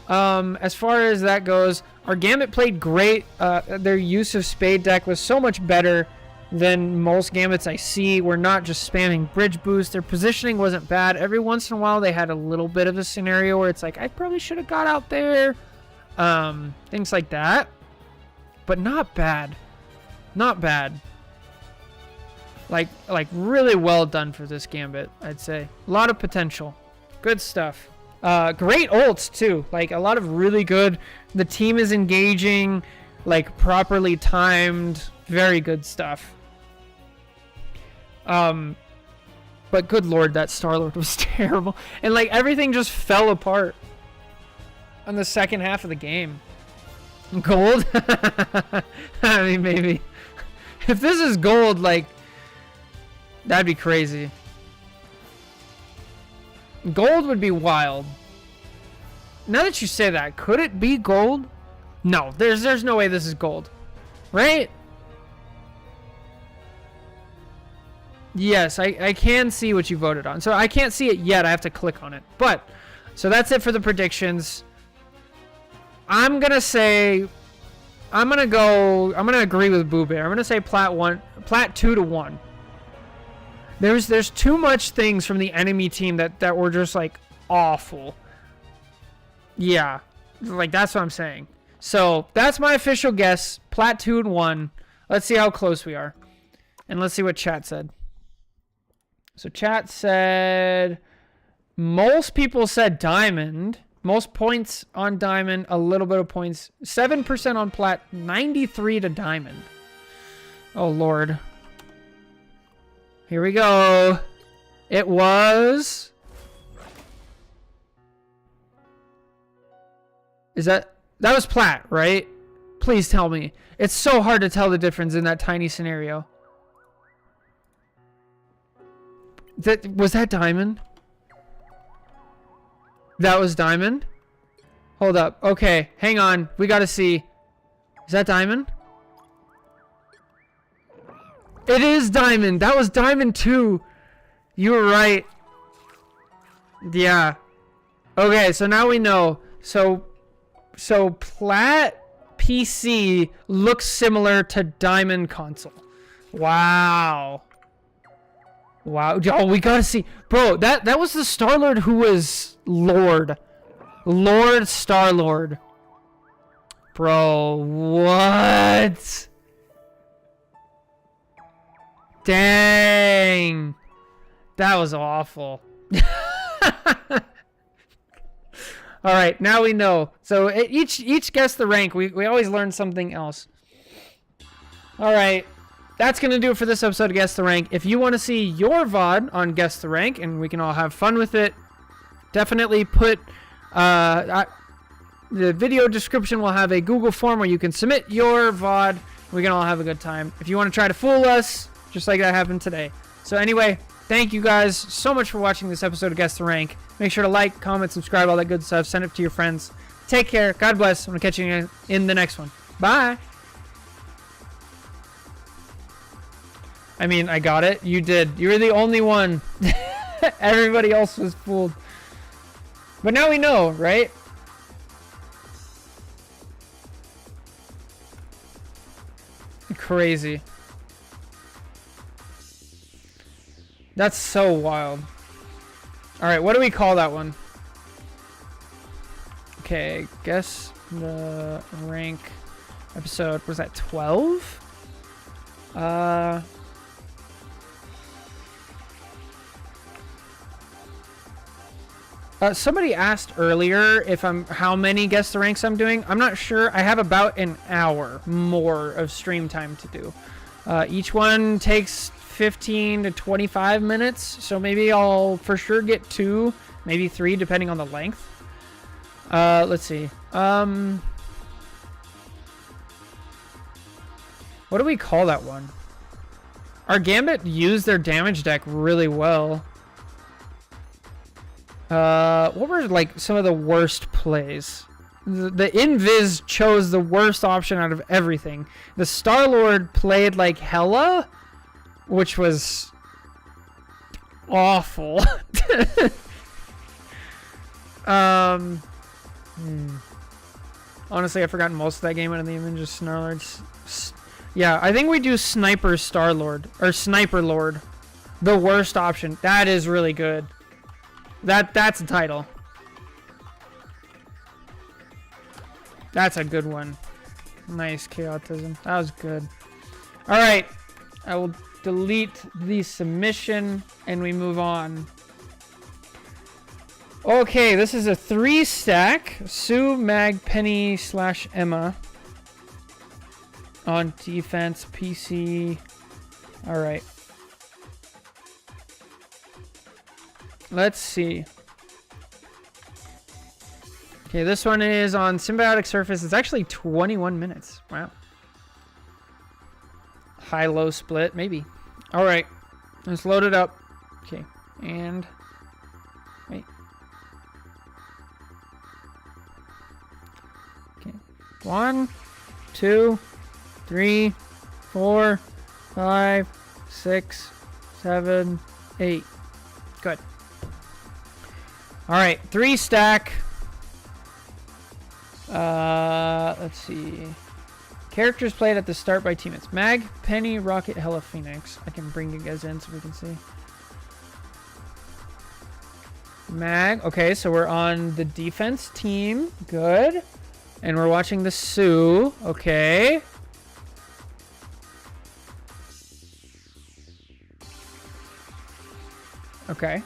as far as that goes, our Gambit played great. Their use of Spade deck was so much better than most Gambits I see. We're not just spamming bridge boost. Their positioning wasn't bad. Every once in a while they had a little bit of a scenario where it's like, I probably should have got out there. Things like that. But not bad. Not bad. Like really well done for this Gambit, I'd say. A lot of potential. Good stuff. Great ults too. Like a lot of really good. The team is engaging, like properly timed. Very good stuff. But good lord, that Star-Lord was terrible. And like everything just fell apart on the second half of the game. Gold? I mean, maybe. If this is gold, like, that'd be crazy. Gold would be wild. Now that you say that, could it be gold? No, there's no way this is gold. Right? Yes, I can see what you voted on. So I can't see it yet. I have to click on it. But, so that's it for the predictions. I'm going to say, I'm going to agree with Boo Bear. I'm going to say plat 2 to 1. There's too much things from the enemy team that were just like awful. Yeah, like that's what I'm saying. So that's my official guess. Platoon 1. Let's see how close we are. And let's see what chat said. So chat said most people said diamond. Most points on diamond, a little bit of points. 7% on plat, 93 to diamond. Oh, Lord. Here we go. It was... That was plat, right? Please tell me. It's so hard to tell the difference in that tiny scenario. Was that diamond? That was diamond? Hold up. Okay, hang on. We gotta see. Is that diamond? It is diamond. That was diamond 2. You were right. Yeah. Okay, so now we know. So plat PC looks similar to diamond console. Wow. Wow. Oh, we gotta see. Bro, that was the Star-Lord who was Lord. Lord Star-Lord. Bro, what? Dang. That was awful. All right, now we know. So each guess the rank. We always learn something else. All right. That's going to do it for this episode of Guess the Rank. If you want to see your VOD on Guess the Rank, and we can all have fun with it, definitely put... the video description will have a Google form where you can submit your VOD. We can all have a good time. If you want to try to fool us, just like that happened today. So anyway, thank you guys so much for watching this episode of Guess the Rank. Make sure to like, comment, subscribe, all that good stuff. Send it to your friends. Take care. God bless. I'm going to catch you in the next one. Bye. I mean, I got it. You did. You were the only one. Everybody else was fooled. But now we know, right? Crazy. That's so wild. Alright, what do we call that one? Okay, guess the rank episode. Was that 12? Somebody asked earlier if how many guess the ranks I'm doing. I'm not sure. I have about an hour more of stream time to do. Each one takes 15 to 25 minutes, so maybe I'll for sure get 2, maybe 3, depending on the length. Let's see. What do we call that one? Our Gambit used their damage deck really well. What were like some of the worst plays? The Invis chose the worst option out of everything. The Star-Lord played like hella, which was awful. Honestly, I've forgotten most of that game out of the image of Star-Lords. Yeah, I think we do Sniper Star-Lord or Sniper Lord. The worst option. That is really good. That's a title. That's a good one. Nice, Chaotism. That was good. Alright. I will delete the submission and we move on. Okay, this is a 3-stack. Sue, Mag, Penny / Emma. On defense, PC. Alright. Let's see. Okay, this one is on Symbiotic Surface. It's actually 21 minutes. Wow. High-low split, maybe. Alright. Let's load it up. Okay. And... wait. Okay. 1, 2, 3, 4, 5, 6, 7, 8. Good. Alright, 3-stack. Let's see. Characters played at the start by teammates. Mag, Penny, Rocket, Hella, Phoenix. I can bring you guys in so we can see. Mag. Okay, so we're on the defense team. Good. And we're watching the Sioux. Okay. Okay.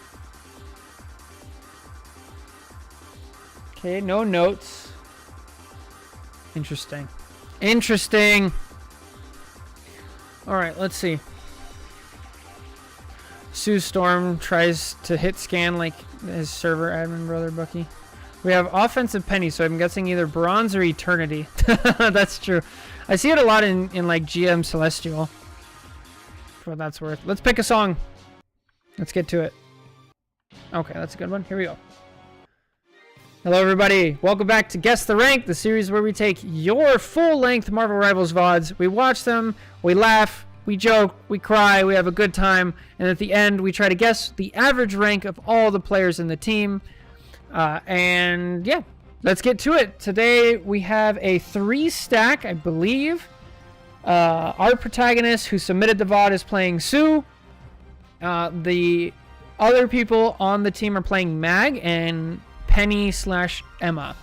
Okay, no notes. Interesting. Interesting. All right, let's see. Sue Storm tries to hit scan like his server admin brother Bucky. We have offensive Penny, so I'm guessing either Bronze or Eternity. That's true. I see it a lot in like GM Celestial. For what that's worth. Let's pick a song. Let's get to it. Okay, that's a good one. Here we go. Hello everybody, welcome back to Guess the Rank, the series where we take your full-length Marvel Rivals VODs, we watch them, we laugh, we joke, we cry, we have a good time, and at the end we try to guess the average rank of all the players in the team. And yeah, let's get to it. Today we have a 3-stack, I believe. Our protagonist who submitted the VOD is playing Sue. The other people on the team are playing Mag and Penny/Emma.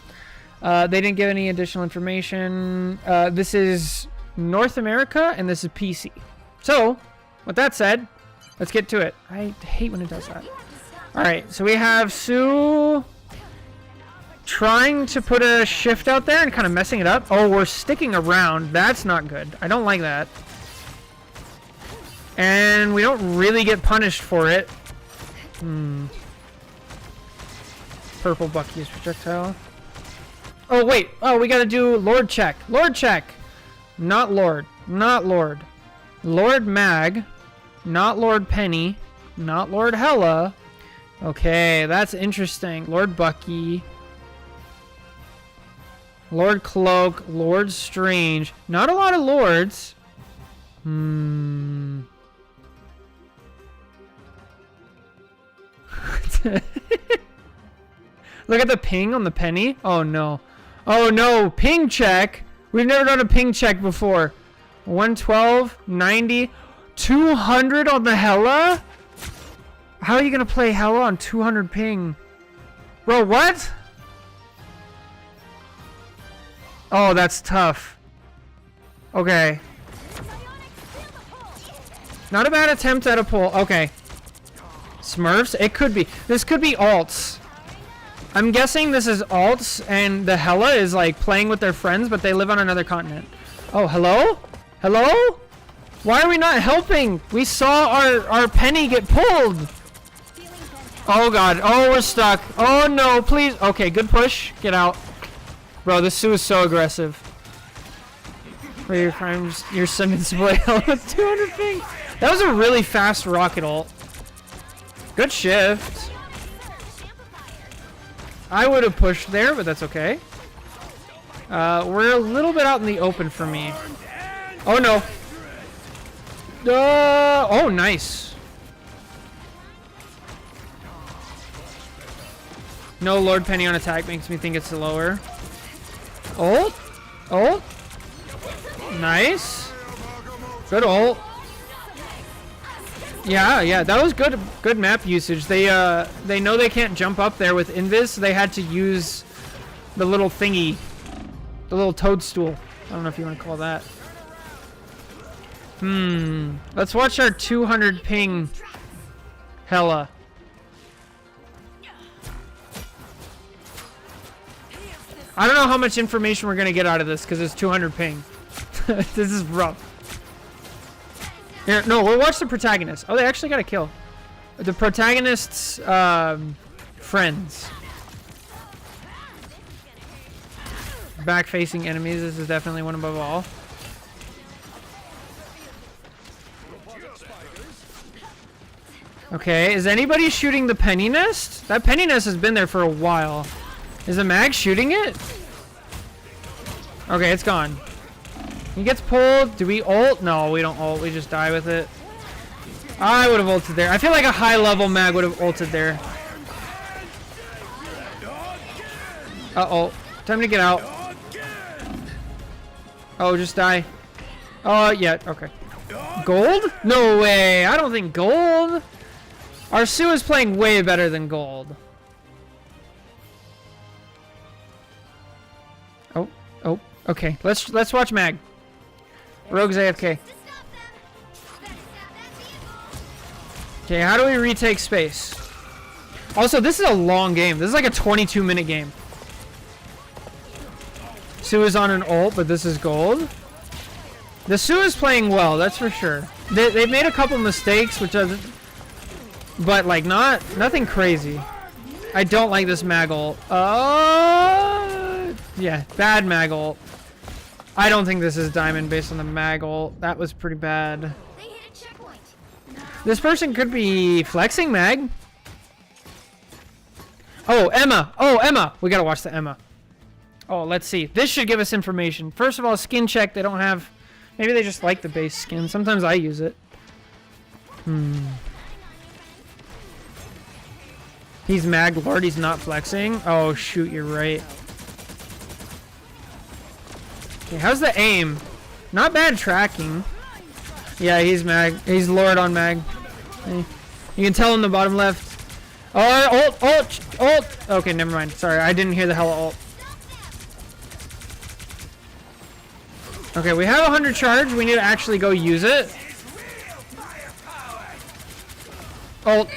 They didn't give any additional information. This is North America and this is PC. So, with that said, let's get to it. I hate when it does that. Alright, so we have Sue trying to put a shift out there and kind of messing it up. Oh, we're sticking around. That's not good. I don't like that. And we don't really get punished for it. Purple Bucky's projectile. Oh, wait. Oh, we gotta do Lord check. Lord check. Not Lord. Not Lord. Lord Mag. Not Lord Penny. Not Lord Hella. Okay, that's interesting. Lord Bucky. Lord Cloak. Lord Strange. Not a lot of Lords. Look at the ping on the Penny. Oh no. Oh no. Ping check. We've never done a ping check before. 112, 90, 200 on the Hella? How are you going to play Hella on 200 ping? Bro, what? Oh, that's tough. Okay. Not a bad attempt at a pull. Okay. Smurfs? It could be. This could be alts. I'm guessing this is alts, and the Hella is like playing with their friends, but they live on another continent. Oh, hello? Hello? Why are we not helping? We saw our Penny get pulled. Oh god. Oh, we're stuck. Oh no, please. Okay, good push. Get out. Bro, this Sue is so aggressive. For your crimes, your semi-display with 200 ping. That was a really fast rocket ult. Good shift. I would have pushed there, but that's okay. We're a little bit out in the open for me. Oh no. Oh, nice. No Lord Penny on attack makes me think it's lower. Ult. Ult. Nice. Good ult. Yeah, that was good map usage. They know they can't jump up there with invis, so they had to use the little thingy. The little toadstool. I don't know if you want to call that. Let's watch our 200 ping Hella. I don't know how much information we're going to get out of this because it's 200 ping. This is rough. Here, no, we'll watch the protagonist. Oh, they actually got a kill. The protagonist's friends. Back-facing enemies. This is definitely one above all. Okay, is anybody shooting the Penny Nest? That Penny Nest has been there for a while. Is the Mag shooting it? Okay, it's gone. He gets pulled. Do we ult? No, we don't ult. We just die with it. I would have ulted there. I feel like a high-level Mag would have ulted there. Uh-oh. Time to get out. Oh, just die. Oh, yeah. Okay. Gold? No way. I don't think gold. Our Sue is playing way better than gold. Oh, oh, okay. Let's watch Mag. Rogue's AFK. To stop them. Better stop that vehicle. Okay, how do we retake space? Also, this is a long game. This is like a 22-minute game. Sue is on an ult, but this is gold. The Sue is playing well, that's for sure. They've made a couple mistakes, which are, but like nothing crazy. I don't like this mag ult. Yeah, bad mag ult. I don't think this is diamond based on the mag ult. That was pretty bad. They hit a checkpoint. This person could be flexing mag. Oh, Emma. Oh, Emma. We gotta watch the Emma. Oh, let's see. This should give us information. First of all, skin check. They don't have... Maybe they just like the base skin. Sometimes I use it. He's mag lord. He's not flexing. Oh, shoot. You're right. Okay, how's the aim? Not bad tracking. Yeah, he's mag. He's lord on mag. You can tell in the bottom left. Oh, ult. Okay, never mind. Sorry, I didn't hear the hella ult. Okay, we have 100 charge. We need to actually go use it. Ult.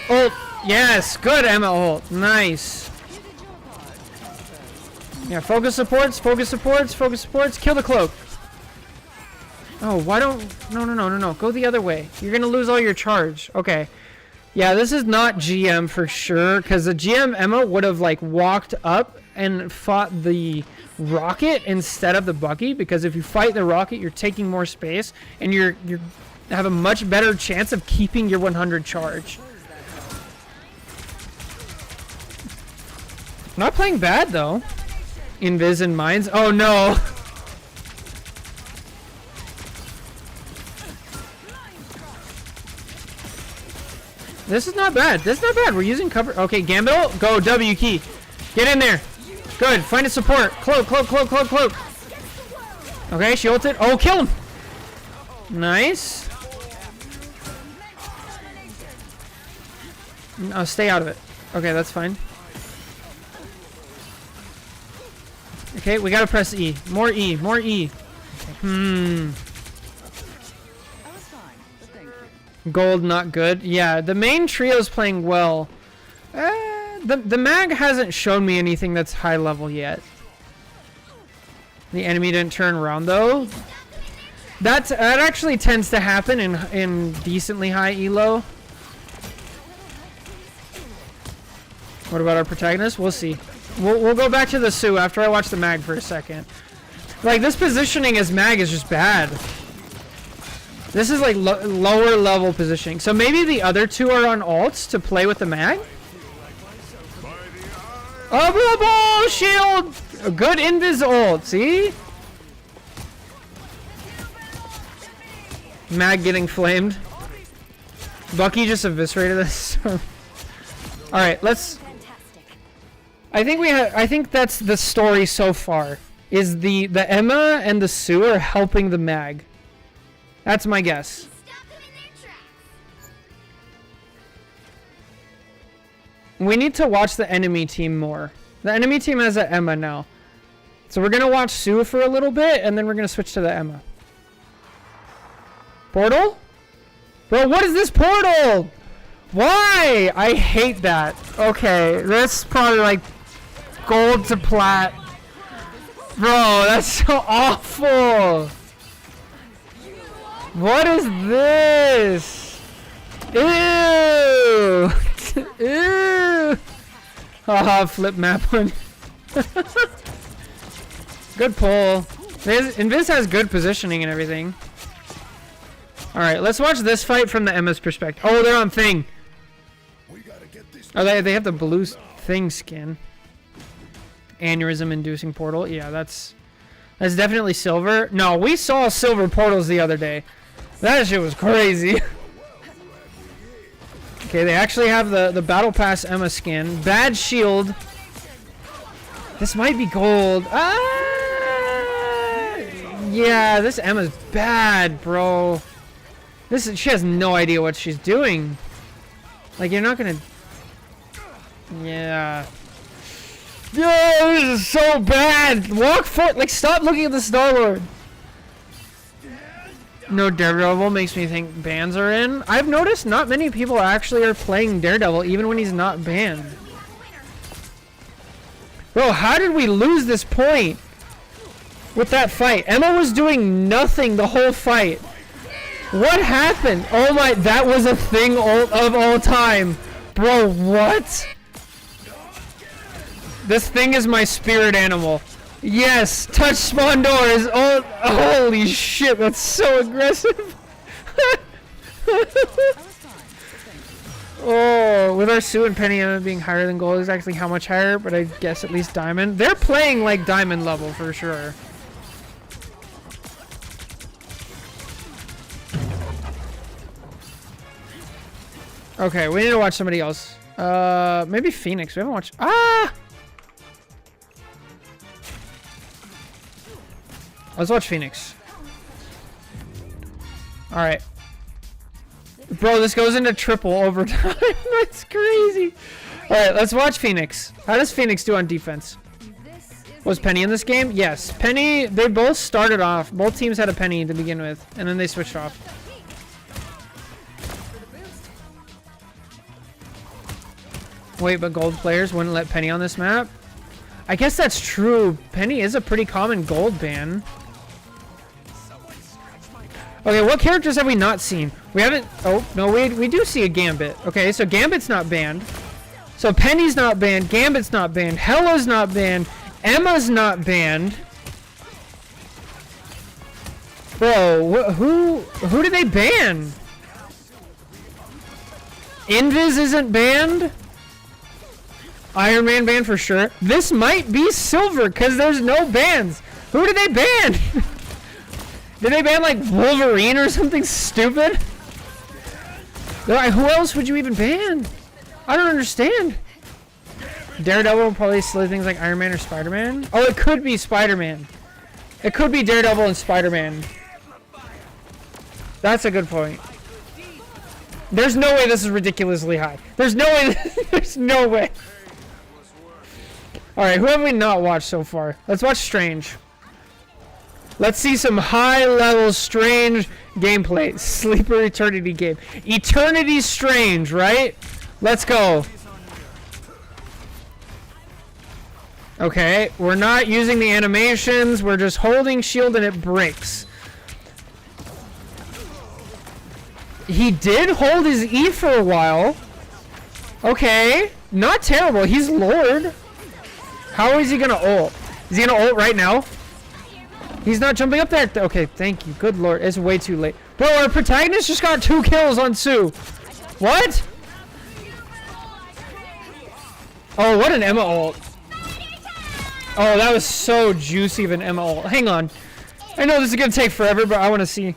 Yes, good Emma ult. Nice. Yeah, focus supports. Kill the cloak. Oh, why don't... No. Go the other way. You're gonna lose all your charge. Okay. Yeah, this is not GM for sure, because the GM Emma would have like walked up and fought the rocket instead of the Bucky, because if you fight the rocket, you're taking more space and you have a much better chance of keeping your 100 charge. Not playing bad though. Invis and mines. Oh no. This is not bad. We're using cover. Okay, Gambit. Go W key. Get in there. Good. Find a support. Cloak. Okay, she ulted. Oh, kill him. Nice. No, stay out of it. Okay, that's fine. Okay, we gotta press E. More E. Gold, not good. Yeah, the main trio's playing well. The mag hasn't shown me anything that's high level yet. The enemy didn't turn around though. That actually tends to happen in decently high elo. What about our protagonist? We'll see. We'll go back to the Sue after I watch the mag for a second. Like, this positioning as mag is just bad. This is like lower level positioning. So maybe the other two are on ults to play with the mag? Oh, shield! A good invis ult, see? Mag getting flamed. Bucky just eviscerated this. Alright, let's... I think that's the story so far. Is the Emma and the Sue are helping the mag. That's my guess. Stop them in their tracks. We need to watch the enemy team more. The enemy team has an Emma now. So we're going to watch Sue for a little bit, and then we're going to switch to the Emma. Portal? Bro, what is this portal? Why? I hate that. Okay, this is probably like gold to plat. Bro, that's so awful. What is this? Ew! Ew! Haha, flip map one. Good pull. Invis has good positioning and everything. Alright, let's watch this fight from the Emma's perspective. Oh, they're on Thing. Oh, they have the blue Thing skin. Aneurysm inducing portal. Yeah, that's definitely silver. No, we saw silver portals the other day. That shit was crazy. Okay, they actually have the Battle Pass Emma skin. Bad shield. This might be gold. Yeah, this Emma's bad, bro. She has no idea what she's doing. Like, you're not gonna... Yeah. Yeah, this is so bad. Walk forward. Like, stop looking at the Star-Lord. No Daredevil makes me think bans are in. I've noticed not many people actually are playing Daredevil even when he's not banned. Bro, how did we lose this point with that fight? Emma was doing nothing the whole fight. What happened? Oh my, that was a thing of all time. Bro, what? This thing is my spirit animal. Yes, touch spawn doors. Oh, holy shit, that's so aggressive. Oh, with our Sue and Penny Emma being higher than gold is actually how much higher, but I guess at least diamond. They're playing like diamond level for sure. Okay, we need to watch somebody else. Maybe Phoenix. We haven't watched. Ah! Let's watch Phoenix. Alright. Bro, this goes into triple overtime. That's crazy. Alright, let's watch Phoenix. How does Phoenix do on defense? Was Penny in this game? Yes. Penny, they both started off. Both teams had a Penny to begin with, and then they switched off. Wait, but gold players wouldn't let Penny on this map? I guess that's true. Penny is a pretty common gold ban. Okay, what characters have we not seen? We haven't... Oh, no, we do see a Gambit. Okay, so Gambit's not banned. So Penny's not banned. Gambit's not banned. Hela's not banned. Emma's not banned. Bro, who did they ban? Invis isn't banned? Iron Man banned for sure. This might be silver because there's no bans. Who did they ban? Did they ban like Wolverine or something stupid? Like, who else would you even ban? I don't understand. Daredevil will probably silly things like Iron Man or Spider-Man. Oh, it could be Spider-Man. It could be Daredevil and Spider-Man. That's a good point. There's no way this is ridiculously high. There's no way. There's no way. Alright, who have we not watched so far? Let's watch Strange. Let's see some high-level Strange gameplay. Sleeper Eternity game. Eternity Strange, right? Let's go. Okay, we're not using the animations. We're just holding shield and it breaks. He did hold his E for a while. Okay, not terrible. He's Lord. How is he gonna ult? Is he gonna ult right now? He's not jumping up there. Okay, thank you. Good lord. It's way too late. Bro, our protagonist just got 2 kills on Sue. What? Oh, what an Emma ult. Oh, that was so juicy of an Emma ult. Hang on. I know this is gonna take forever, but I want to see.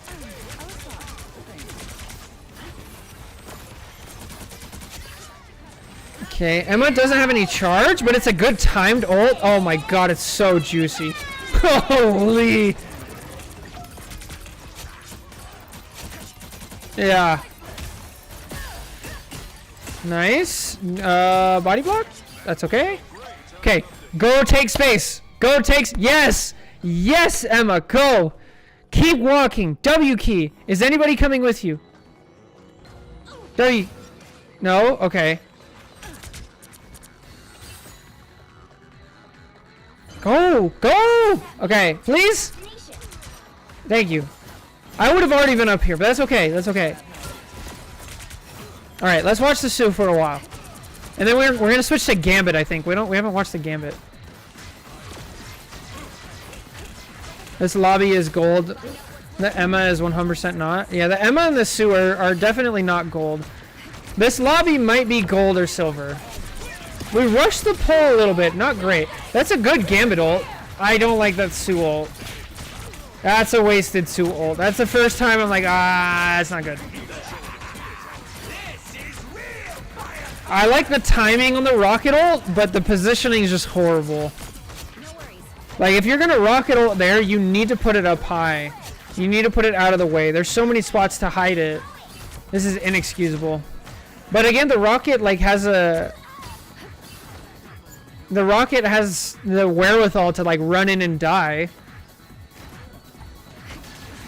Okay, Emma doesn't have any charge, but it's a good timed ult. Oh my god, it's so juicy. Holy. Yeah. Nice. Body block? That's okay. Okay, go take space. Go take... Yes! Yes, Emma, go! Keep walking. W key. Is anybody coming with you? W... No? Okay. Go! Go! Okay, please? Thank you. I would have already been up here, but that's okay. That's okay. Alright, let's watch the Sue for a while. And then we're gonna switch to Gambit, I think. We haven't watched the Gambit. This lobby is gold. The Emma is 100% not. Yeah, the Emma and the Sue are definitely not gold. This lobby might be gold or silver. We rushed the pull a little bit. Not great. That's a good Gambit ult. I don't like that Sue ult. That's a wasted Sue ult. That's the first time I'm like, that's not good. I like the timing on the rocket ult, but the positioning is just horrible. Like, if you're gonna rocket ult there, you need to put it up high. You need to put it out of the way. There's so many spots to hide it. This is inexcusable. But again, the rocket, like, has a... The rocket has the wherewithal to like run in and die.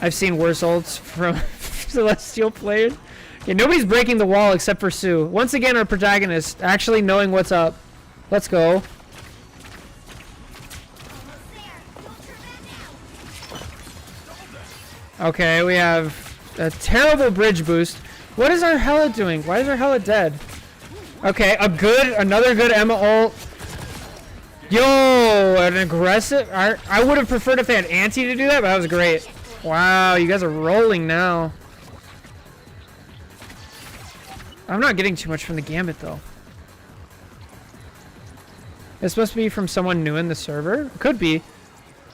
I've seen worse ults from Celestial players. Yeah, nobody's breaking the wall except for Sue. Once again, our protagonist actually knowing what's up. Let's go. Almost there. Don't turn back now. Okay, we have a terrible bridge boost. What is our Hela doing? Why is our Hela dead? Okay, another good Emma ult. Yo, an aggressive. I would have preferred if they had Anti to do that, but that was great. Wow, you guys are rolling now. I'm not getting too much from the Gambit though. It's supposed to be from someone new in the server. Could be.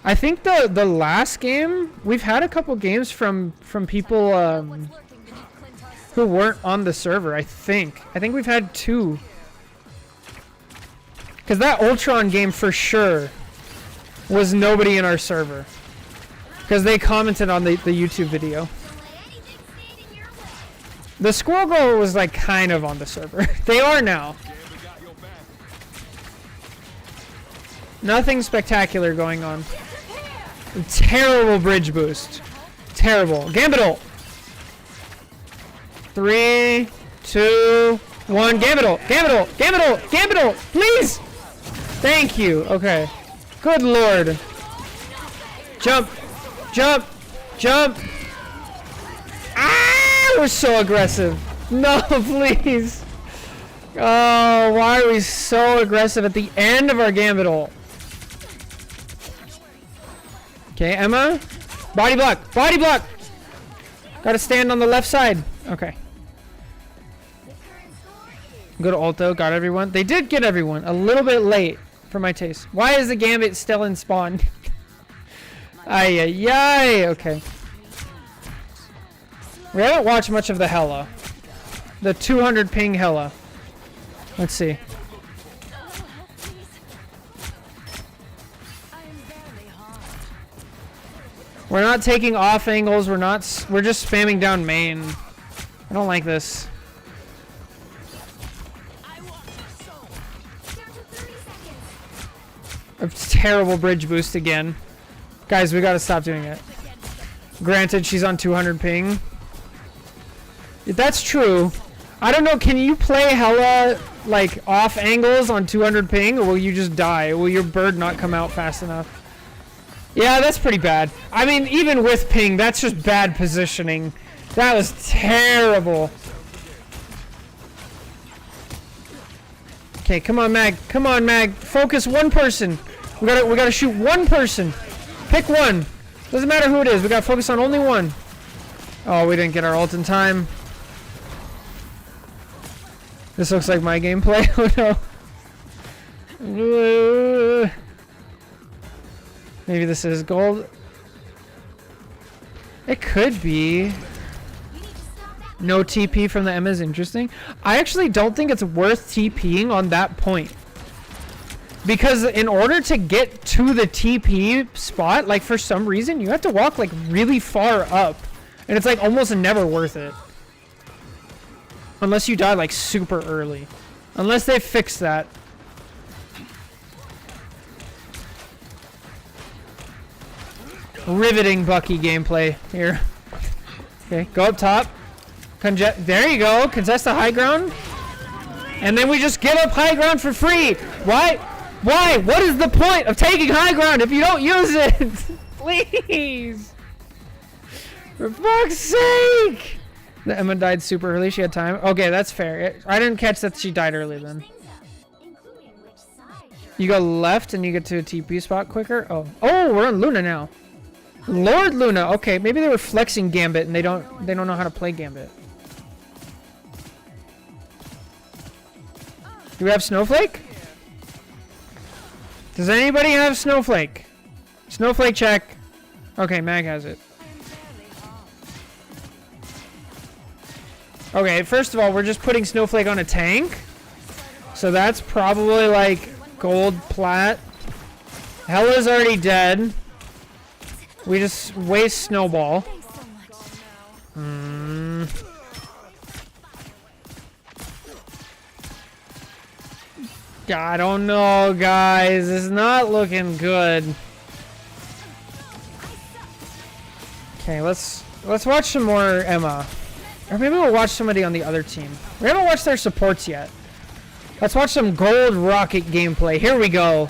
I think the last game we've had a couple games from people who weren't on the server. I think we've had 2. Because that Ultron game for sure was nobody in our server. Because they commented on the YouTube video. Don't let anything stand in your way. The Squirrel Girl was like kind of on the server. They are now. Nothing spectacular going on. Terrible bridge boost. Terrible. Gambit ult. 3, 2, 1. Gambit ult. Gambit ult. Gambit ult. Gambit ult. Please. Thank you. Okay. Good lord. Jump. Jump. Jump. Ah! We're so aggressive. No, please. Oh, why are we so aggressive at the end of our Gambit ult? Okay, Emma. Body block. Body block. Gotta stand on the left side. Okay. Go to Ulto. Got everyone. They did get everyone. A little bit late for my taste. Why is the Gambit still in spawn? Ay, ay, ay. Okay. We haven't watched much of the Hela. The 200 ping Hela. Let's see. We're not taking off angles. We're just spamming down main. I don't like this. Down to 30 seconds. A terrible bridge boost again. Guys, we gotta stop doing it. Granted, she's on 200 ping. If that's true, I don't know, can you play Hela like off angles on 200 ping, or will you just die? Will your bird not come out fast enough? Yeah, that's pretty bad. I mean, even with ping, that's just bad positioning. That was terrible. Okay, come on, Mag. Come on, Mag. Focus one person. We gotta shoot one person. Pick one. Doesn't matter who it is. We gotta focus on only one. Oh, we didn't get our ult in time. This looks like my gameplay. Oh no. Maybe this is gold. It could be. No TP from the Emma is interesting. I actually don't think it's worth TPing on that point. Because in order to get to the TP spot, like for some reason, you have to walk like really far up. And it's like almost never worth it. Unless you die like super early. Unless they fix that. Riveting Bucky gameplay here. Okay, go up top. There you go. Contest the high ground. And then we just get up high ground for free. Why? Why? What is the point of taking high ground if you don't use it? Please. For fuck's sake. The Emma died super early. She had time. Okay, that's fair. I didn't catch that she died early then. You go left and you get to a TP spot quicker. Oh, we're on Luna now. Lord Luna. Okay, maybe they were flexing Gambit and they don't know how to play Gambit. Do we have Snowflake? Does anybody have Snowflake? Snowflake check. Okay, Mag has it. Okay, first of all, we're just putting Snowflake on a tank. So that's probably like gold plat. Hela's already dead. We just waste Snowball. I don't know, guys. It's not looking good. Okay, let's watch some more Emma. Or maybe we'll watch somebody on the other team. We haven't watched their supports yet. Let's watch some Gold Rocket gameplay. Here we go.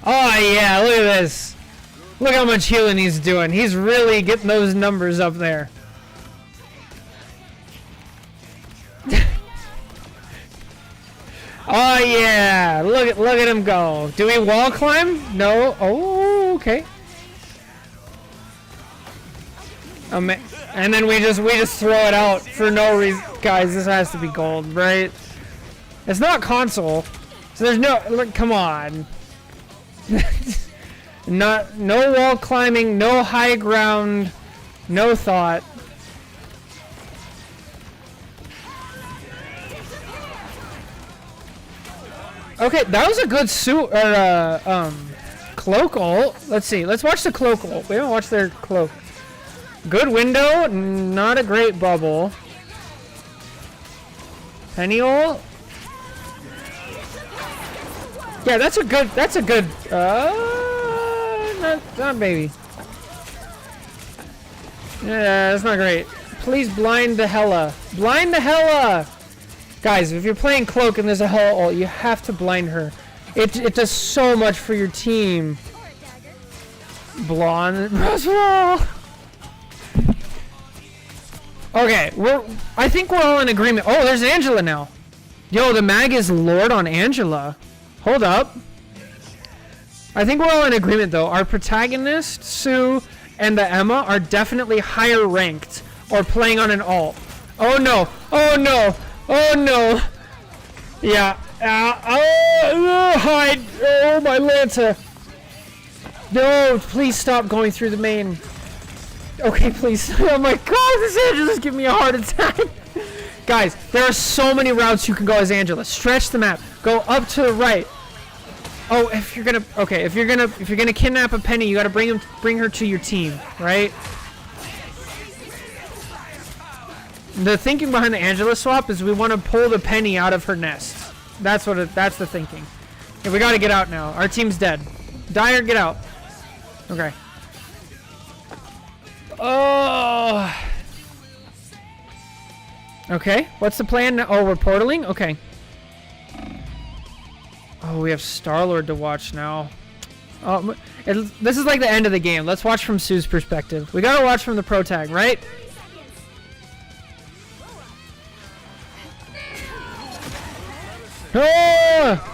Oh yeah, look at this. Look how much healing he's doing. He's really getting those numbers up there. Oh yeah, look at him go. Do we wall climb? No. Oh, okay. And then we just throw it out for no reason. Guys, this has to be gold, right? It's not console, so there's no. Look, come on. No wall climbing, no high ground, no thought. Okay, that was a good suit or cloak ult. Let's see. Let's watch the cloak ult. We haven't watched their cloak. Good window, not a great bubble. Penny ult. Yeah, that's a good not baby. Yeah, that's not great. Please blind the Hela. Blind the Hela! Guys, if you're playing cloak and there's a Hela ult, you have to blind her. It does so much for your team. Blonde. Okay, I think we're all in agreement. Oh, there's Angela now. Yo, the mag is Lord on Angela. Hold up. I think we're all in agreement though. Our protagonist, Sue, and the Emma are definitely higher ranked or playing on an alt. Oh no. Oh no. Oh no. Yeah. Hide. Oh, my Lanta. No, please stop going through the main. Okay, please. Oh my god, this Angela's giving me a heart attack. Guys, there are so many routes you can go as Angela. Stretch the map. Go up to the right. Oh, if you're gonna kidnap a Penny, you gotta bring her to your team, right? The thinking behind the Angela swap is we want to pull the Penny out of her nest. That's the thinking. Okay, we gotta get out now. Our team's dead. Dyer, get out. Okay. Oh. Okay, what's the plan now? Oh, we're portaling? Okay. Oh, we have Star-Lord to watch now. Oh, this is like the end of the game. Let's watch from Sue's perspective. We gotta watch from the pro tag, right? Oh!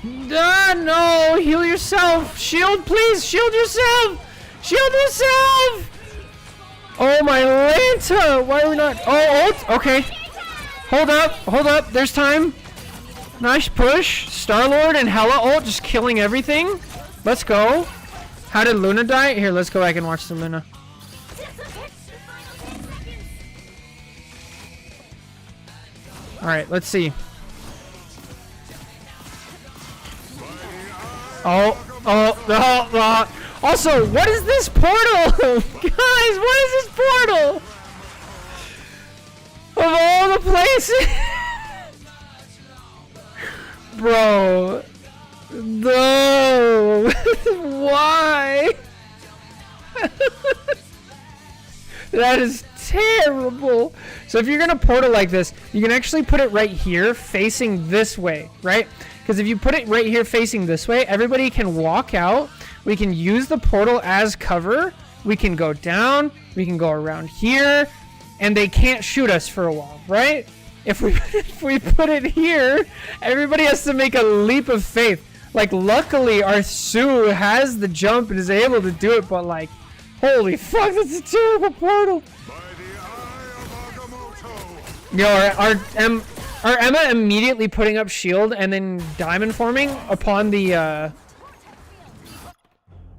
No! Heal yourself! Shield, please! Shield yourself! Shield yourself! Oh, my Lanta! Why are we not... Oh, ult? Okay. Hold up. Hold up. There's time. Nice push. Star-Lord and Hela ult just killing everything. Let's go. How did Luna die? Here, let's go back and watch the Luna. Alright, let's see. Oh. Also, what is this portal? Guys, what is this portal? Of all the places? Bro. No. Why? That is terrible. So if you're going to portal like this, you can actually put it right here facing this way, right? Because if you put it right here facing this way, everybody can walk out. We can use the portal as cover. We can go down. We can go around here. And they can't shoot us for a while, right? If we put it here, everybody has to make a leap of faith. Like, luckily, our Sue has the jump and is able to do it, but like, holy fuck, that's a terrible portal. Yo, are Emma immediately putting up shield and then diamond forming upon the,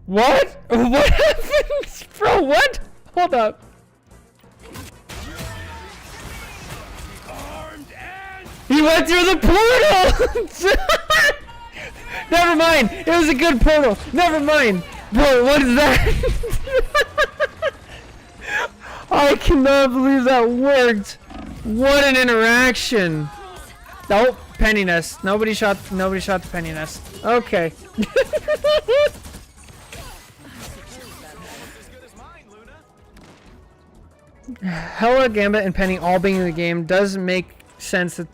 What? What happened? Bro, what? Hold up. He went through the portal! Never mind. It was a good portal. Never mind. Bro, what is that? I cannot believe that worked. What an interaction. Nope. Penny nest. Nobody shot the penny nest. Okay. Hella, Gambit, and Penny all being in the game does make sense. That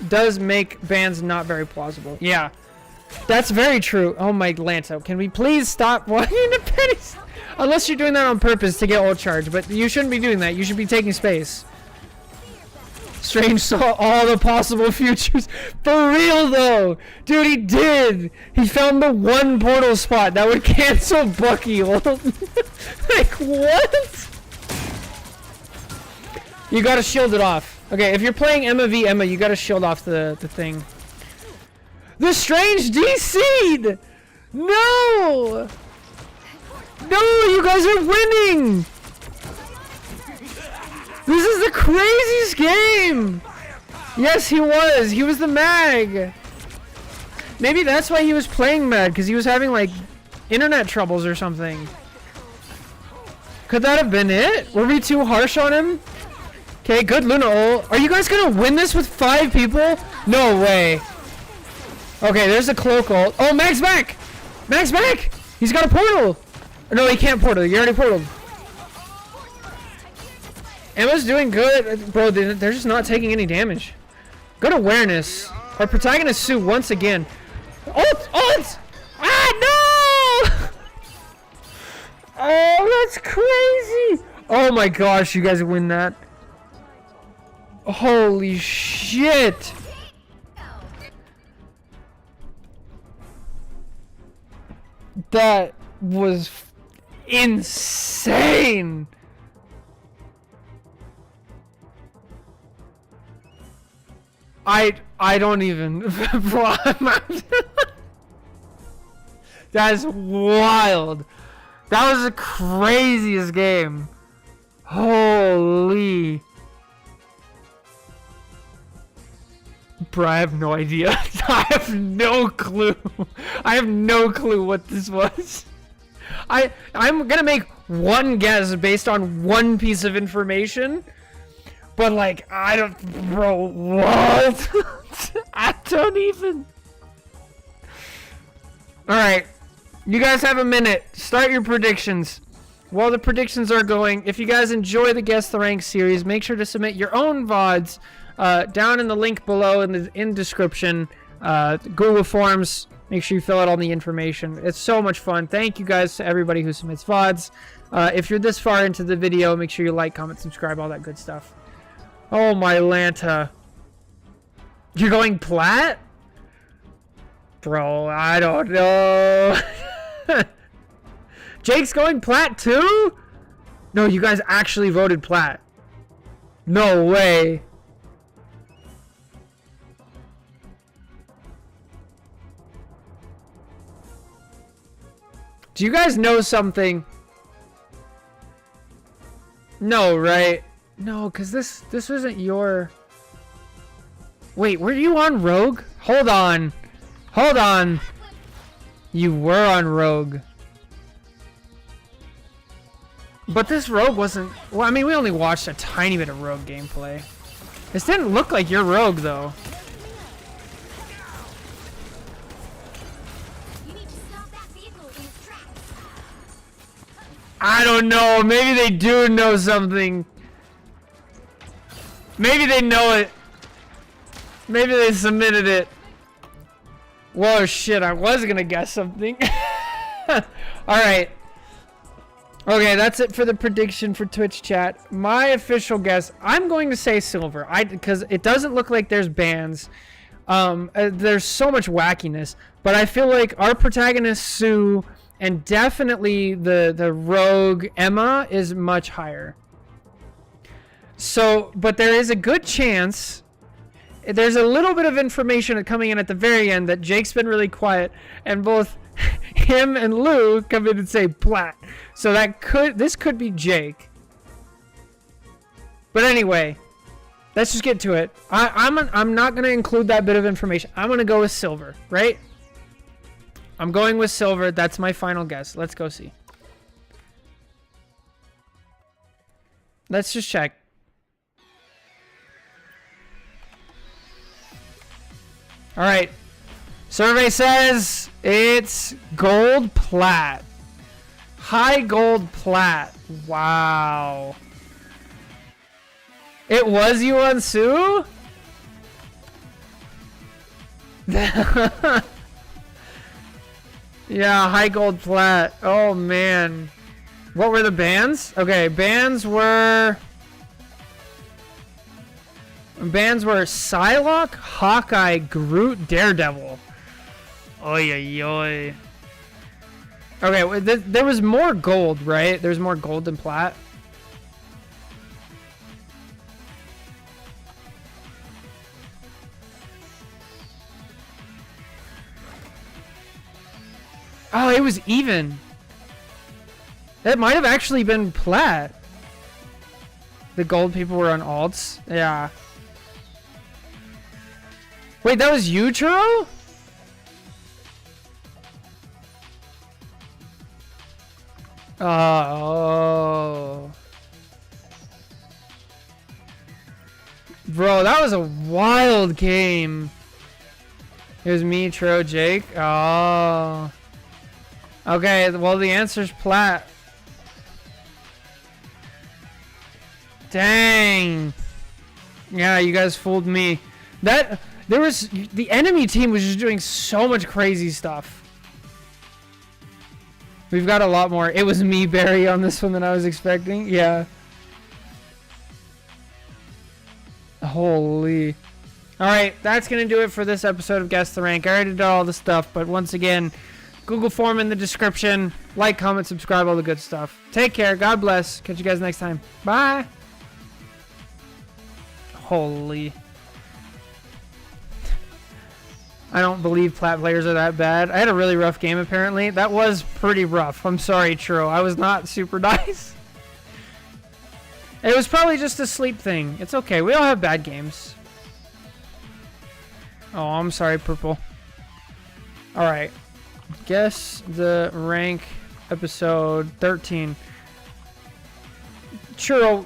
does make bans not very plausible. Yeah, that's very true. Oh my Lanto, can we please stop watching the pennies? Unless you're doing that on purpose to get ult charge, but you shouldn't be doing that. You should be taking space. Strange saw all the possible futures. For real though, dude, he did. He found the one portal spot that would cancel Bucky. Like what? You gotta shield it off. Okay, if you're playing Emma v Emma, you gotta shield off the thing. The Strange DC'd! No! No, you guys are winning! This is the craziest game! Yes, he was. He was the mag. Maybe that's why he was playing mag, because he was having, like, internet troubles or something. Could that have been it? Were we too harsh on him? Okay, good Luna ult. Are you guys gonna win this with 5 people? No way. Okay, there's a cloak ult. Oh, Mag's back! Mag's back! He's got a portal! No, he can't portal. You already portaled. Emma's doing good. Bro, they're just not taking any damage. Good awareness. Our protagonist Sue once again. Ult! Ult! Ah, no! Oh, that's crazy! Oh my gosh, you guys win that. Holy shit! That was insane! I don't even. That's wild. That was the craziest game. Holy. Bro, I have no idea. I have no clue. I have no clue what this was. I'm gonna make one guess based on one piece of information. But like, I don't, bro, what? I don't even. Alright, you guys have a minute. Start your predictions. While the predictions are going, if you guys enjoy the Guess the Rank series, make sure to submit your own VODs down in the link below in the description. Google Forms, make sure you fill out all the information. It's so much fun. Thank you guys to everybody who submits VODs. If you're this far into the video, make sure you like, comment, subscribe, all that good stuff. Oh my Lanta. You're going plat? Bro, I don't know. Jake's going plat too? No, you guys actually voted plat. No way. Do you guys know something? No, right? No, because this wasn't your... Wait, were you on Rogue? Hold on. Hold on. You were on Rogue. But this Rogue wasn't... Well, I mean, we only watched a tiny bit of Rogue gameplay. This didn't look like your Rogue, though. You need to stop that vehicle in its tracks. I don't know. Maybe they do know something. Maybe they know it. Maybe they submitted it. Whoa, shit. I was going to guess something. Alright. Okay, that's it for the prediction for Twitch chat. My official guess, I'm going to say silver. Because it doesn't look like there's bans. There's so much wackiness. But I feel like our protagonist, Sue, and definitely the rogue, Emma, is much higher. So, but there is a good chance, there's a little bit of information coming in at the very end that Jake's been really quiet, and both him and Lou come in and say plat. So this could be Jake. But anyway, let's just get to it. I'm not going to include that bit of information. I'm going to go with silver, right? I'm going with silver. That's my final guess. Let's go see. Let's just check. All right. Survey says it's gold plat. High gold plat. Wow. It was Yuan Su? Yeah, high gold plat. Oh man. What were the bands? Okay, bands were Psylocke, Hawkeye, Groot, Daredevil. Oy oy oy. Okay, there was more gold, right? There's more gold than plat. Oh, it was even. That might have actually been plat. The gold people were on alts. Yeah. Wait, that was you, Churro? Oh. Bro, that was a wild game. It was me, Churro, Jake. Oh. Okay, well, the answer's plat. Dang. Yeah, you guys fooled me. The enemy team was just doing so much crazy stuff. We've got a lot more. It was me, Barry, on this one than I was expecting. Yeah. Holy. Alright, that's going to do it for this episode of Guess the Rank. I already did all the stuff, but once again, Google form in the description. Like, comment, subscribe, all the good stuff. Take care. God bless. Catch you guys next time. Bye. Holy. I don't believe plat players are that bad. I had a really rough game, apparently. That was pretty rough. I'm sorry, Churro. I was not super nice. It was probably just a sleep thing. It's okay. We all have bad games. Oh, I'm sorry, Purple. Alright. Guess the Rank episode 13. Churro.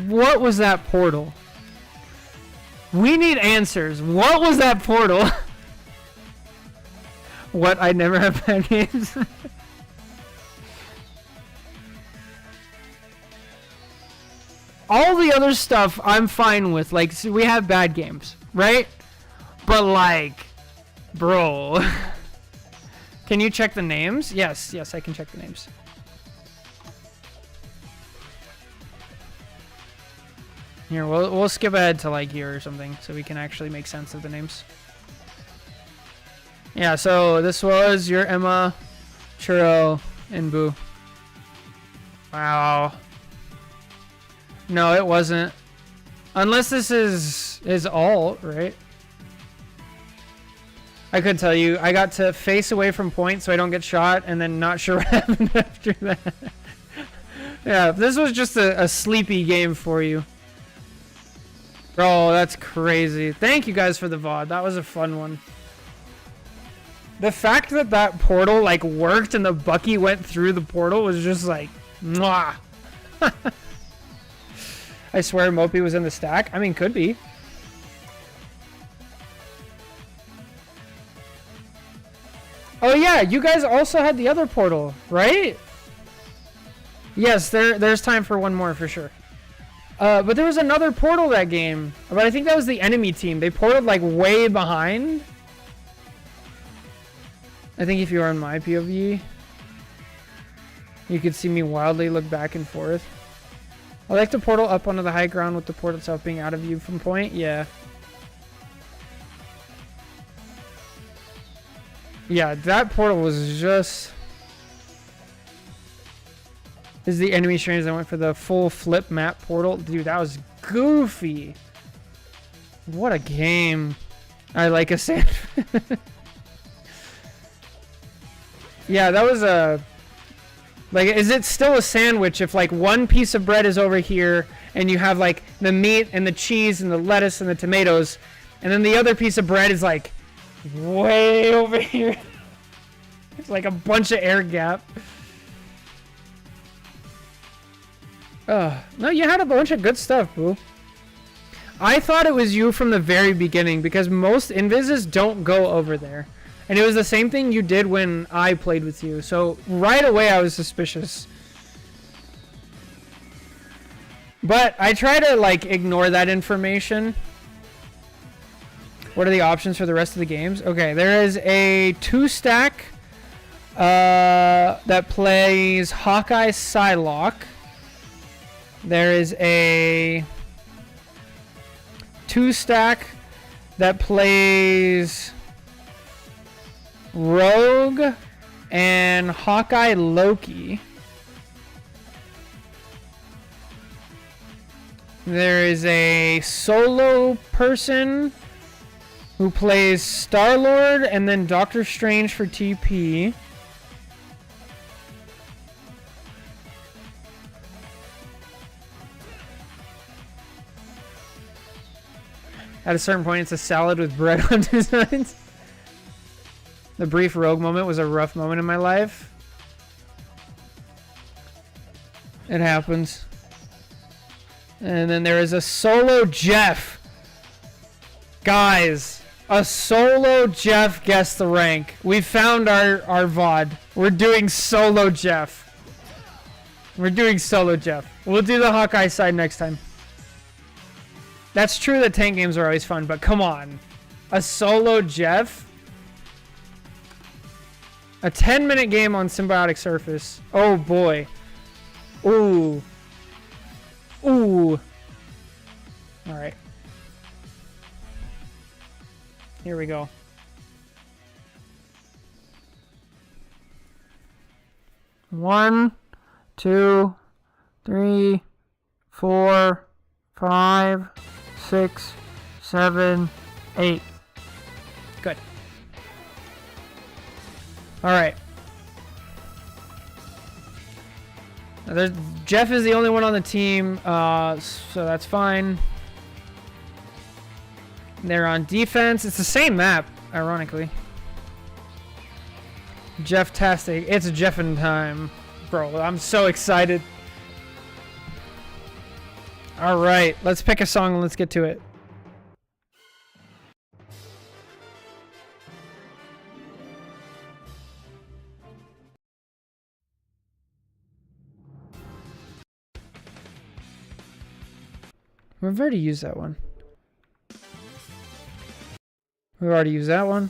What was that portal? We need answers. What was that portal? What? I never have bad games. All the other stuff I'm fine with. Like, see, we have bad games, right? But like, bro. Can you check the names? Yes, I can check the names. Here, we'll skip ahead to like here or something so we can actually make sense of the names. Yeah, so this was your Emma, Churro, and Boo. Wow. No, it wasn't. Unless this is alt, right? I could tell you. I got to face away from point so I don't get shot, and then not sure what happened after that. Yeah, this was just a sleepy game for you. Bro, that's crazy. Thank you guys for the VOD. That was a fun one. The fact that that portal like worked and the Bucky went through the portal was just like, mwah. I swear Mopey was in the stack. I mean, could be. Oh yeah, you guys also had the other portal, right? Yes, there's time for one more for sure. But there was another portal that game. But I think that was the enemy team. They portaled like way behind. I think if you were on my POV, you could see me wildly look back and forth. I like to portal up onto the high ground with the portal itself being out of view from point. Yeah. Yeah, that portal was just... This is the enemy strangers that went for the full flip map portal. Dude, that was goofy. What a game. I like a sand. Yeah, that was a... Like, is it still a sandwich if, like, one piece of bread is over here and you have, like, the meat and the cheese and the lettuce and the tomatoes, and then the other piece of bread is, like, way over here? It's like a bunch of air gap. No, you had a bunch of good stuff, Boo. I thought it was you from the very beginning because most invises don't go over there. And it was the same thing you did when I played with you. So right away I was suspicious. But I try to like ignore that information. What are the options for the rest of the games? Okay, there is a 2-stack that plays Hawkeye Psylocke. There is a 2-stack that plays Rogue and Hawkeye Loki. There is a solo person who plays Star-Lord and then Doctor Strange for TP. At a certain point, it's a salad with bread on designs. The brief Rogue moment was a rough moment in my life. It happens. And then there is a solo Jeff. Guys, a solo Jeff guessed the rank. We found our VOD. We're doing solo Jeff. We're doing solo Jeff. We'll do the Hawkeye side next time. That's true that tank games are always fun, but come on. A solo Jeff? A 10-minute game on Symbiotic Surface. Oh boy. Ooh. Ooh. Alright. Here we go. One, 2, 3, 4, 5, 6, 7, 8. Good. Alright. Jeff is the only one on the team, so that's fine. They're on defense. It's the same map, ironically. Jeff-tastic. It's Jeffin' time. Bro, I'm so excited. Alright, let's pick a song and let's get to it. We've already used that one. We've already used that one.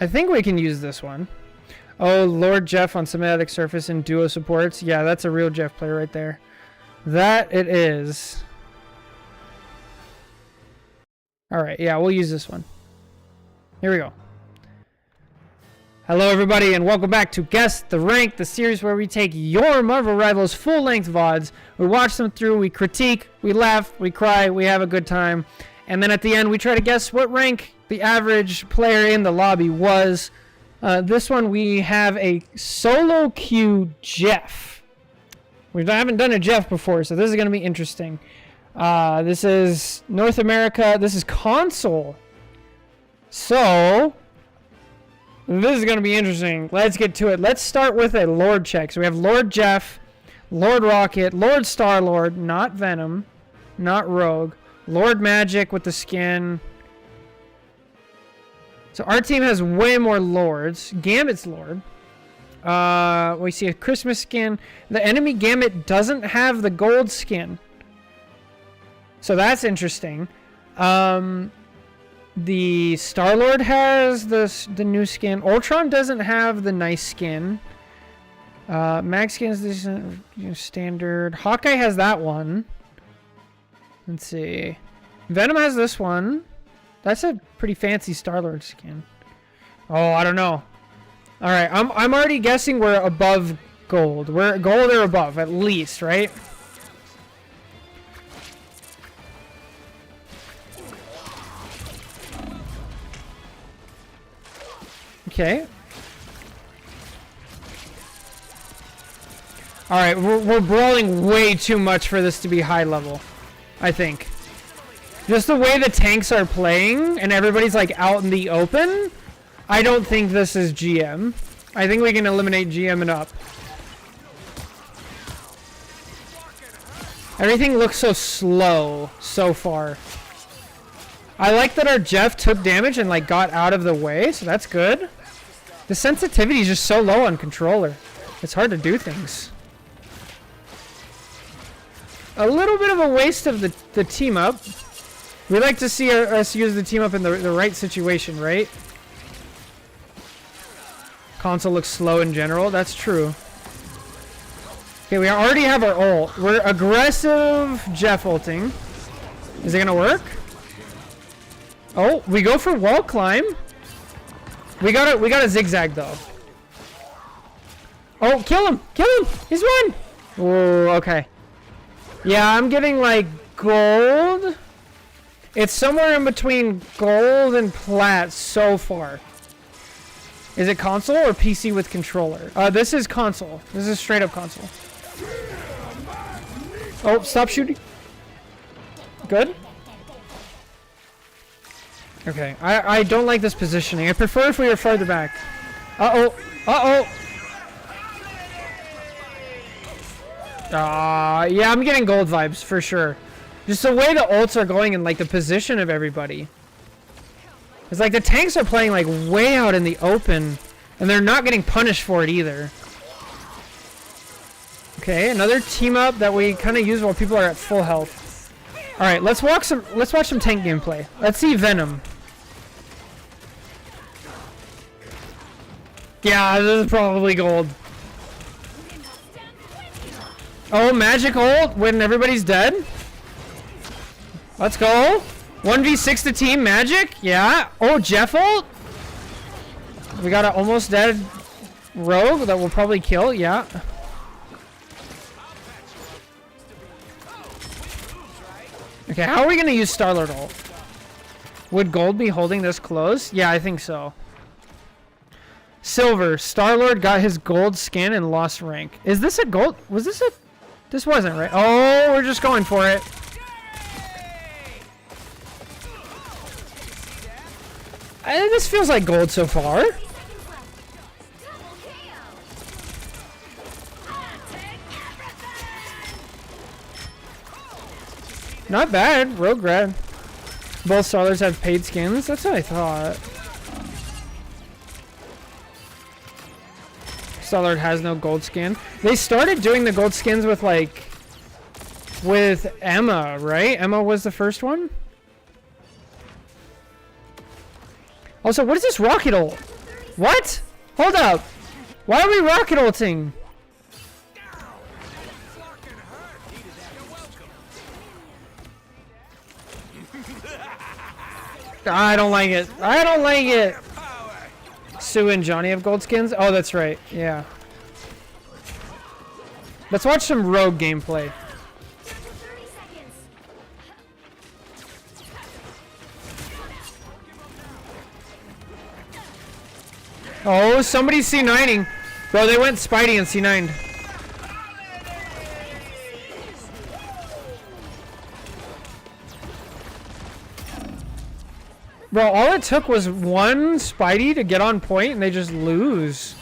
I think we can use this one. Oh, Lord Jeff on Symbiotic Surface and duo supports. Yeah, that's a real Jeff player right there. That it is. Alright, yeah, we'll use this one. Here we go. Hello everybody and welcome back to Guess the Rank, the series where we take your Marvel Rivals full-length VODs, we watch them through, we critique, we laugh, we cry, we have a good time, and then at the end we try to guess what rank the average player in the lobby was. This one we have a solo queue Jeff. We haven't done a Jeff before, so this is going to be interesting. This is North America, this is console. So this is going to be interesting. Let's get to it. Let's start with a Lord check. So we have Lord Jeff, Lord Rocket, Lord Star-Lord, not Venom, not Rogue, Lord Magic with the skin. So our team has way more Lords. Gambit's Lord. We see a Christmas skin. The enemy Gambit doesn't have the gold skin. So that's interesting. The Star-Lord has the new skin. Ultron doesn't have the nice skin. Max skin is this standard. Hawkeye has that one. Let's see. Venom has this one. That's a pretty fancy Star-Lord skin. Oh, I don't know. All right, I'm already guessing we're above gold. We're gold or above at least, right? Okay. Alright, we're brawling way too much for this to be high level, I think. Just the way the tanks are playing and everybody's like out in the open, I don't think this is GM. I think we can eliminate GM and up. Everything looks so slow so far. I like that our Jeff took damage and like got out of the way, so that's good. The sensitivity is just so low on controller. It's hard to do things. A little bit of a waste of the team up. We like to see us use the team up in the right situation, right? Console looks slow in general. That's true. Okay, we already have our ult. We're aggressive Jeff ulting. Is it gonna work? Oh, we go for wall climb. We gotta zigzag though. Oh, kill him! Kill him! He's won! Oh, okay. Yeah, I'm getting like gold. It's somewhere in between gold and plat so far. Is it console or PC with controller? This is console. This is straight up console. Oh, stop shooting. Good. Okay, I don't like this positioning. I prefer if we were farther back. Uh-oh. Uh-oh. Yeah, I'm getting gold vibes for sure. Just the way the ults are going and like the position of everybody. It's like the tanks are playing like way out in the open and they're not getting punished for it either. Okay, another team up that we kind of use while people are at full health. All right, let's watch some tank gameplay. Let's see Venom. Yeah, this is probably gold. Oh, magic ult when everybody's dead. Let's go. 1v6 the team magic. Yeah. Oh, Jeff ult. We got an almost dead rogue that will probably kill. Yeah. Okay, how are we going to use Star-Lord ult? Would gold be holding this close? Yeah, I think so. Silver. Star-Lord got his gold skin and lost rank. Is this a gold? Was this a... This wasn't right. Oh, we're just going for it. This feels like gold so far. Not bad. Rogue grab. Both Starlords have paid skins. That's what I thought. Starlord has no gold skin. They started doing the gold skins with like... with Emma, right? Emma was the first one? Also, what is this rocket ult? What? Hold up. Why are we rocket ulting? I don't like it. I don't like it. Sue and Johnny have gold skins? Oh, that's right. Yeah. Let's watch some rogue gameplay. Oh, somebody's C9ing. Bro, they went Spidey and C9'd. Bro, all it took was one Spidey to get on point and they just lose.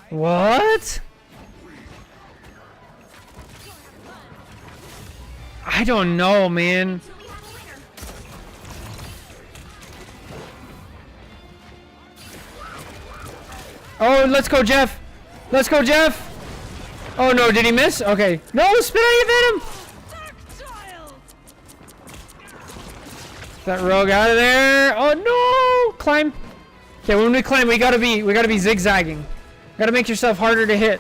What? I don't know, man. Oh, let's go, Jeff. Let's go, Jeff. Oh, no. Did he miss? Okay. No, spit on your Venom. That rogue out of there. Oh, no. Climb. Okay, when we climb, we gotta be zigzagging. Gotta make yourself harder to hit.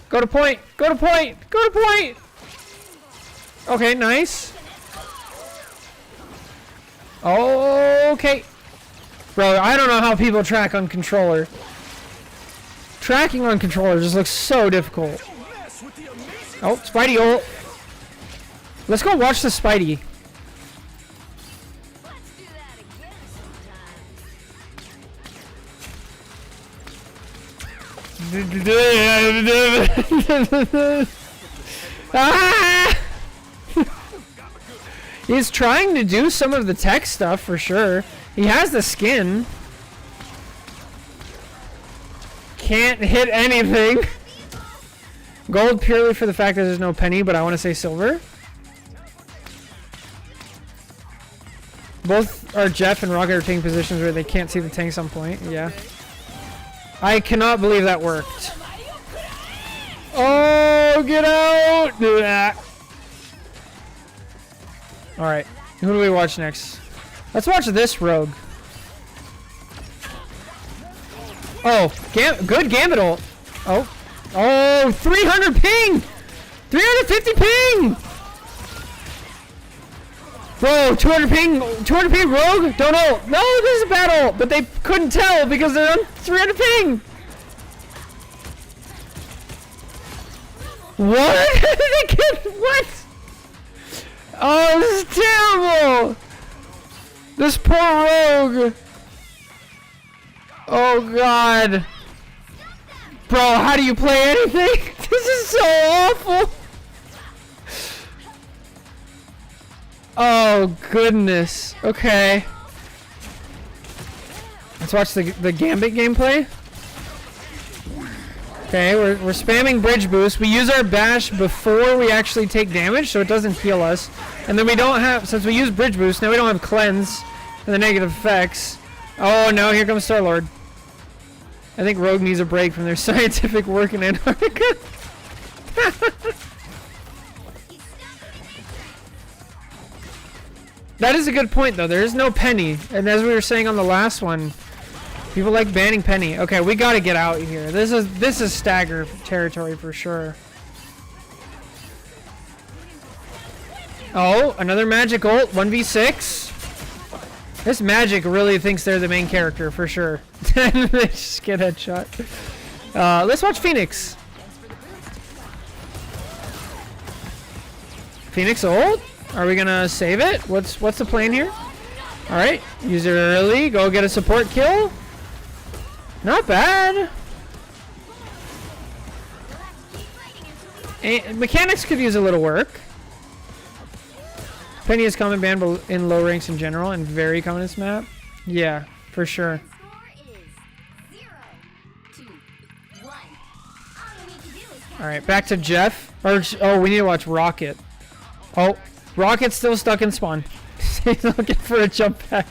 Go to point. Go to point. Go to point. Okay, nice. Okay. Bro, I don't know how people track on controller. Tracking on controller just looks so difficult. Oh, Spidey ult. Let's go watch the Spidey. Ah! He's trying to do some of the tech stuff for sure. He has the skin. Can't hit anything. Gold purely for the fact that there's no penny, but I want to say silver. Both are Jeff and Rocket are taking positions where they can't see the tanks on point. Yeah. I cannot believe that worked. Oh, get out! Alright. Who do we watch next? Let's watch this rogue. Oh, good Gambit ult. Oh. Oh, 300 ping! 350 ping! Bro, 200 ping, 200 ping rogue? Don't ult. No, this is a bad ult, but they couldn't tell because they're on 300 ping. What? They get what? Oh, this is terrible. This poor rogue. Oh God. Bro, how do you play anything? This is so awful. Oh goodness. Okay. Let's watch the Gambit gameplay. Okay, we're spamming bridge boost. We use our bash before we actually take damage, so it doesn't heal us. And then we don't have, since we use bridge boost, now we don't have cleanse and the negative effects. Oh no, here comes Star-Lord. I think Rogue needs a break from their scientific work in Antarctica. That is a good point though. There is no penny. And as we were saying on the last one, people like banning penny. Okay, we gotta get out here. This is stagger territory for sure. Oh, another magic ult, 1v6. This magic really thinks they're the main character for sure. They just get headshot. Let's watch Phoenix. Phoenix ult? Are we gonna save it? What's the plan here? All right, use it early. Go get a support kill. Not bad. And mechanics could use a little work. Penny is common banned in low ranks in general and very common in this map. Yeah, for sure. Alright, back to Jeff. Oh, we need to watch Rocket. Oh, Rocket's still stuck in spawn. He's looking for a jump back.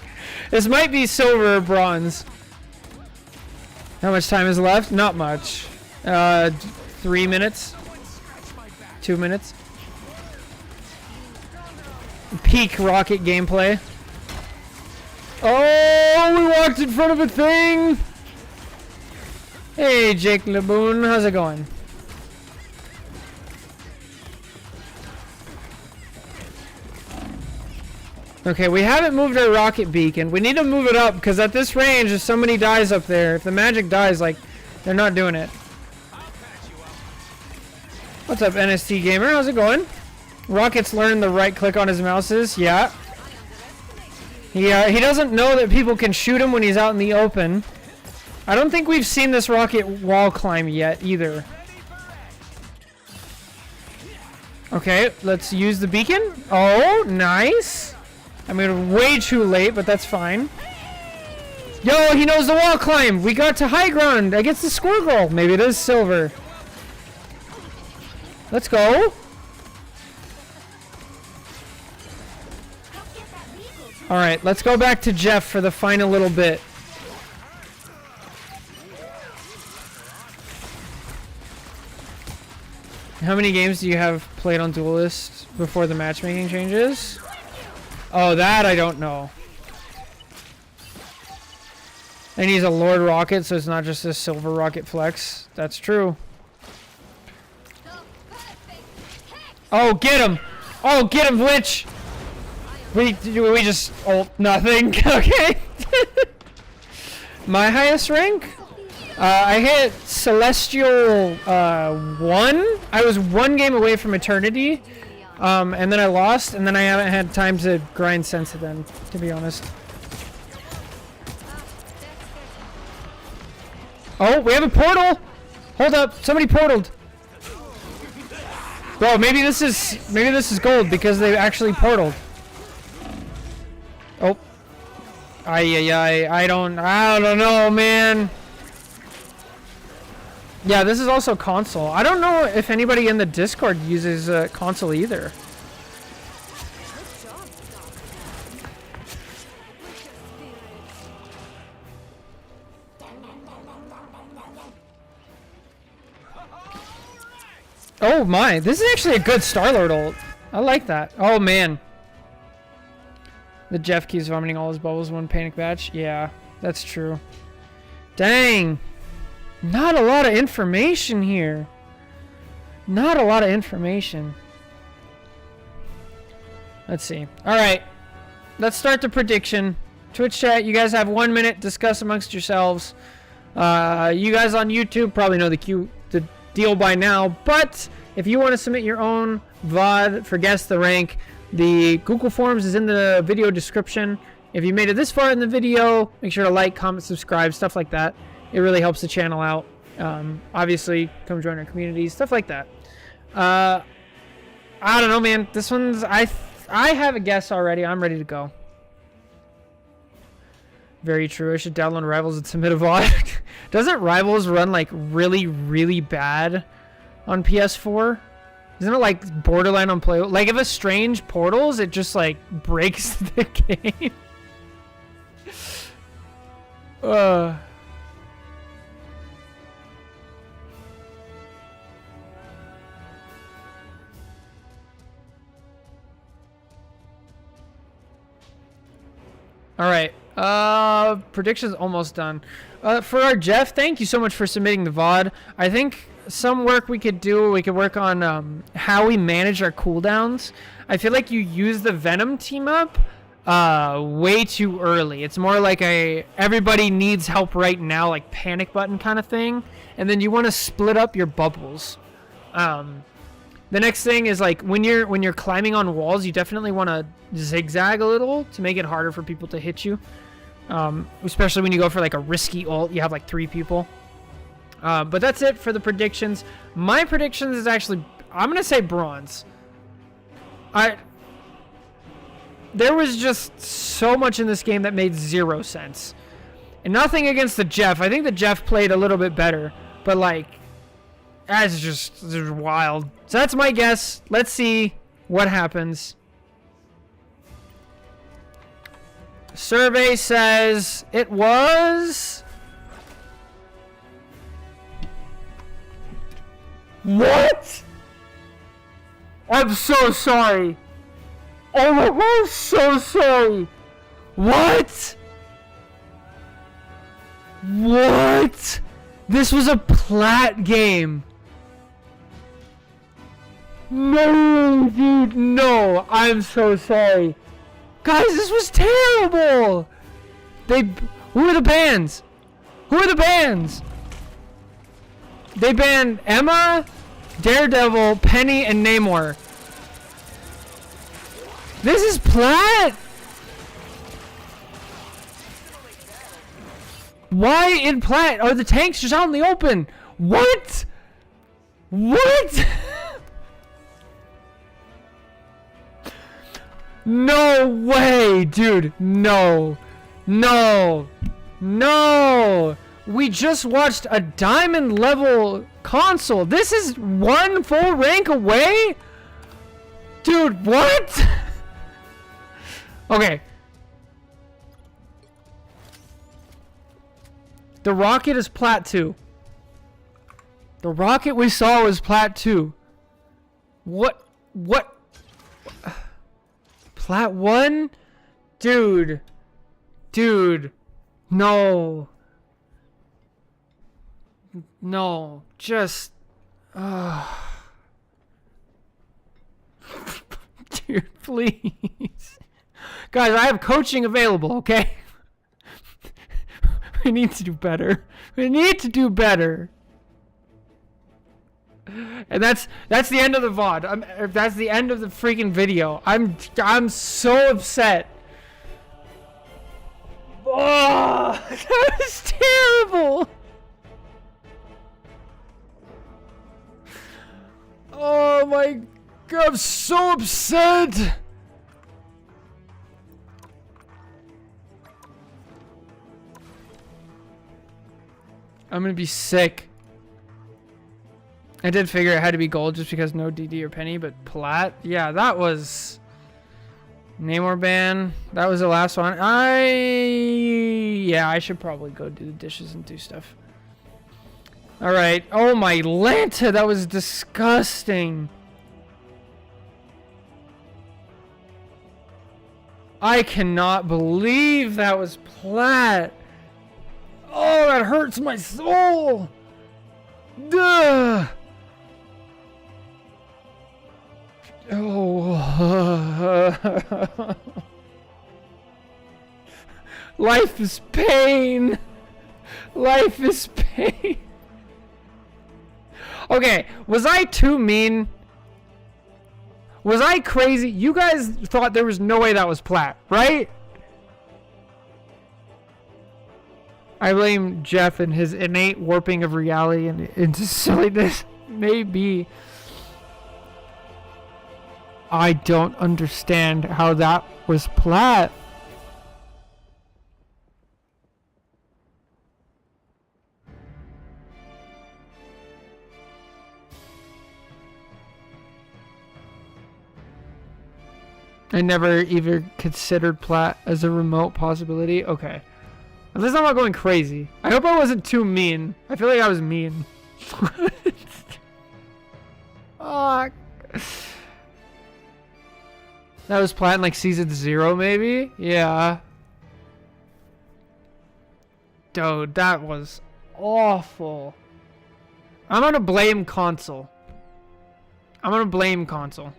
This might be silver or bronze. How much time is left? Not much. 3 minutes. 2 minutes. Peak Rocket gameplay. Oh, we walked in front of a thing. Hey, Jake LeBoon, how's it going? Okay, we haven't moved our rocket beacon. We need to move it up because at this range, if somebody dies up there, if the magic dies, like, they're not doing it. What's up, NST Gamer? How's it going? Rocket's learned the right click on his mouses. Yeah. He doesn't know that people can shoot him when he's out in the open. I don't think we've seen this Rocket wall climb yet either. Okay, let's use the beacon. Oh, nice. I mean, way too late, but that's fine. Yo, he knows the wall climb. We got to high ground against the Squirgle. Maybe it is silver. Let's go. Alright, let's go back to Jeff for the final little bit. How many games do you have played on Duelist before the matchmaking changes? Oh, that I don't know. And he's a Lord Rocket, so it's not just a silver Rocket flex. That's true. Oh, get him! Oh, get him, Witch! We just ult nothing. Okay. My highest rank? I hit Celestial 1. I was 1 game away from Eternity. And then I lost, and then I haven't had time to grind since then, to be honest. Oh, we have a portal! Hold up, somebody portaled. Bro, maybe this is gold because they actually portaled. Oh. I don't know, man. Yeah, this is also console. I don't know if anybody in the Discord uses console either. Oh my, this is actually a good Star-Lord ult. I like that. Oh man. The Jeff keeps vomiting all his bubbles in one panic batch. Yeah, that's true. Dang. Not a lot of information here. Not a lot of information. Let's see. Alright. Let's start the prediction. Twitch chat, you guys have 1 minute. Discuss amongst yourselves. You guys on YouTube probably know the deal by now, but if you want to submit your own VOD for Guess the Rank, the Google Forms is in the video description. If you made it this far in the video, make sure to like, comment, subscribe, stuff like that. It really helps the channel out. Obviously, come join our community, stuff like that. I don't know, man. This one's... I have a guess already. I'm ready to go. Very true. I should download Rivals and submit a VOD. Doesn't Rivals run like really, really bad on PS4? Isn't it like borderline unplayable? Like if a strange portals, it just like breaks the game. All right. Predictions almost done. For our Jeff, thank you so much for submitting the VOD. I think some work we could do, we could work on how we manage our cooldowns. I feel like you use the Venom team up way too early. It's more like a everybody needs help right now, like panic button kind of thing. And then you want to split up your bubbles. The next thing is like when you're climbing on walls, you definitely want to zigzag a little to make it harder for people to hit you. Especially when you go for like a risky ult, you have like 3 people. But that's it for the predictions. My predictions is actually, I'm gonna say bronze. There was just so much in this game that made 0 sense. And nothing against the Jeff. I think the Jeff played a little bit better, but like that's just wild. So that's my guess. Let's see what happens. Survey says it was... What? I'm so sorry. Oh my god, I'm so sorry. What? What? This was a plat game. No, dude, no. I'm so sorry. Guys, this was terrible. Who are the bans? Who are the bans? They banned Emma, Daredevil, Penny, and Namor. This is plat. Why in plat are the tanks just out in the open? What? What? No way, dude. No. No. No. We just watched a diamond level console. This is 1 full rank away? Dude, what? Okay. The rocket is plat 2. The rocket we saw was plat 2. What? Plat 1? Dude. No. No. Just... Dude, please. Guys, I have coaching available, okay? We need to do better. We need to do better. And that's the end of the VOD. That's the end of the freaking video. I'm so upset. Oh, that was terrible. Oh my god, I'm so upset. I'm gonna be sick. I did figure it had to be gold just because no DD or penny, but plat. Yeah, that was Namor ban. That was the last one. Yeah, I should probably go do the dishes and do stuff. All right. Oh my Lanta, that was disgusting. I cannot believe that was plat. Oh, that hurts my soul. Duh. Oh. Life is pain. Life is pain. Okay, was I too mean? Was I crazy? You guys thought there was no way that was plat, right? I blame Jeff and his innate warping of reality and into silliness. Maybe. I don't understand how that was plat. I never even considered plat as a remote possibility. Okay. At least I'm not going crazy. I hope I wasn't too mean. I feel like I was mean. Fuck. That was plat in like season 0 maybe? Yeah. Dude, that was awful. I'm gonna blame console. I'm gonna blame console.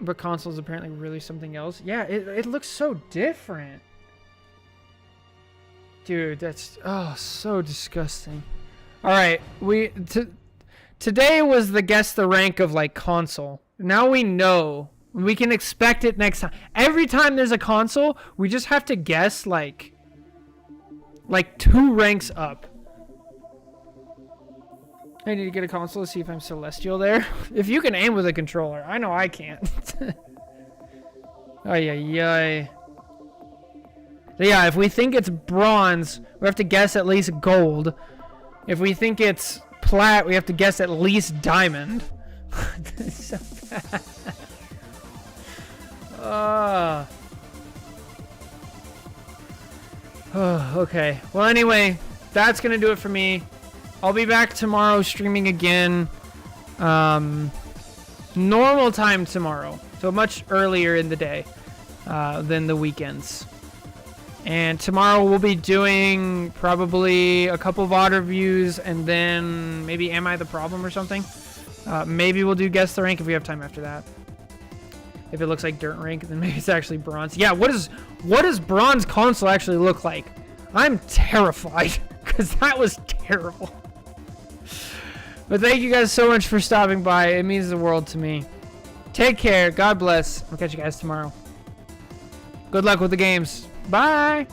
But console's apparently really something else. Yeah, it looks so different. Dude, that's so disgusting. Alright, today was the guess the rank of like console. Now we know. We can expect it next time. Every time there's a console, we just have to guess like 2 ranks up. I need to get a console to see if I'm celestial there. If you can aim with a controller. I know I can't. Ay, ay, ay. So yeah, if we think it's bronze, we have to guess at least gold. If we think it's plat, we have to guess at least diamond. It's so bad. Okay. Well, anyway, that's going to do it for me. I'll be back tomorrow streaming again. Normal time tomorrow. So much earlier in the day than the weekends. And tomorrow we'll be doing probably a couple of VOD reviews and then maybe Am I the Problem or something. Maybe we'll do Guess the Rank if we have time after that. If it looks like dirt rank, then maybe it's actually bronze. Yeah, what does bronze console actually look like? I'm terrified because that was terrible. But thank you guys so much for stopping by. It means the world to me. Take care. God bless. I'll catch you guys tomorrow. Good luck with the games. Bye.